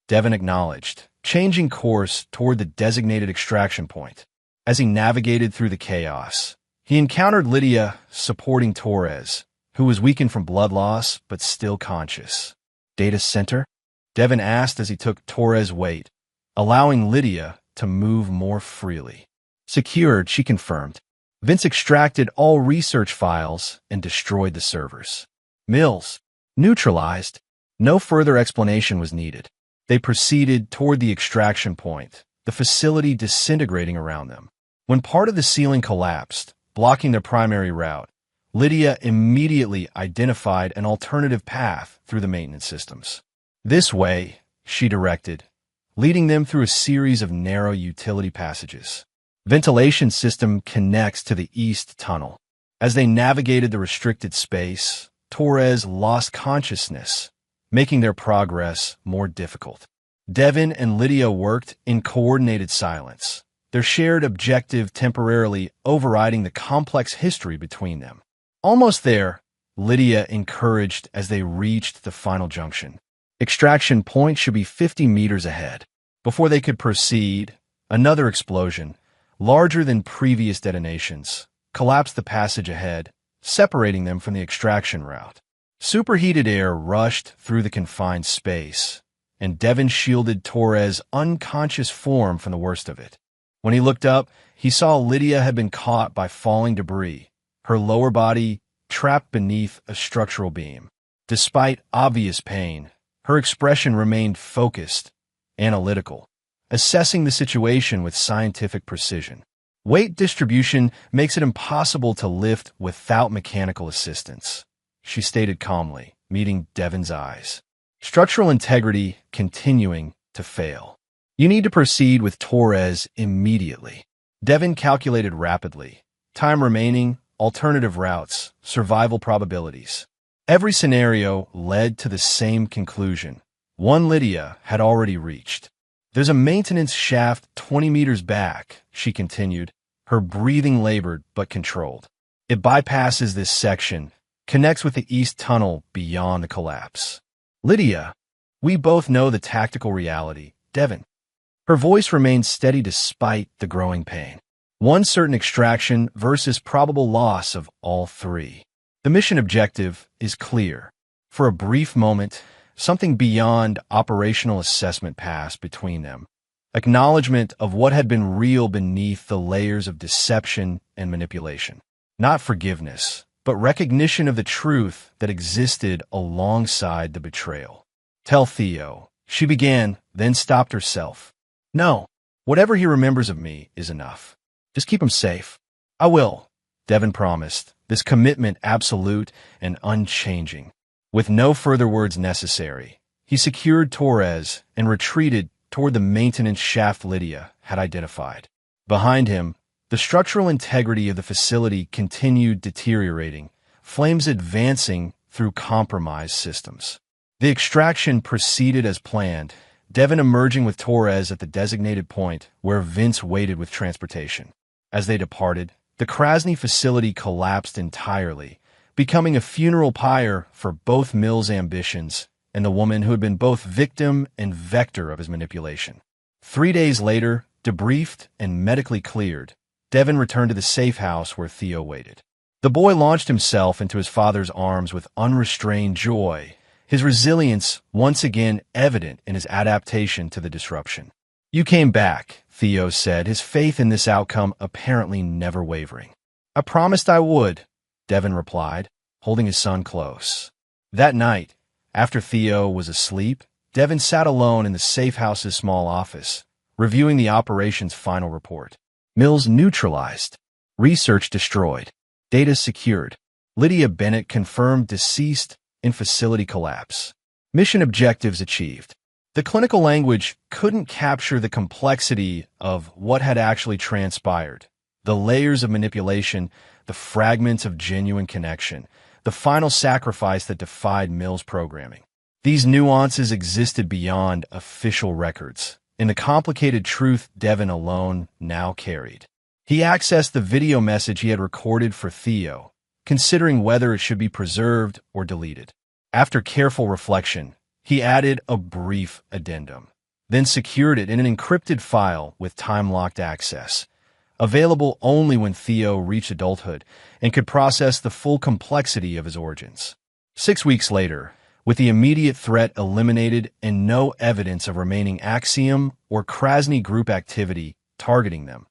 A: Devin acknowledged, changing course toward the designated extraction point. As he navigated through the chaos, he encountered Lydia supporting Torres, who was weakened from blood loss but still conscious. Data center? Devin asked as he took Torres' weight, allowing Lydia to move more freely. Secured, she confirmed. Vince extracted all research files and destroyed the servers. Mills. Neutralized. No further explanation was needed. They proceeded toward the extraction point, the facility disintegrating around them. When part of the ceiling collapsed, blocking their primary route, Lydia immediately identified an alternative path through the maintenance systems. This way, she directed, leading them through a series of narrow utility passages. Ventilation system connects to the east tunnel. As they navigated the restricted space, Torres lost consciousness, making their progress more difficult. Devin and Lydia worked in coordinated silence, their shared objective temporarily overriding the complex history between them. Almost there, Lydia encouraged as they reached the final junction. Extraction point should be 50 meters ahead. Before they could proceed, another explosion, larger than previous detonations, collapsed the passage ahead, separating them from the extraction route. Superheated air rushed through the confined space, and Devin shielded Torres' unconscious form from the worst of it. When he looked up, he saw Lydia had been caught by falling debris, her lower body trapped beneath a structural beam. Despite obvious pain, her expression remained focused, analytical, assessing the situation with scientific precision. Weight distribution makes it impossible to lift without mechanical assistance, she stated calmly, meeting Devin's eyes. Structural integrity continuing to fail. You need to proceed with Torres immediately. Devin calculated rapidly. Time remaining, alternative routes, survival probabilities. Every scenario led to the same conclusion. One Lydia had already reached. There's a maintenance shaft 20 meters back, she continued, her breathing labored but controlled. It bypasses this section, connects with the east tunnel beyond the collapse. Lydia, we both know the tactical reality, Devin. Her voice remained steady despite the growing pain. One certain extraction versus probable loss of all three. The mission objective is clear. For a brief moment, something beyond operational assessment passed between them. Acknowledgement of what had been real beneath the layers of deception and manipulation. Not forgiveness, but recognition of the truth that existed alongside the betrayal. Tell Theo, she began, then stopped herself. No, whatever he remembers of me is enough. Just keep him safe. I will, Devin promised, this commitment absolute and unchanging. With no further words necessary, he secured Torres and retreated toward the maintenance shaft Lydia had identified. Behind him, the structural integrity of the facility continued deteriorating, flames advancing through compromised systems. The extraction proceeded as planned, Devin emerging with Torres at the designated point where Vince waited with transportation. As they departed, the Krasny facility collapsed entirely, becoming a funeral pyre for both Mills' ambitions and the woman who had been both victim and vector of his manipulation. 3 days later, debriefed and medically cleared, Devin returned to the safe house where Theo waited. The boy launched himself into his father's arms with unrestrained joy, his resilience once again evident in his adaptation to the disruption. You came back, Theo said, his faith in this outcome apparently never wavering. I promised I would, Devin replied, holding his son close. That night, after Theo was asleep, Devin sat alone in the safe house's small office, reviewing the operation's final report. Mills neutralized. Research destroyed. Data secured. Lydia Bennett confirmed deceased in facility collapse. Mission objectives achieved. The clinical language couldn't capture the complexity of what had actually transpired, the layers of manipulation, the fragments of genuine connection, the final sacrifice that defied Mill's programming. These nuances existed beyond official records, in the complicated truth Devin alone now carried. He accessed the video message he had recorded for Theo, considering whether it should be preserved or deleted. After careful reflection, he added a brief addendum, then secured it in an encrypted file with time-locked access, available only when Theo reached adulthood and could process the full complexity of his origins. 6 weeks later, with the immediate threat eliminated and no evidence of remaining Axiom or Krasny group activity targeting them,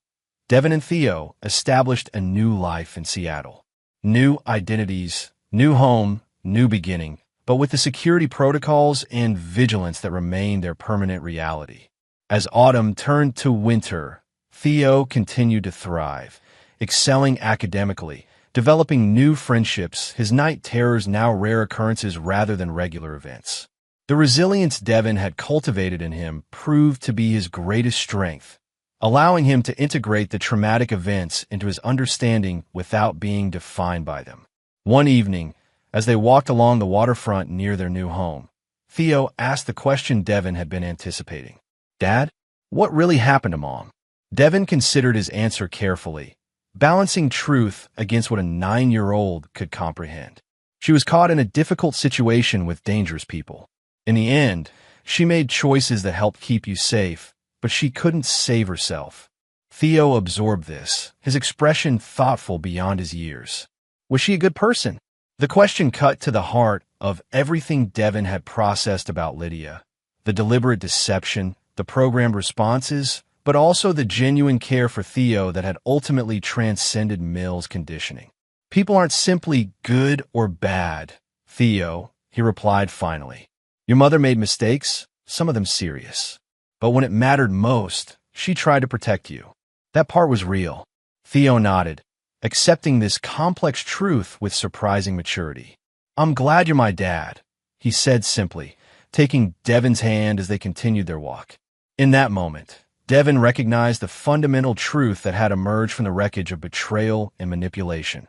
A: Devin and Theo established a new life in Seattle. New identities, new home, new beginning, but with the security protocols and vigilance that remained their permanent reality. As autumn turned to winter, Theo continued to thrive, excelling academically, developing new friendships, his night terrors now rare occurrences rather than regular events. The resilience Devin had cultivated in him proved to be his greatest strength, allowing him to integrate the traumatic events into his understanding without being defined by them. One evening, as they walked along the waterfront near their new home, Theo asked the question Devin had been anticipating. "Dad, what really happened to Mom?" Devin considered his answer carefully, balancing truth against what a 9-year-old could comprehend. She was caught in a difficult situation with dangerous people. In the end, she made choices that helped keep you safe, but she couldn't save herself. Theo absorbed this, his expression thoughtful beyond his years. Was she a good person? The question cut to the heart of everything Devin had processed about Lydia. The deliberate deception, the programmed responses, but also the genuine care for Theo that had ultimately transcended Mill's conditioning. "People aren't simply good or bad, Theo," he replied finally. "Your mother made mistakes, some of them serious. But when it mattered most, she tried to protect you. That part was real." Theo nodded, accepting this complex truth with surprising maturity. "I'm glad you're my dad," he said simply, taking Devin's hand as they continued their walk. In that moment, Devin recognized the fundamental truth that had emerged from the wreckage of betrayal and manipulation.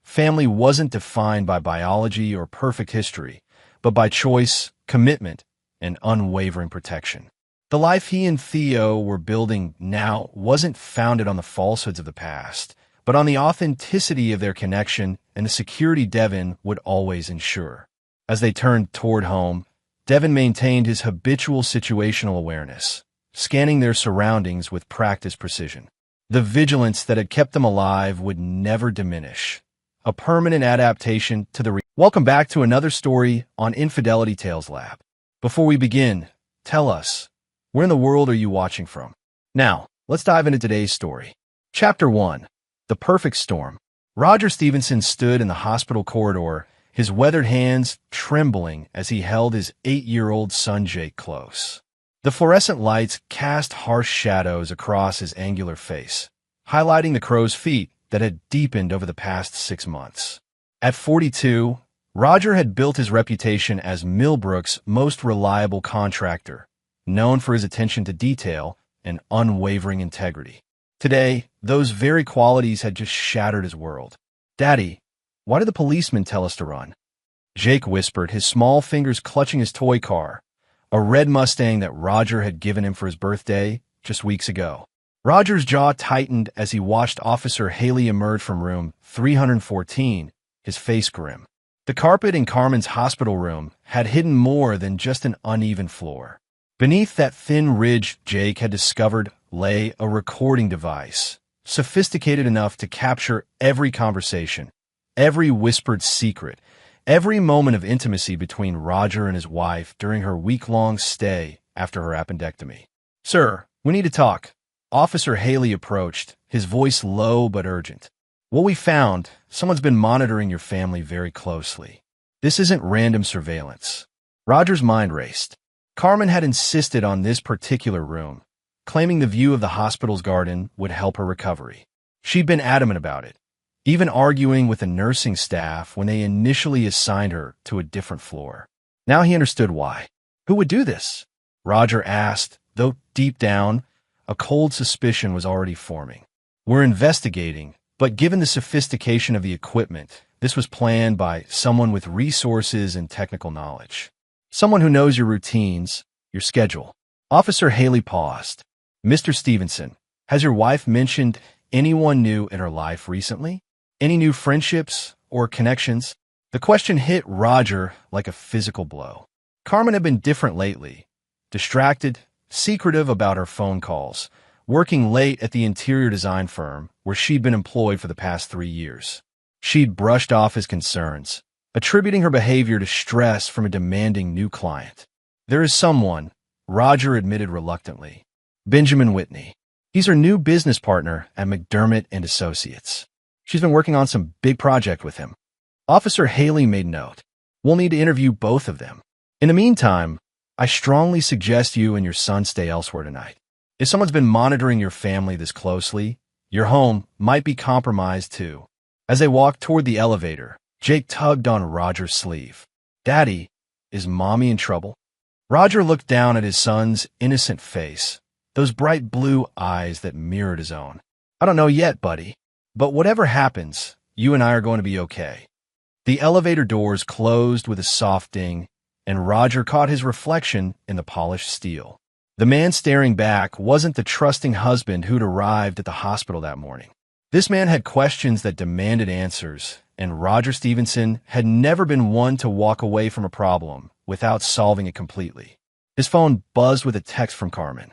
A: Family wasn't defined by biology or perfect history, but by choice, commitment, and unwavering protection. The life he and Theo were building now wasn't founded on the falsehoods of the past, but on the authenticity of their connection and the security Devin would always ensure. As they turned toward home, Devin maintained his habitual situational awareness, scanning their surroundings with practiced precision. The vigilance that had kept them alive would never diminish, a permanent adaptation to the Welcome back to another story on Infidelity Tales Lab. Before we begin, tell us, where in the world are you watching from? Now, let's dive into today's story. Chapter 1. The Perfect Storm. Roger Stevenson stood in the hospital corridor, his weathered hands trembling as he held his 8-year-old son Jake close. The fluorescent lights cast harsh shadows across his angular face, highlighting the crow's feet that had deepened over the past 6 months. At 42, Roger had built his reputation as Millbrook's most reliable contractor, known for his attention to detail and unwavering integrity. Today, those very qualities had just shattered his world. "Daddy, why did the policeman tell us to run?" Jake whispered, his small fingers clutching his toy car, a red Mustang that Roger had given him for his birthday just weeks ago. Roger's jaw tightened as he watched Officer Haley emerge from room 314, his face grim. The carpet in Carmen's hospital room had hidden more than just an uneven floor. Beneath that thin ridge Jake had discovered lay a recording device, sophisticated enough to capture every conversation, every whispered secret, every moment of intimacy between Roger and his wife during her week-long stay after her appendectomy. "Sir, we need to talk." Officer Haley approached, his voice low but urgent. "What we found, someone's been monitoring your family very closely. This isn't random surveillance." Roger's mind raced. Carmen had insisted on this particular room, claiming the view of the hospital's garden would help her recovery. She'd been adamant about it, even arguing with the nursing staff when they initially assigned her to a different floor. Now he understood why. Who would do this? Roger asked, though deep down, a cold suspicion was already forming. "We're investigating, but given the sophistication of the equipment, This was planned by someone with resources and technical knowledge. Someone who knows your routines, your schedule. Officer Haley paused. Mr. Stevenson, has your wife mentioned anyone new in her life recently? Any new friendships or connections? The question hit Roger like a physical blow. Carmen had been different lately. Distracted, secretive about her phone calls, working late at the interior design firm where she'd been employed for the past 3 years. She'd brushed off his concerns, attributing her behavior to stress from a demanding new client. There is someone, Roger admitted reluctantly. Benjamin Whitney. He's her new business partner at McDermott and Associates. She's been working on some big project with him. Officer Haley made note. We'll need to interview both of them. In the meantime, I strongly suggest you and your son stay elsewhere tonight. If someone's been monitoring your family this closely, your home might be compromised too. As they walked toward the elevator, Jake tugged on Roger's sleeve. Daddy, is Mommy in trouble? Roger looked down at his son's innocent face, those bright blue eyes that mirrored his own. I don't know yet, buddy, but whatever happens, you and I are going to be okay. The elevator doors closed with a soft ding, and Roger caught his reflection in the polished steel. The man staring back wasn't the trusting husband who'd arrived at the hospital that morning. This man had questions that demanded answers, and Roger Stevenson had never been one to walk away from a problem without solving it completely. His phone buzzed with a text from Carmen.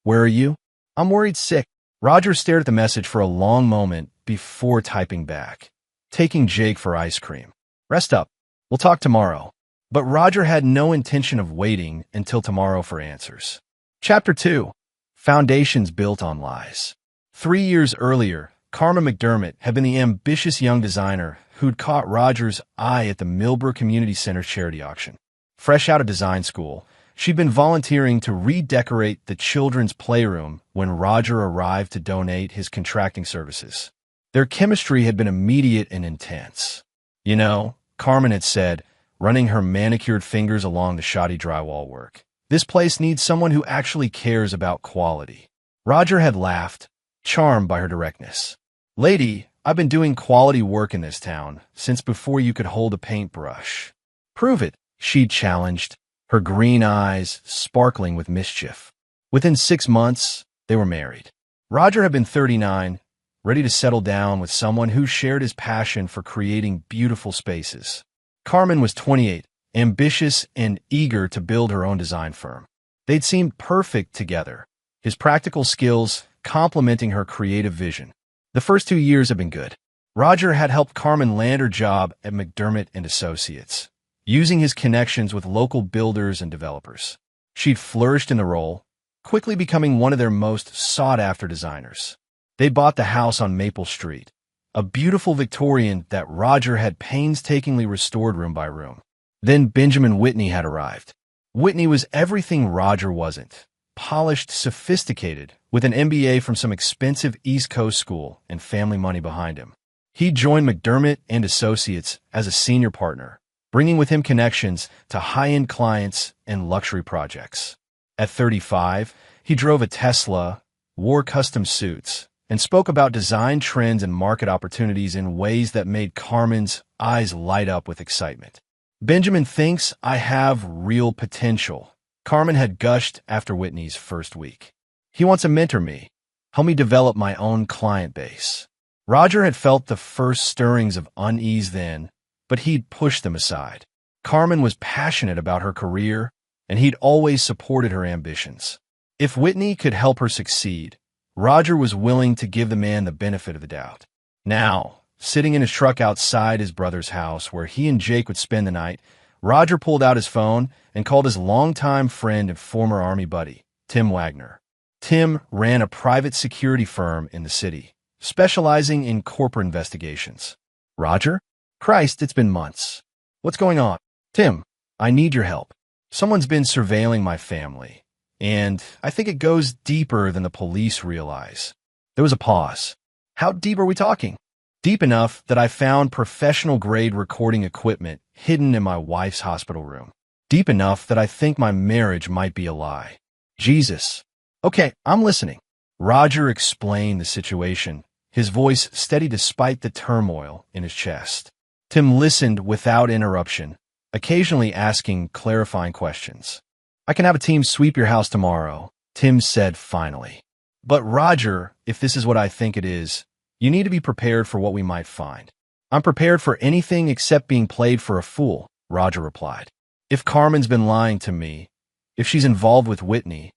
A: Where are you? I'm worried sick. Roger stared at the message for a long moment before typing back. Taking Jake for ice cream. Rest up. We'll talk tomorrow. But Roger had no intention of waiting until tomorrow for answers. Chapter 2. Foundations Built on Lies. 3 years earlier, Carmen McDermott had been the ambitious young designer who'd caught Roger's eye at the Millbrook Community Center charity auction. Fresh out of design school, she'd been volunteering to redecorate the children's playroom when Roger arrived to donate his contracting services. Their chemistry had been immediate and intense. You know, Carmen had said, running her manicured fingers along the shoddy drywall work, this place needs someone who actually cares about quality. Roger had laughed, charmed by her directness. Lady, I've been doing quality work in this town since before you could hold a paintbrush. Prove it, she challenged, her green eyes sparkling with mischief. Within 6 months, they were married. Roger had been 39, ready to settle down with someone who shared his passion for creating beautiful spaces. Carmen was 28, ambitious and eager to build her own design firm. They'd seemed perfect together, his practical skills complementing her creative vision. The first 2 years had been good. Roger had helped Carmen land her job at McDermott and Associates, using his connections with local builders and developers. She'd flourished in the role, quickly becoming one of their most sought-after designers. They bought the house on Maple Street, a beautiful Victorian that Roger had painstakingly restored room by room. Then Benjamin Whitney had arrived. Whitney was everything Roger wasn't. Polished, sophisticated, with an MBA from some expensive East Coast school and family money behind him. He joined McDermott and Associates as a senior partner, bringing with him connections to high-end clients and luxury projects. At 35, he drove a Tesla, wore custom suits, and spoke about design trends and market opportunities in ways that made Carmen's eyes light up with excitement. Benjamin thinks I have real potential, Carmen had gushed after Whitney's first week. He wants to mentor me, help me develop my own client base. Roger had felt the first stirrings of unease then, but he'd pushed them aside. Carmen was passionate about her career, and he'd always supported her ambitions. If Whitney could help her succeed, Roger was willing to give the man the benefit of the doubt. Now, sitting in his truck outside his brother's house where he and Jake would spend the night, Roger pulled out his phone and called his longtime friend and former Army buddy, Tim Wagner. Tim ran a private security firm in the city, specializing in corporate investigations. Roger? Christ, it's been months. What's going on? Tim, I need your help. Someone's been surveilling my family, and I think it goes deeper than the police realize. There was a pause. How deep are we talking? Deep enough that I found professional-grade recording equipment hidden in my wife's hospital room. Deep enough that I think my marriage might be a lie. Jesus. Okay, I'm listening. Roger explained the situation, his voice steady despite the turmoil in his chest. Tim listened without interruption, occasionally asking clarifying questions. "I can have a team sweep your house tomorrow," Tim said finally. "But Roger, if this is what I think it is, you need to be prepared for what we might find." "I'm prepared for anything except being played for a fool," Roger replied. "If Carmen's been lying to me, if she's involved with Whitney,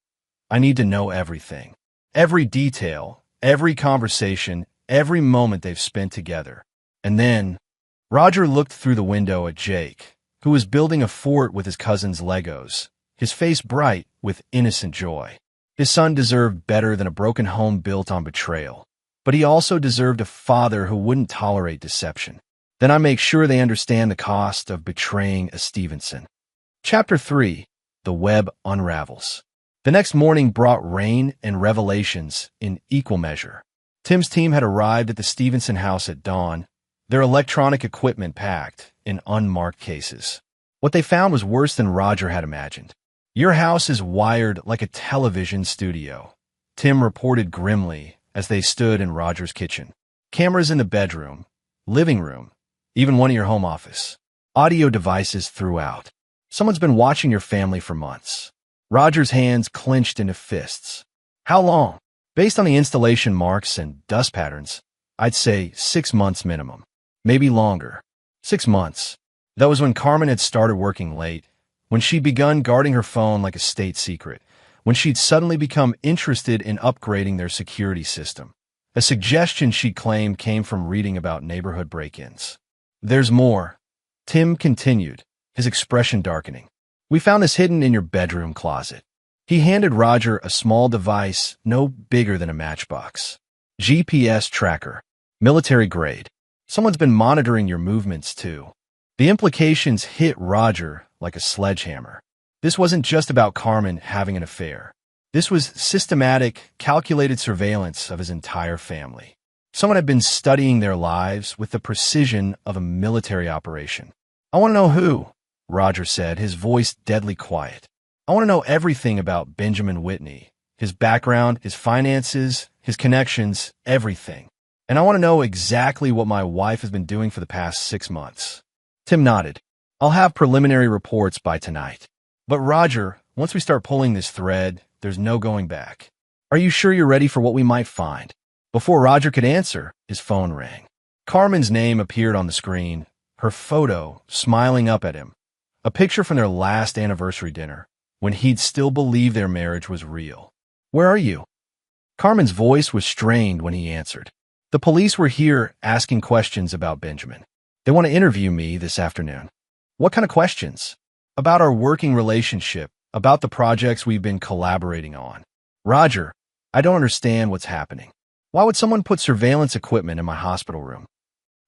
A: I need to know everything. Every detail, every conversation, every moment they've spent together." And then, Roger looked through the window at Jake, who was building a fort with his cousin's Legos, his face bright with innocent joy. His son deserved better than a broken home built on betrayal, but he also deserved a father who wouldn't tolerate deception. "Then I make sure they understand the cost of betraying a Stevenson." Chapter 3. The Web Unravels. The next morning brought rain and revelations in equal measure. Tim's team had arrived at the Stevenson house at dawn, their electronic equipment packed in unmarked cases. What they found was worse than Roger had imagined. "Your house is wired like a television studio," Tim reported grimly as they stood in Roger's kitchen. "Cameras in the bedroom, living room, even one in your home office. Audio devices throughout. Someone's been watching your family for months." Roger's hands clenched into fists. "How long?" "Based on the installation marks and dust patterns, I'd say 6 months minimum. Maybe longer." 6 months. That was when Carmen had started working late, when she'd begun guarding her phone like a state secret, when she'd suddenly become interested in upgrading their security system. A suggestion she claimed came from reading about neighborhood break-ins. "There's more," Tim continued, his expression darkening. "We found this hidden in your bedroom closet." He handed Roger a small device no bigger than a matchbox. "GPS tracker. Military grade. Someone's been monitoring your movements, too." The implications hit Roger like a sledgehammer. This wasn't just about Carmen having an affair. This was systematic, calculated surveillance of his entire family. Someone had been studying their lives with the precision of a military operation. "I want to know who," Roger said, his voice deadly quiet. "I want to know everything about Benjamin Whitney, his background, his finances, his connections, everything. And I want to know exactly what my wife has been doing for the past 6 months." Tim nodded. "I'll have preliminary reports by tonight. But Roger, once we start pulling this thread, there's no going back. Are you sure you're ready for what we might find?" Before Roger could answer, his phone rang. Carmen's name appeared on the screen, her photo smiling up at him. A picture from their last anniversary dinner, when he'd still believed their marriage was real. "Where are you?" Carmen's voice was strained when he answered. "The police were here asking questions about Benjamin. They want to interview me this afternoon." "What kind of questions?" "About our working relationship, about the projects we've been collaborating on." "Roger, I don't understand what's happening. Why would someone put surveillance equipment in my hospital room?"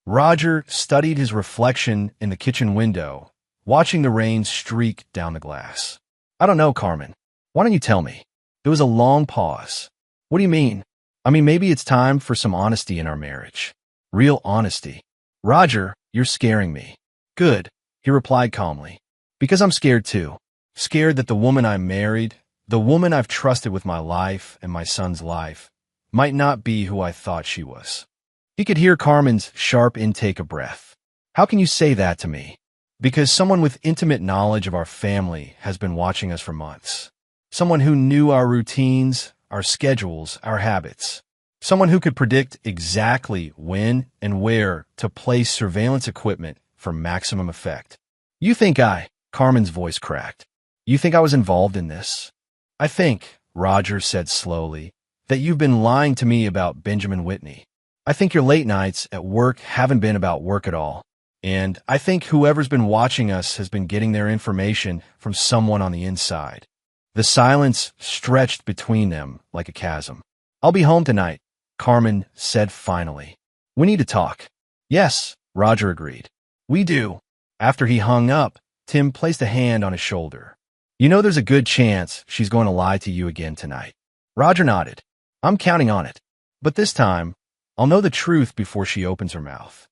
A: Roger studied his reflection in the kitchen window, watching the rain streak down the glass. "I don't know, Carmen. Why don't you tell me?" There was a long pause. "What do you mean?" "I mean, maybe it's time for some honesty in our marriage. Real honesty." "Roger, you're scaring me." "Good," he replied calmly. "Because I'm scared too. Scared that the woman I married, the woman I've trusted with my life and my son's life, might not be who I thought she was." He could hear Carmen's sharp intake of breath. "How can you say that to me?" "Because someone with intimate knowledge of our family has been watching us for months. Someone who knew our routines, our schedules, our habits. Someone who could predict exactly when and where to place surveillance equipment for maximum effect." "You think Carmen's voice cracked. "You think I was involved in this?" "I think," Roger said slowly, "that you've been lying to me about Benjamin Whitney. I think your late nights at work haven't been about work at all. And I think whoever's been watching us has been getting their information from someone on the inside." The silence stretched between them like a chasm. "I'll be home tonight," Carmen said finally. "We need to talk." "Yes," Roger agreed. "We do." After he hung up, Tim placed a hand on his shoulder. "You know there's a good chance she's going to lie to you again tonight." Roger nodded. "I'm counting on it. But this time, I'll know the truth before she opens her mouth."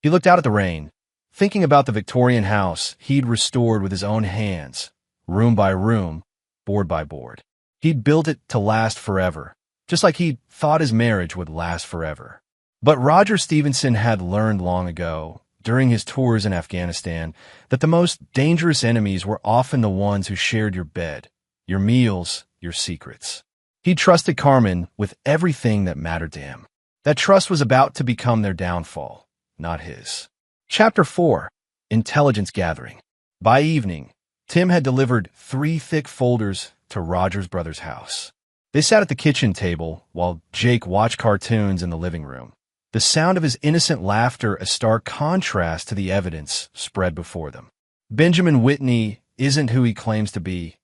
A: He looked out at the rain, thinking about the Victorian house he'd restored with his own hands, room by room, board by board. He'd built it to last forever, just like he'd thought his marriage would last forever. But Roger Stevenson had learned long ago, during his tours in Afghanistan that the most dangerous enemies were often the ones who shared your bed, your meals, your secrets. He trusted Carmen with everything that mattered to him. That trust was about to become their downfall, not his. Chapter 4. Intelligence Gathering. By evening, Tim had delivered 3 thick folders to Roger's brother's house. They sat at the kitchen table while Jake watched cartoons in the living room. The sound of his innocent laughter a stark contrast to the evidence spread before them. Benjamin Whitney isn't who he claims to be,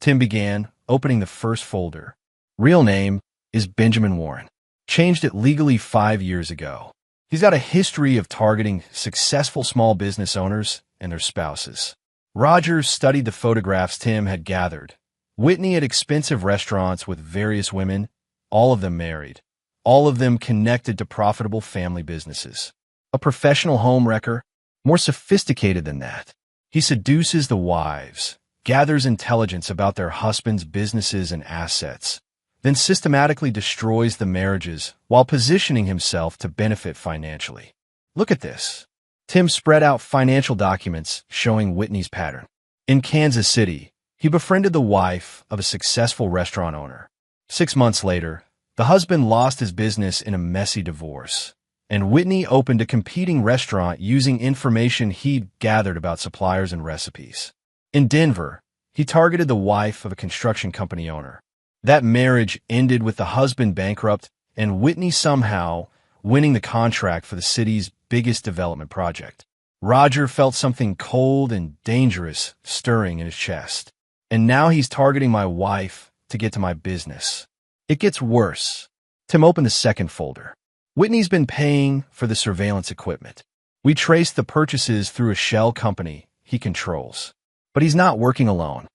A: Tim began, opening the first folder. Real name is Benjamin Warren. Changed it legally 5 years ago. He's got a history of targeting successful small business owners and their spouses. Roger studied the photographs Tim had gathered. Whitney at expensive restaurants with various women, all of them married. All of them connected to profitable family businesses. A professional home wrecker? More sophisticated than that. He seduces the wives, gathers intelligence about their husbands' businesses and assets, then systematically destroys the marriages while positioning himself to benefit financially. Look at this. Tim spread out financial documents showing Whitney's pattern. In Kansas City, he befriended the wife of a successful restaurant owner. 6 months later, the husband lost his business in a messy divorce, and Whitney opened a competing restaurant using information he'd gathered about suppliers and recipes. In Denver, he targeted the wife of a construction company owner. That marriage ended with the husband bankrupt and Whitney somehow winning the contract for the city's biggest development project. Roger felt something cold and dangerous stirring in his chest. And now he's targeting my wife to get to my business. It gets worse. Tim opened the second folder. Whitney's been paying for the surveillance equipment. We traced the purchases through a shell company he controls. But he's not working alone.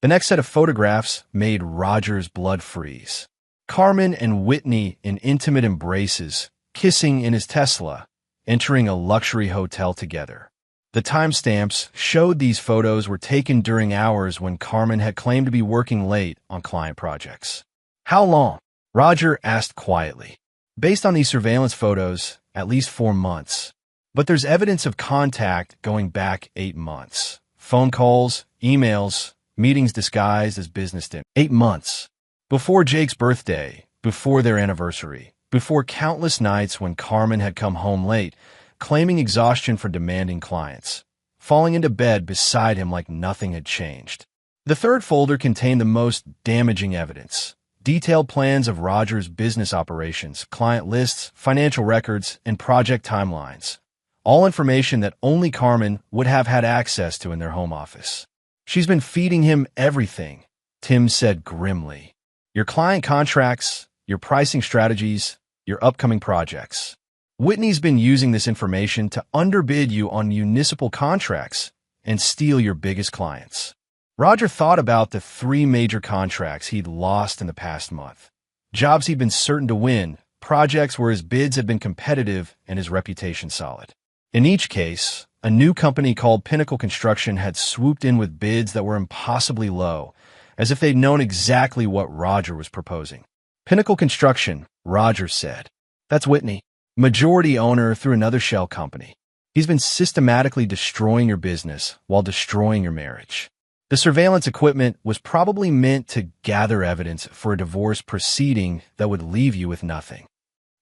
A: The next set of photographs made Roger's blood freeze. Carmen and Whitney in intimate embraces, kissing in his Tesla, entering a luxury hotel together. The timestamps showed these photos were taken during hours when Carmen had claimed to be working late on client projects. How long? Roger asked quietly. Based on these surveillance photos, at least 4 months. But there's evidence of contact going back 8 months. Phone calls, emails, meetings disguised as business dinners. 8 months. Before Jake's birthday, before their anniversary, before countless nights when Carmen had come home late, claiming exhaustion for demanding clients, falling into bed beside him like nothing had changed. The third folder contained the most damaging evidence. Detailed plans of Roger's business operations, client lists, financial records, and project timelines. All information that only Carmen would have had access to in their home office. She's been feeding him everything, Tim said grimly. Your client contracts, your pricing strategies, your upcoming projects. Whitney's been using this information to underbid you on municipal contracts and steal your biggest clients. Roger thought about the 3 major contracts he'd lost in the past month. Jobs he'd been certain to win, projects where his bids had been competitive and his reputation solid. In each case, a new company called Pinnacle Construction had swooped in with bids that were impossibly low, as if they'd known exactly what Roger was proposing. Pinnacle Construction, Roger said. That's Whitney. Majority owner through another shell company. He's been systematically destroying your business while destroying your marriage. The surveillance equipment was probably meant to gather evidence for a divorce proceeding that would leave you with nothing.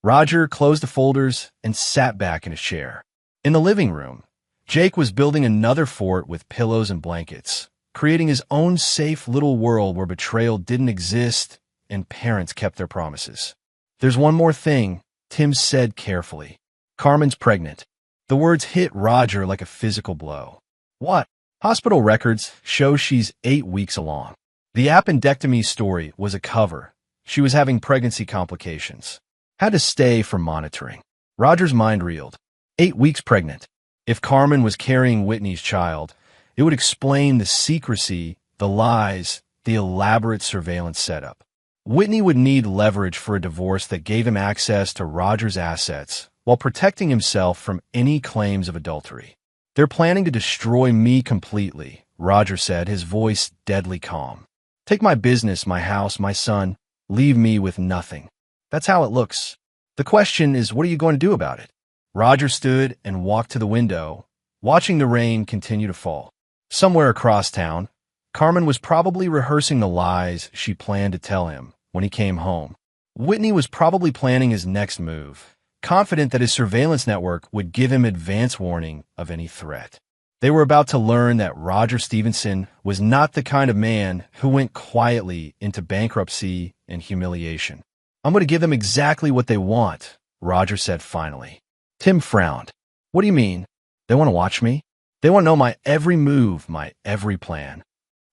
A: Roger closed the folders and sat back in his chair. In the living room, Jake was building another fort with pillows and blankets, creating his own safe little world where betrayal didn't exist and parents kept their promises. There's one more thing, Tim said carefully. Carmen's pregnant. The words hit Roger like a physical blow. What? Hospital records show she's 8 weeks along. The appendectomy story was a cover. She was having pregnancy complications. Had to stay for monitoring. Roger's mind reeled. 8 weeks pregnant. If Carmen was carrying Whitney's child, it would explain the secrecy, the lies, the elaborate surveillance setup. Whitney would need leverage for a divorce that gave him access to Roger's assets while protecting himself from any claims of adultery. They're planning to destroy me completely, Roger said, his voice deadly calm. Take my business, my house, my son, leave me with nothing. That's how it looks. The question is, what are you going to do about it? Roger stood and walked to the window, watching the rain continue to fall. Somewhere across town, Carmen was probably rehearsing the lies she planned to tell him when he came home. Whitney was probably planning his next move, confident that his surveillance network would give him advance warning of any threat. They were about to learn that Roger Stevenson was not the kind of man who went quietly into bankruptcy and humiliation. "I'm going to give them exactly what they want," Roger said finally. Tim frowned. "What do you mean? They want to watch me? They want to know my every move, my every plan."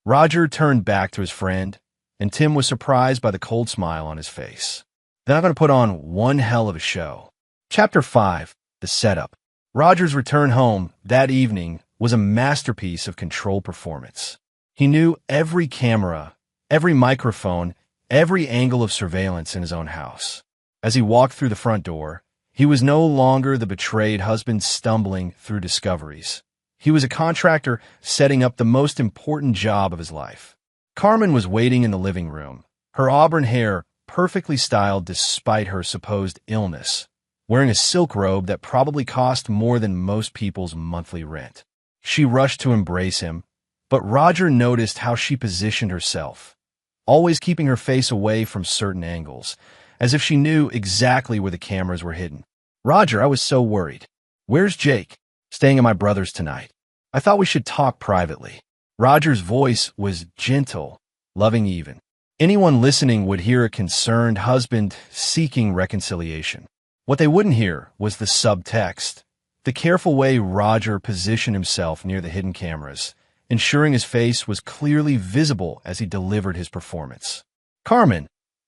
A: Roger turned back to his friend, and Tim was surprised by the cold smile on his face. "Then I'm going to put on one hell of a show." Chapter 5. The Setup. Roger's return home that evening was a masterpiece of controlled performance. He knew every camera, every microphone, every angle of surveillance in his own house. As he walked through the front door, he was no longer the betrayed husband stumbling through discoveries. He was a contractor setting up the most important job of his life. Carmen was waiting in the living room, her auburn hair perfectly styled despite her supposed illness, wearing a silk robe that probably cost more than most people's monthly rent. She rushed to embrace him, but Roger noticed how she positioned herself, always keeping her face away from certain angles, as if she knew exactly where the cameras were hidden. "Roger, I was so worried. Where's Jake?" "Staying at my brother's tonight. I thought we should talk privately." Roger's voice was gentle, loving even. Anyone listening would hear a concerned husband seeking reconciliation. What they wouldn't hear was the subtext, the careful way Roger positioned himself near the hidden cameras, ensuring his face was clearly visible as he delivered his performance. "Carmen,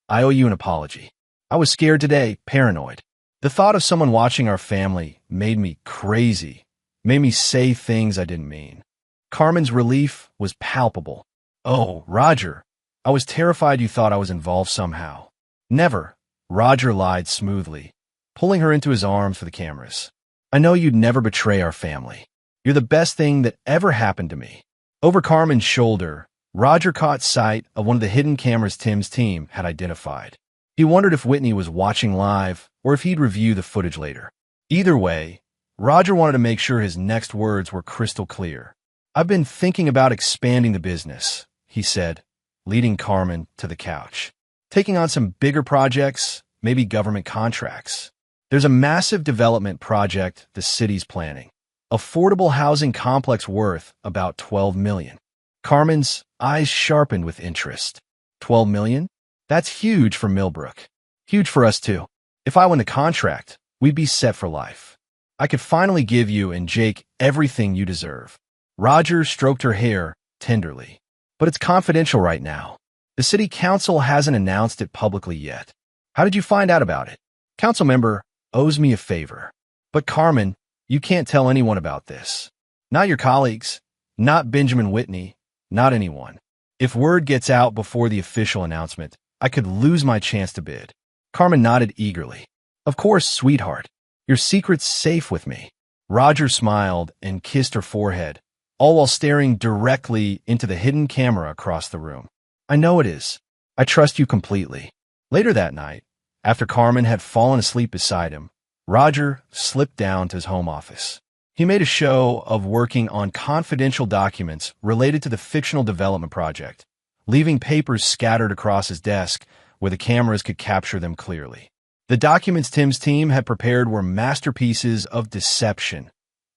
A: I owe you an apology. I was scared today, paranoid. The thought of someone watching our family made me crazy, made me say things I didn't mean." Carmen's relief was palpable. "Oh, Roger, I was terrified you thought I was involved somehow." "Never," Roger lied smoothly, pulling her into his arms for the cameras. "I know you'd never betray our family. You're the best thing that ever happened to me." Over Carmen's shoulder, Roger caught sight of one of the hidden cameras Tim's team had identified. He wondered if Whitney was watching live or if he'd review the footage later. Either way, Roger wanted to make sure his next words were crystal clear. "I've been thinking about expanding the business," he said, leading Carmen to the couch. "Taking on some bigger projects, maybe government contracts. There's a massive development project the city's planning. Affordable housing complex worth about $12 million. Carmen's eyes sharpened with interest. $12 million? That's huge for Millbrook. Huge for us, too. If I win the contract, we'd be set for life. I could finally give you and Jake everything you deserve." Roger stroked her hair tenderly. "But it's confidential right now. The city council hasn't announced it publicly yet. How did you find out about it? Council member owes me a favor. But Carmen, you can't tell anyone about this. Not your colleagues, not Benjamin Whitney, not anyone. If word gets out before the official announcement, I could lose my chance to bid." Carmen nodded eagerly. "Of course, sweetheart. Your secret's safe with me." Roger smiled and kissed her forehead, all while staring directly into the hidden camera across the room. "I know it is. I trust you completely." Later that night, after Carmen had fallen asleep beside him, Roger slipped down to his home office. He made a show of working on confidential documents related to the fictional development project, leaving papers scattered across his desk where the cameras could capture them clearly. The documents Tim's team had prepared were masterpieces of deception: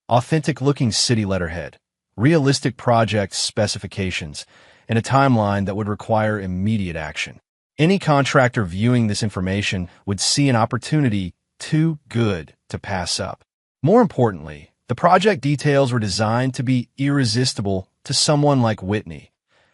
A: authentic-looking city letterhead, realistic project specifications, and a timeline that would require immediate action. Any contractor viewing this information would see an opportunity too good to pass up. More importantly, the project details were designed to be irresistible to someone like Whitney,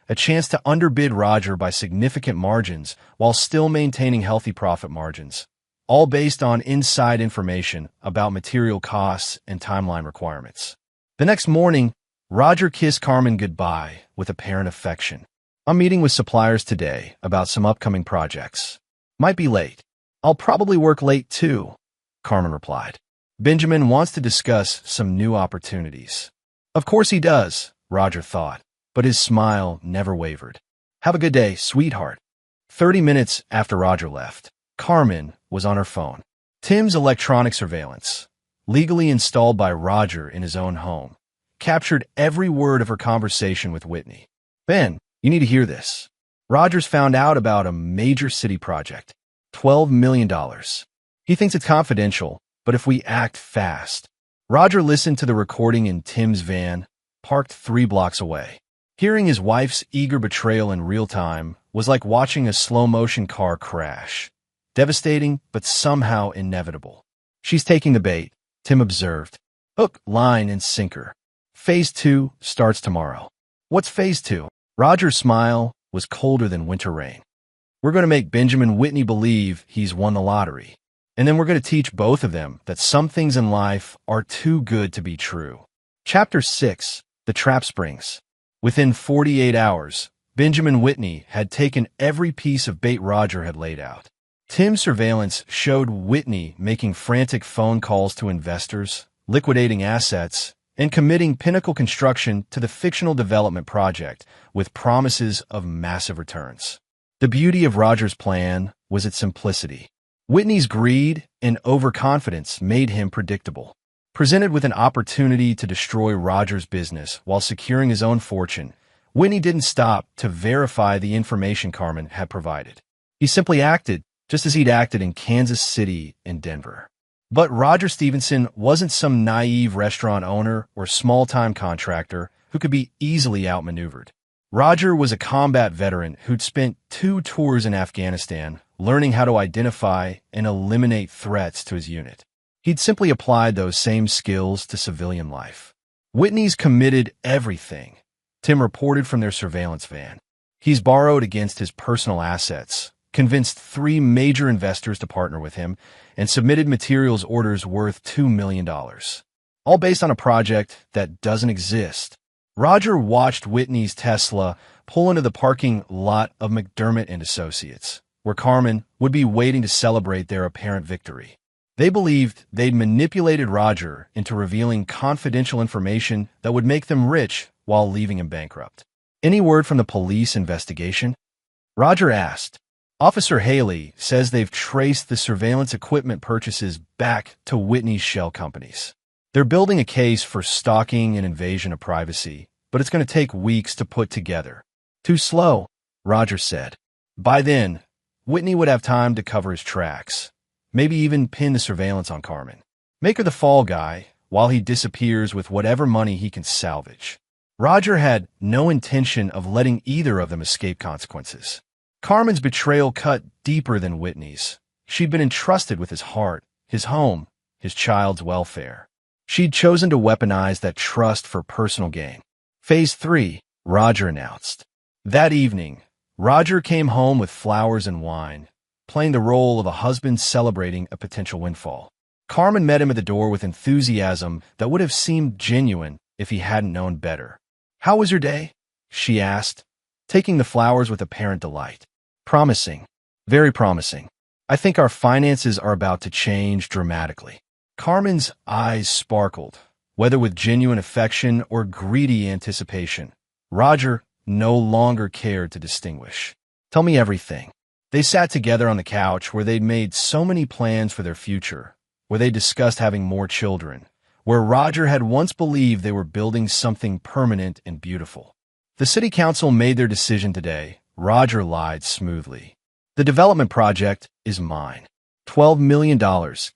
A: a chance to underbid Roger by significant margins while still maintaining healthy profit margins, all based on inside information about material costs and timeline requirements. The next morning, Roger kissed Carmen goodbye with apparent affection. "I'm meeting with suppliers today about some upcoming projects. Might be late. I'll probably work late too," Carmen replied. "Benjamin wants to discuss some new opportunities." Of course he does, Roger thought, but his smile never wavered. "Have a good day, sweetheart." 30 minutes after Roger left, Carmen was on her phone. Tim's electronic surveillance, legally installed by Roger in his own home, captured every word of her conversation with Whitney. Ben, you need to hear this. Roger's found out about a major city project, $12 million. He thinks it's confidential, but if we act fast. Roger listened to the recording in Tim's van, parked 3 blocks away. Hearing his wife's eager betrayal in real time was like watching a slow-motion car crash. Devastating, but somehow inevitable. She's taking the bait, Tim observed. Hook, line, and sinker. Phase 2 starts tomorrow. What's Phase 2? Roger's smile was colder than winter rain. We're going to make Benjamin Whitney believe he's won the lottery. And then we're going to teach both of them that some things in life are too good to be true. Chapter 6. The Trap Springs. Within 48 hours, Benjamin Whitney had taken every piece of bait Roger had laid out. Tim's surveillance showed Whitney making frantic phone calls to investors, liquidating assets, and committing Pinnacle Construction to the fictional development project with promises of massive returns. The beauty of Roger's plan was its simplicity. Whitney's greed and overconfidence made him predictable. Presented with an opportunity to destroy Roger's business while securing his own fortune, Whitney didn't stop to verify the information Carmen had provided. He simply acted just as he'd acted in Kansas City and Denver. But Roger Stevenson wasn't some naive restaurant owner or small-time contractor who could be easily outmaneuvered. Roger was a combat veteran who'd spent 2 tours in Afghanistan learning how to identify and eliminate threats to his unit. He'd simply applied those same skills to civilian life. Whitney's committed everything, Tim reported from their surveillance van. He's borrowed against his personal assets, convinced 3 major investors to partner with him, and submitted materials orders worth $2 million. All based on a project that doesn't exist. Roger watched Whitney's Tesla pull into the parking lot of McDermott and Associates, where Carmen would be waiting to celebrate their apparent victory. They believed they'd manipulated Roger into revealing confidential information that would make them rich while leaving him bankrupt. Any word from the police investigation? Roger asked. Officer Haley says they've traced the surveillance equipment purchases back to Whitney's shell companies. They're building a case for stalking and invasion of privacy, but it's going to take weeks to put together. Too slow, Roger said. By then, Whitney would have time to cover his tracks, maybe even pin the surveillance on Carmen. Make her the fall guy while he disappears with whatever money he can salvage. Roger had no intention of letting either of them escape consequences. Carmen's betrayal cut deeper than Whitney's. She'd been entrusted with his heart, his home, his child's welfare. She'd chosen to weaponize that trust for personal gain. Phase 3, Roger announced. That evening, Roger came home with flowers and wine, playing the role of a husband celebrating a potential windfall. Carmen met him at the door with enthusiasm that would have seemed genuine if he hadn't known better. "How was your day?" she asked, taking the flowers with apparent delight. "Promising. Very promising. I think our finances are about to change dramatically." Carmen's eyes sparkled, whether with genuine affection or greedy anticipation. Roger no longer cared to distinguish. "Tell me everything." They sat together on the couch where they'd made so many plans for their future, where they discussed having more children, where Roger had once believed they were building something permanent and beautiful. The city council made their decision today. Roger lied smoothly. "The development project is mine. $12 million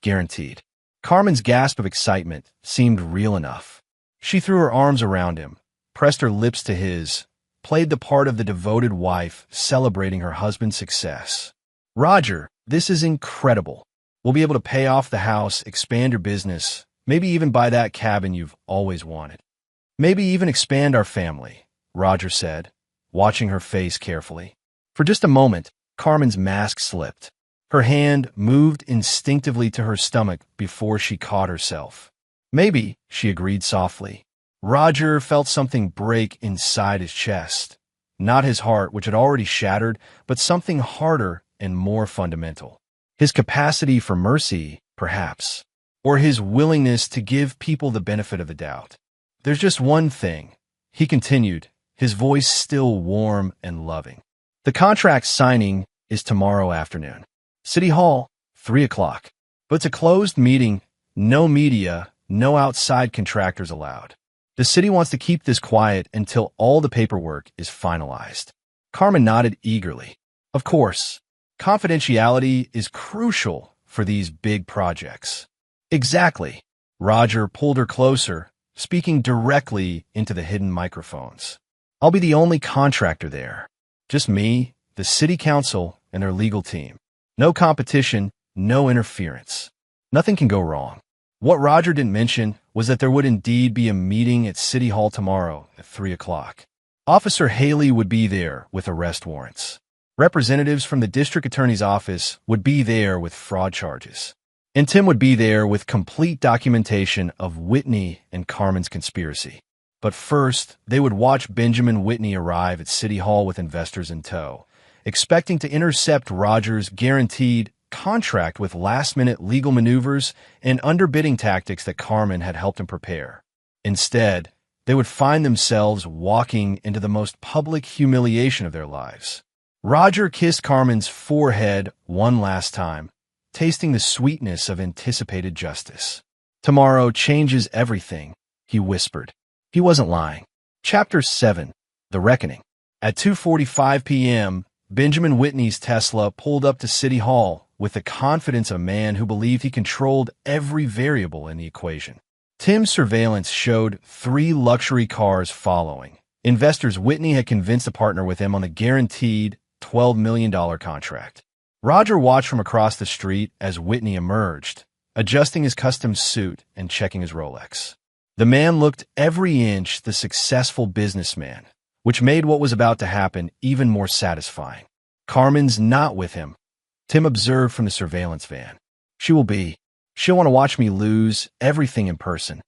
A: guaranteed." Carmen's gasp of excitement seemed real enough. She threw her arms around him, pressed her lips to his, played the part of the devoted wife celebrating her husband's success. "Roger, this is incredible. We'll be able to pay off the house, expand your business, maybe even buy that cabin you've always wanted. Maybe even expand our family," Roger said, watching her face carefully. For just a moment, Carmen's mask slipped. Her hand moved instinctively to her stomach before she caught herself. "Maybe," she agreed softly. Roger felt something break inside his chest. Not his heart, which had already shattered, but something harder and more fundamental. His capacity for mercy, perhaps, or his willingness to give people the benefit of the doubt. "There's just one thing," he continued, his voice still warm and loving. "The contract signing is tomorrow afternoon. City Hall, 3 o'clock. But it's a closed meeting, No media, no outside contractors allowed. The city wants to keep this quiet until all the paperwork is finalized. Carmen nodded eagerly. Of course, confidentiality is crucial for these big projects. Exactly. Roger pulled her closer, speaking directly into the hidden microphones. I'll be the only contractor there. Just me, the city council, and their legal team. No competition, no interference. Nothing can go wrong. What Roger didn't mention was that there would indeed be a meeting at City Hall tomorrow at 3 o'clock. Officer Haley would be there with arrest warrants. Representatives from the district attorney's office would be there with fraud charges. And Tim would be there with complete documentation of Whitney and Carmen's conspiracy. But first, they would watch Benjamin Whitney arrive at City Hall with investors in tow, expecting to intercept Roger's guaranteed contract with last-minute legal maneuvers and underbidding tactics that Carmen had helped him prepare. Instead, they would find themselves walking into the most public humiliation of their lives. Roger kissed Carmen's forehead one last time, tasting the sweetness of anticipated justice. Tomorrow changes everything, he whispered. He wasn't lying. Chapter 7. The Reckoning. At 2:45 p.m., Benjamin Whitney's Tesla pulled up to City Hall with the confidence of a man who believed he controlled every variable in the equation. Tim's surveillance showed 3 luxury cars following. Investors Whitney had convinced to partner with him on the guaranteed $12 million contract. Roger watched from across the street as Whitney emerged, adjusting his custom suit and checking his Rolex. The man looked every inch the successful businessman, which made what was about to happen even more satisfying. Carmen's not with him, Tim observed from the surveillance van. She'll want to watch me lose everything in person.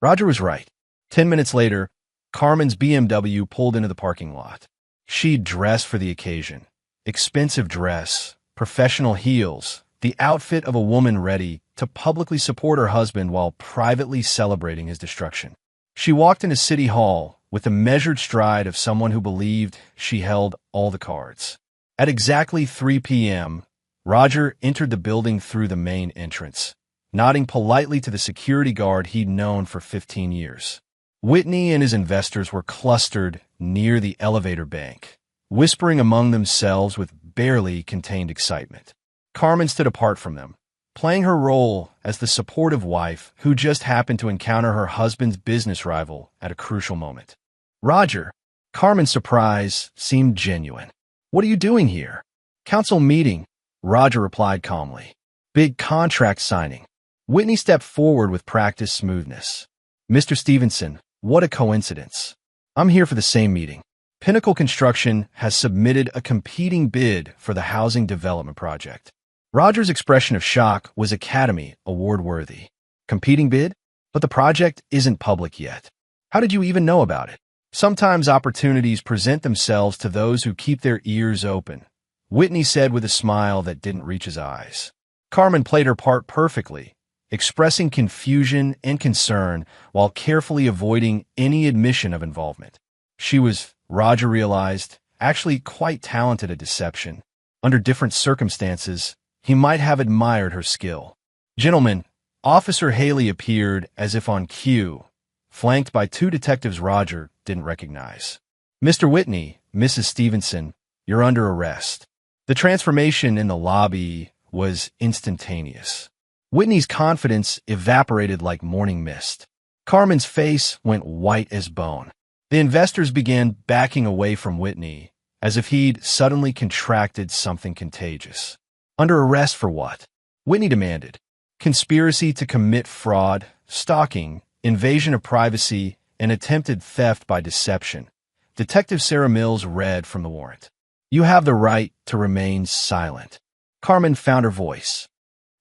A: Roger was right. 10 minutes later, Carmen's BMW pulled into the parking lot. She'd dressed for the occasion. Expensive dress, professional heels, the outfit of a woman ready to publicly support her husband while privately celebrating his destruction. She walked into City Hall with the measured stride of someone who believed she held all the cards. At exactly 3 p.m., Roger entered the building through the main entrance, nodding politely to the security guard he'd known for 15 years. Whitney and his investors were clustered near the elevator bank, whispering among themselves with barely contained excitement. Carmen stood apart from them, playing her role as the supportive wife who just happened to encounter her husband's business rival at a crucial moment. Roger, Carmen's surprise seemed genuine. What are you doing here? Council meeting, Roger replied calmly. Big contract signing. Whitney stepped forward with practiced smoothness. Mr. Stevenson, what a coincidence. I'm here for the same meeting. Pinnacle Construction has submitted a competing bid for the housing development project. Roger's expression of shock was Academy Award-worthy. Competing bid? But the project isn't public yet. How did you even know about it? Sometimes opportunities present themselves to those who keep their ears open, Whitney said with a smile that didn't reach his eyes. Carmen played her part perfectly, expressing confusion and concern while carefully avoiding any admission of involvement. She was, Roger realized, actually quite talented at deception. Under different circumstances, he might have admired her skill. Gentlemen, Officer Haley appeared as if on cue, flanked by 2 detectives Roger didn't recognize. Mr. Whitney, Mrs. Stevenson, you're under arrest. The transformation in the lobby was instantaneous. Whitney's confidence evaporated like morning mist. Carmen's face went white as bone. The investors began backing away from Whitney, as if he'd suddenly contracted something contagious. Under arrest for what? Whitney demanded. Conspiracy to commit fraud, stalking, invasion of privacy, and attempted theft by deception. Detective Sarah Mills read from the warrant. You have the right to remain silent. Carmen found her voice.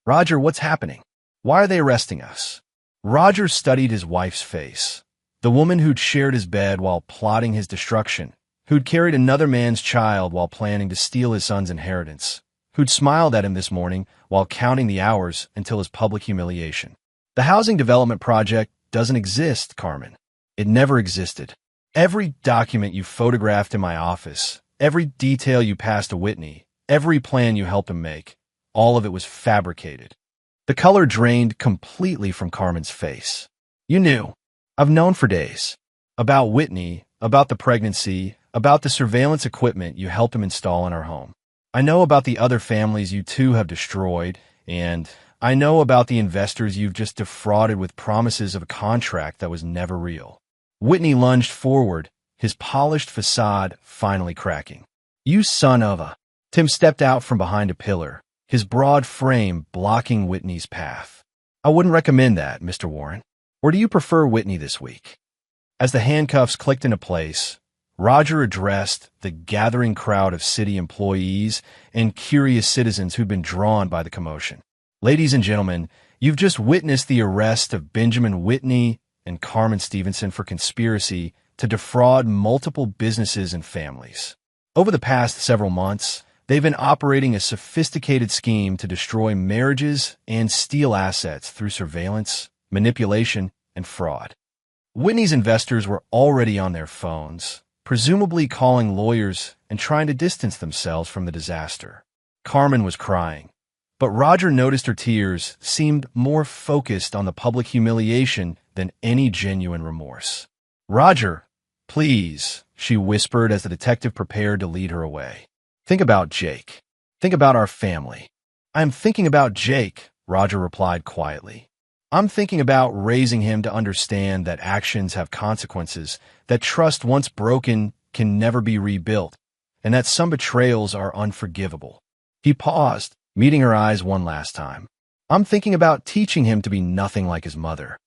A: Roger, what's happening? Why are they arresting us? Roger studied his wife's face. The woman who'd shared his bed while plotting his destruction, who'd carried another man's child while planning to steal his son's inheritance, who'd smiled at him this morning while counting the hours until his public humiliation. The housing development project doesn't exist, Carmen. It never existed. Every document you photographed in my office, every detail you passed to Whitney, every plan you helped him make, all of it was fabricated. The color drained completely from Carmen's face. You knew. I've known for days. About Whitney, about the pregnancy, about the surveillance equipment you helped him install in our home. I know about the other families you two have destroyed, and I know about the investors you've just defrauded with promises of a contract that was never real. Whitney lunged forward, his polished facade finally cracking. You son of a... Tim stepped out from behind a pillar, his broad frame blocking Whitney's path. I wouldn't recommend that, Mr. Warren. Or do you prefer Whitney this week? As the handcuffs clicked into place, Roger addressed the gathering crowd of city employees and curious citizens who'd been drawn by the commotion. Ladies and gentlemen, you've just witnessed the arrest of Benjamin Whitney and Carmen Stevenson for conspiracy to defraud multiple businesses and families. Over the past several months, they've been operating a sophisticated scheme to destroy marriages and steal assets through surveillance, manipulation, and fraud. Whitney's investors were already on their phones, presumably calling lawyers and trying to distance themselves from the disaster. Carmen was crying, but Roger noticed her tears seemed more focused on the public humiliation than any genuine remorse. Roger, please, she whispered as the detective prepared to lead her away. Think about Jake. Think about our family. I'm thinking about Jake, Roger replied quietly. I'm thinking about raising him to understand that actions have consequences, that trust once broken can never be rebuilt, and that some betrayals are unforgivable. He paused, meeting her eyes one last time. I'm thinking about teaching him to be nothing like his mother.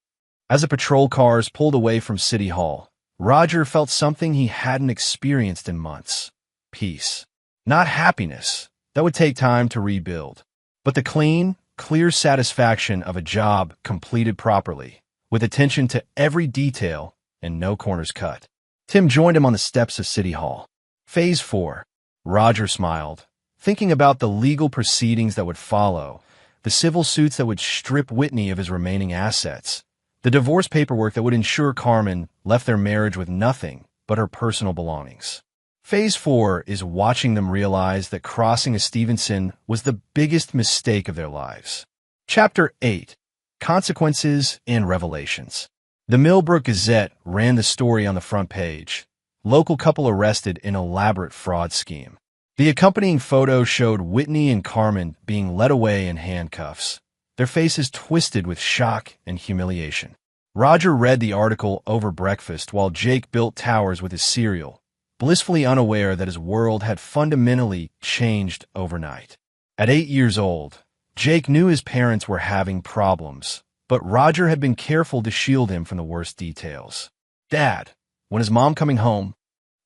A: As the patrol cars pulled away from City Hall, Roger felt something he hadn't experienced in months. Peace. Not happiness. That would take time to rebuild. But the clean, clear satisfaction of a job completed properly, with attention to every detail and no corners cut. Tim joined him on the steps of City Hall. Phase 4. Roger smiled, thinking about the legal proceedings that would follow, the civil suits that would strip Whitney of his remaining assets, the divorce paperwork that would ensure Carmen left their marriage with nothing but her personal belongings. Phase 4 is watching them realize that crossing a Stevenson was the biggest mistake of their lives. Chapter 8. Consequences and Revelations. The Millbrook Gazette ran the story on the front page. Local couple arrested in elaborate fraud scheme. The accompanying photo showed Whitney and Carmen being led away in handcuffs, their faces twisted with shock and humiliation. Roger read the article over breakfast while Jake built towers with his cereal, blissfully unaware that his world had fundamentally changed overnight. At 8 years old, Jake knew his parents were having problems, but Roger had been careful to shield him from the worst details. Dad, when is Mom coming home?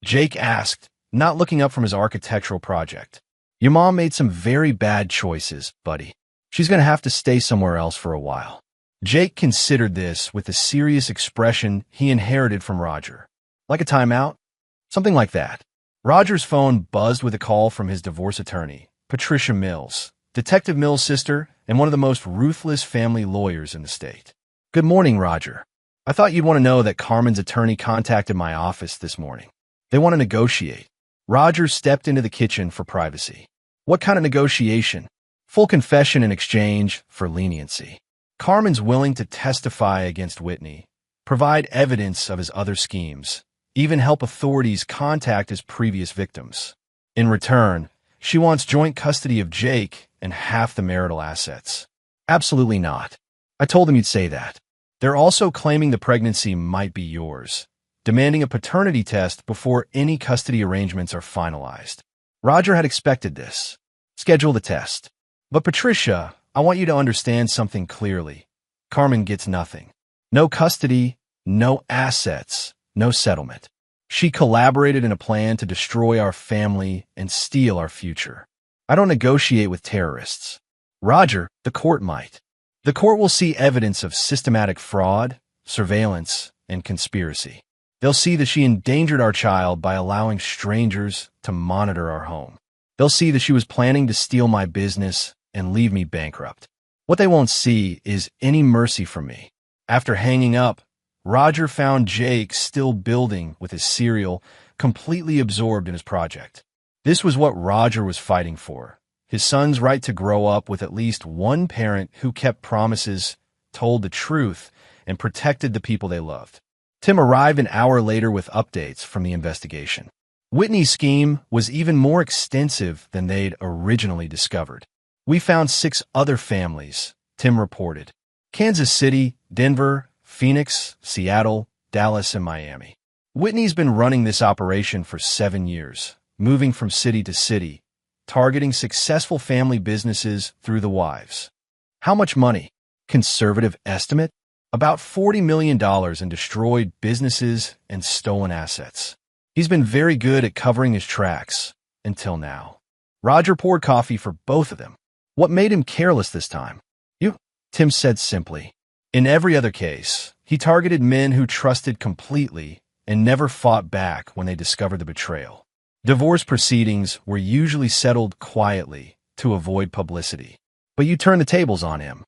A: Jake asked, not looking up from his architectural project. Your mom made some very bad choices, buddy. She's going to have to stay somewhere else for a while. Jake considered this with the serious expression he inherited from Roger. Like a timeout? Something like that. Roger's phone buzzed with a call from his divorce attorney, Patricia Mills, Detective Mills' sister and one of the most ruthless family lawyers in the state. Good morning, Roger. I thought you'd want to know that Carmen's attorney contacted my office this morning. They want to negotiate. Roger stepped into the kitchen for privacy. What kind of negotiation? Full confession in exchange for leniency. Carmen's willing to testify against Whitney, provide evidence of his other schemes, even help authorities contact his previous victims. In return, she wants joint custody of Jake and half the marital assets. Absolutely not. I told them you'd say that. They're also claiming the pregnancy might be yours, demanding a paternity test before any custody arrangements are finalized. Roger had expected this. Schedule the test. But Patricia, I want you to understand something clearly. Carmen gets nothing. No custody, no assets, no settlement. She collaborated in a plan to destroy our family and steal our future. I don't negotiate with terrorists. Roger, the court might. The court will see evidence of systematic fraud, surveillance, and conspiracy. They'll see that she endangered our child by allowing strangers to monitor our home. They'll see that she was planning to steal my business and leave me bankrupt. What they won't see is any mercy from me. After hanging up, Roger found Jake still building with his cereal, completely absorbed in his project. This was what Roger was fighting for, his son's right to grow up with at least one parent who kept promises, told the truth, and protected the people they loved. Tim arrived an hour later with updates from the investigation. Whitney's scheme was even more extensive than they'd originally discovered. "We found 6 other families," Tim reported. "Kansas City, Denver, Phoenix, Seattle, Dallas, and Miami. Whitney's been running this operation for 7 years, moving from city to city, targeting successful family businesses through the wives." How much money? Conservative estimate? About $40 million in destroyed businesses and stolen assets. He's been very good at covering his tracks, until now. Roger poured coffee for both of them. "What made him careless this time?" "You," Tim said simply. In every other case, he targeted men who trusted completely and never fought back when they discovered the betrayal. Divorce proceedings were usually settled quietly to avoid publicity. But you turned the tables on him.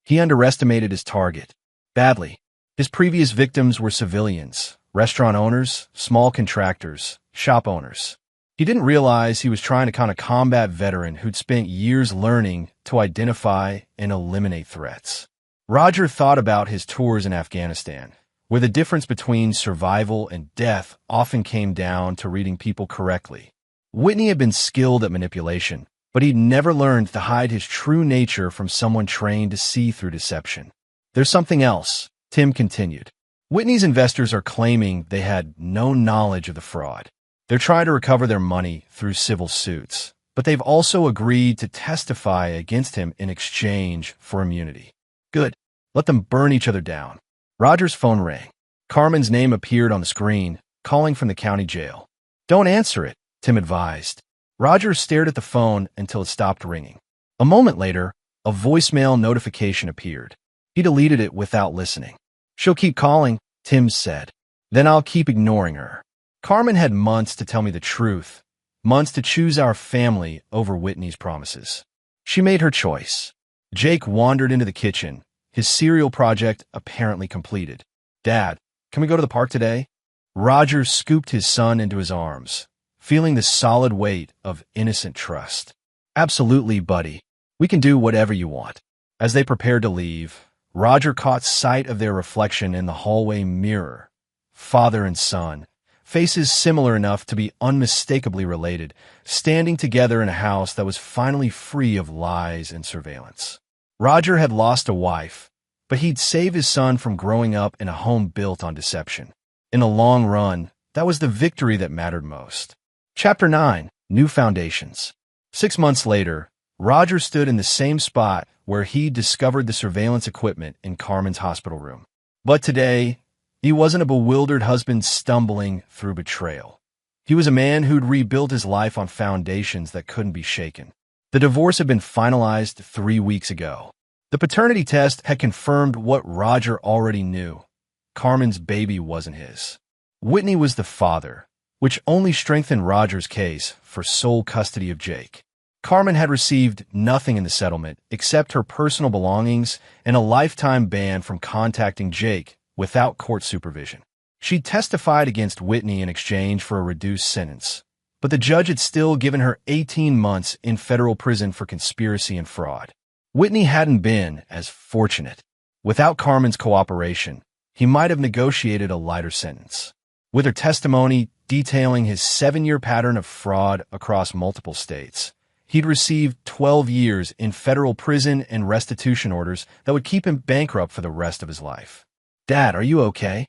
A: He underestimated his target. Badly. His previous victims were civilians, restaurant owners, small contractors, shop owners. He didn't realize he was trying to kind of combat veteran who'd spent years learning to identify and eliminate threats. Roger thought about his tours in Afghanistan, where the difference between survival and death often came down to reading people correctly. Whitney had been skilled at manipulation, but he'd never learned to hide his true nature from someone trained to see through deception. "There's something else," Tim continued. "Whitney's investors are claiming they had no knowledge of the fraud. They're trying to recover their money through civil suits, but they've also agreed to testify against him in exchange for immunity." "Good. Let them burn each other down." Roger's phone rang. Carmen's name appeared on the screen, calling from the county jail. "Don't answer it," Tim advised. Roger stared at the phone until it stopped ringing. A moment later, a voicemail notification appeared. He deleted it without listening. "She'll keep calling," Tim said. "Then I'll keep ignoring her. Carmen had months to tell me the truth, months to choose our family over Whitney's promises. She made her choice." Jake wandered into the kitchen, his cereal project apparently completed. "Dad, can we go to the park today?" Roger scooped his son into his arms, feeling the solid weight of innocent trust. "Absolutely, buddy. We can do whatever you want." As they prepared to leave, Roger caught sight of their reflection in the hallway mirror. Father and son, faces similar enough to be unmistakably related, standing together in a house that was finally free of lies and surveillance. Roger had lost a wife, but he'd save his son from growing up in a home built on deception. In the long run, that was the victory that mattered most. Chapter 9. New Foundations. 6 months later, Roger stood in the same spot where he discovered the surveillance equipment in Carmen's hospital room. But today, he wasn't a bewildered husband stumbling through betrayal. He was a man who'd rebuilt his life on foundations that couldn't be shaken. The divorce had been finalized 3 weeks ago. The paternity test had confirmed what Roger already knew. Carmen's baby wasn't his. Whitney was the father, which only strengthened Roger's case for sole custody of Jake. Carmen had received nothing in the settlement except her personal belongings and a lifetime ban from contacting Jake without court supervision. She testified against Whitney in exchange for a reduced sentence, but the judge had still given her 18 months in federal prison for conspiracy and fraud. Whitney hadn't been as fortunate. Without Carmen's cooperation, he might have negotiated a lighter sentence. With her testimony detailing his 7-year pattern of fraud across multiple states, he'd received 12 years in federal prison and restitution orders that would keep him bankrupt for the rest of his life. "Dad, are you okay?"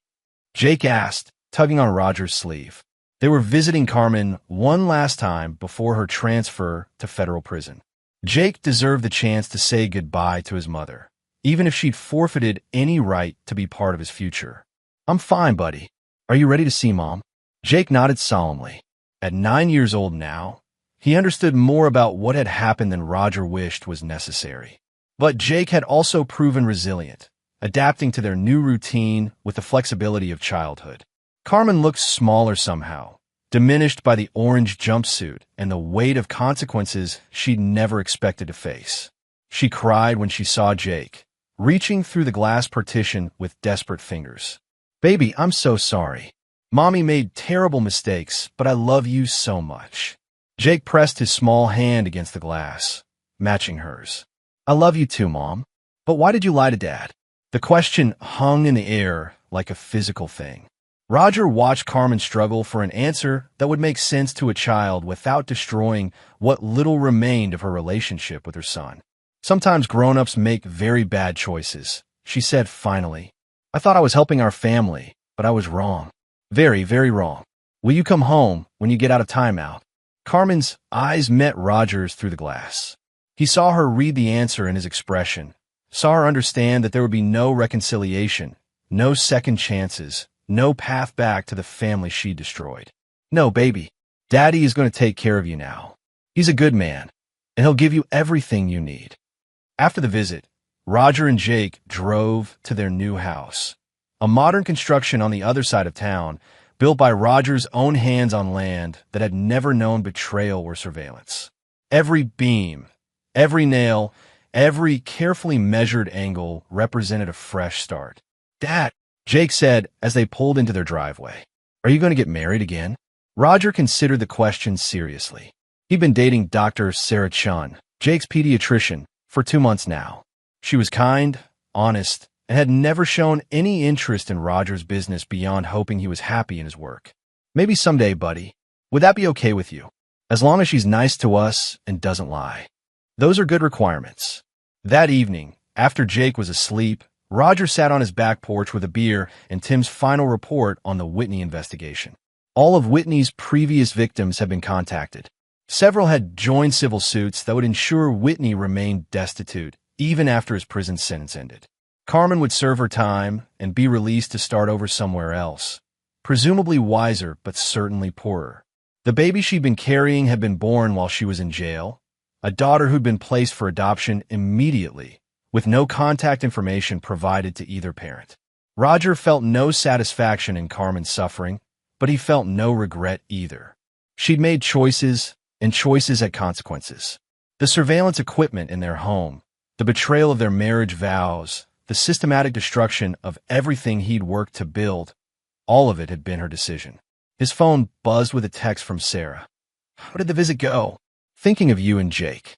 A: Jake asked, tugging on Roger's sleeve. They were visiting Carmen one last time before her transfer to federal prison. Jake deserved the chance to say goodbye to his mother, even if she'd forfeited any right to be part of his future. "I'm fine, buddy. Are you ready to see Mom?" Jake nodded solemnly. At 9 years old now, he understood more about what had happened than Roger wished was necessary. But Jake had also proven resilient, adapting to their new routine with the flexibility of childhood. Carmen looked smaller somehow, diminished by the orange jumpsuit and the weight of consequences she'd never expected to face. She cried when she saw Jake, reaching through the glass partition with desperate fingers. "Baby, I'm so sorry. Mommy made terrible mistakes, but I love you so much." Jake pressed his small hand against the glass, matching hers. I love you too, Mom. But why did you lie to Dad? The question hung in the air like a physical thing. Roger watched Carmen struggle for an answer that would make sense to a child without destroying what little remained of her relationship with her son. Sometimes grown-ups make very bad choices, she said finally. I thought I was helping our family, but I was wrong. Very, very wrong. Will you come home when you get out of timeout? Carmen's eyes met Roger's through the glass. He saw her read the answer in his expression, saw her understand that there would be no reconciliation, no second chances, no path back to the family she destroyed. No, baby. Daddy is going to take care of you now. He's a good man, and he'll give you everything you need. After the visit, Roger and Jake drove to their new house, a modern construction on the other side of town, built by Roger's own hands on land that had never known betrayal or surveillance. Every beam, every nail, every carefully measured angle represented a fresh start. Dad, Jake said as they pulled into their driveway, are you going to get married again? Roger considered the question seriously. He'd been dating Dr. Sarah Chun, Jake's pediatrician, for 2 months now. She was kind, honest, and had never shown any interest in Roger's business beyond hoping he was happy in his work. Maybe someday, buddy. Would that be okay with you? As long as she's nice to us and doesn't lie. Those are good requirements. That evening, after Jake was asleep, Roger sat on his back porch with a beer and Tim's final report on the Whitney investigation. All of Whitney's previous victims had been contacted. Several had joined civil suits that would ensure Whitney remained destitute even after his prison sentence ended. Carmen would serve her time and be released to start over somewhere else, presumably wiser but certainly poorer. The baby she'd been carrying had been born while she was in jail, a daughter who'd been placed for adoption immediately, with no contact information provided to either parent. Roger felt no satisfaction in Carmen's suffering, but he felt no regret either. She'd made choices, and choices had consequences. The surveillance equipment in their home, the betrayal of their marriage vows, the systematic destruction of everything he'd worked to build, all of it had been her decision. His phone buzzed with a text from Sarah. How did the visit go? Thinking of you and Jake.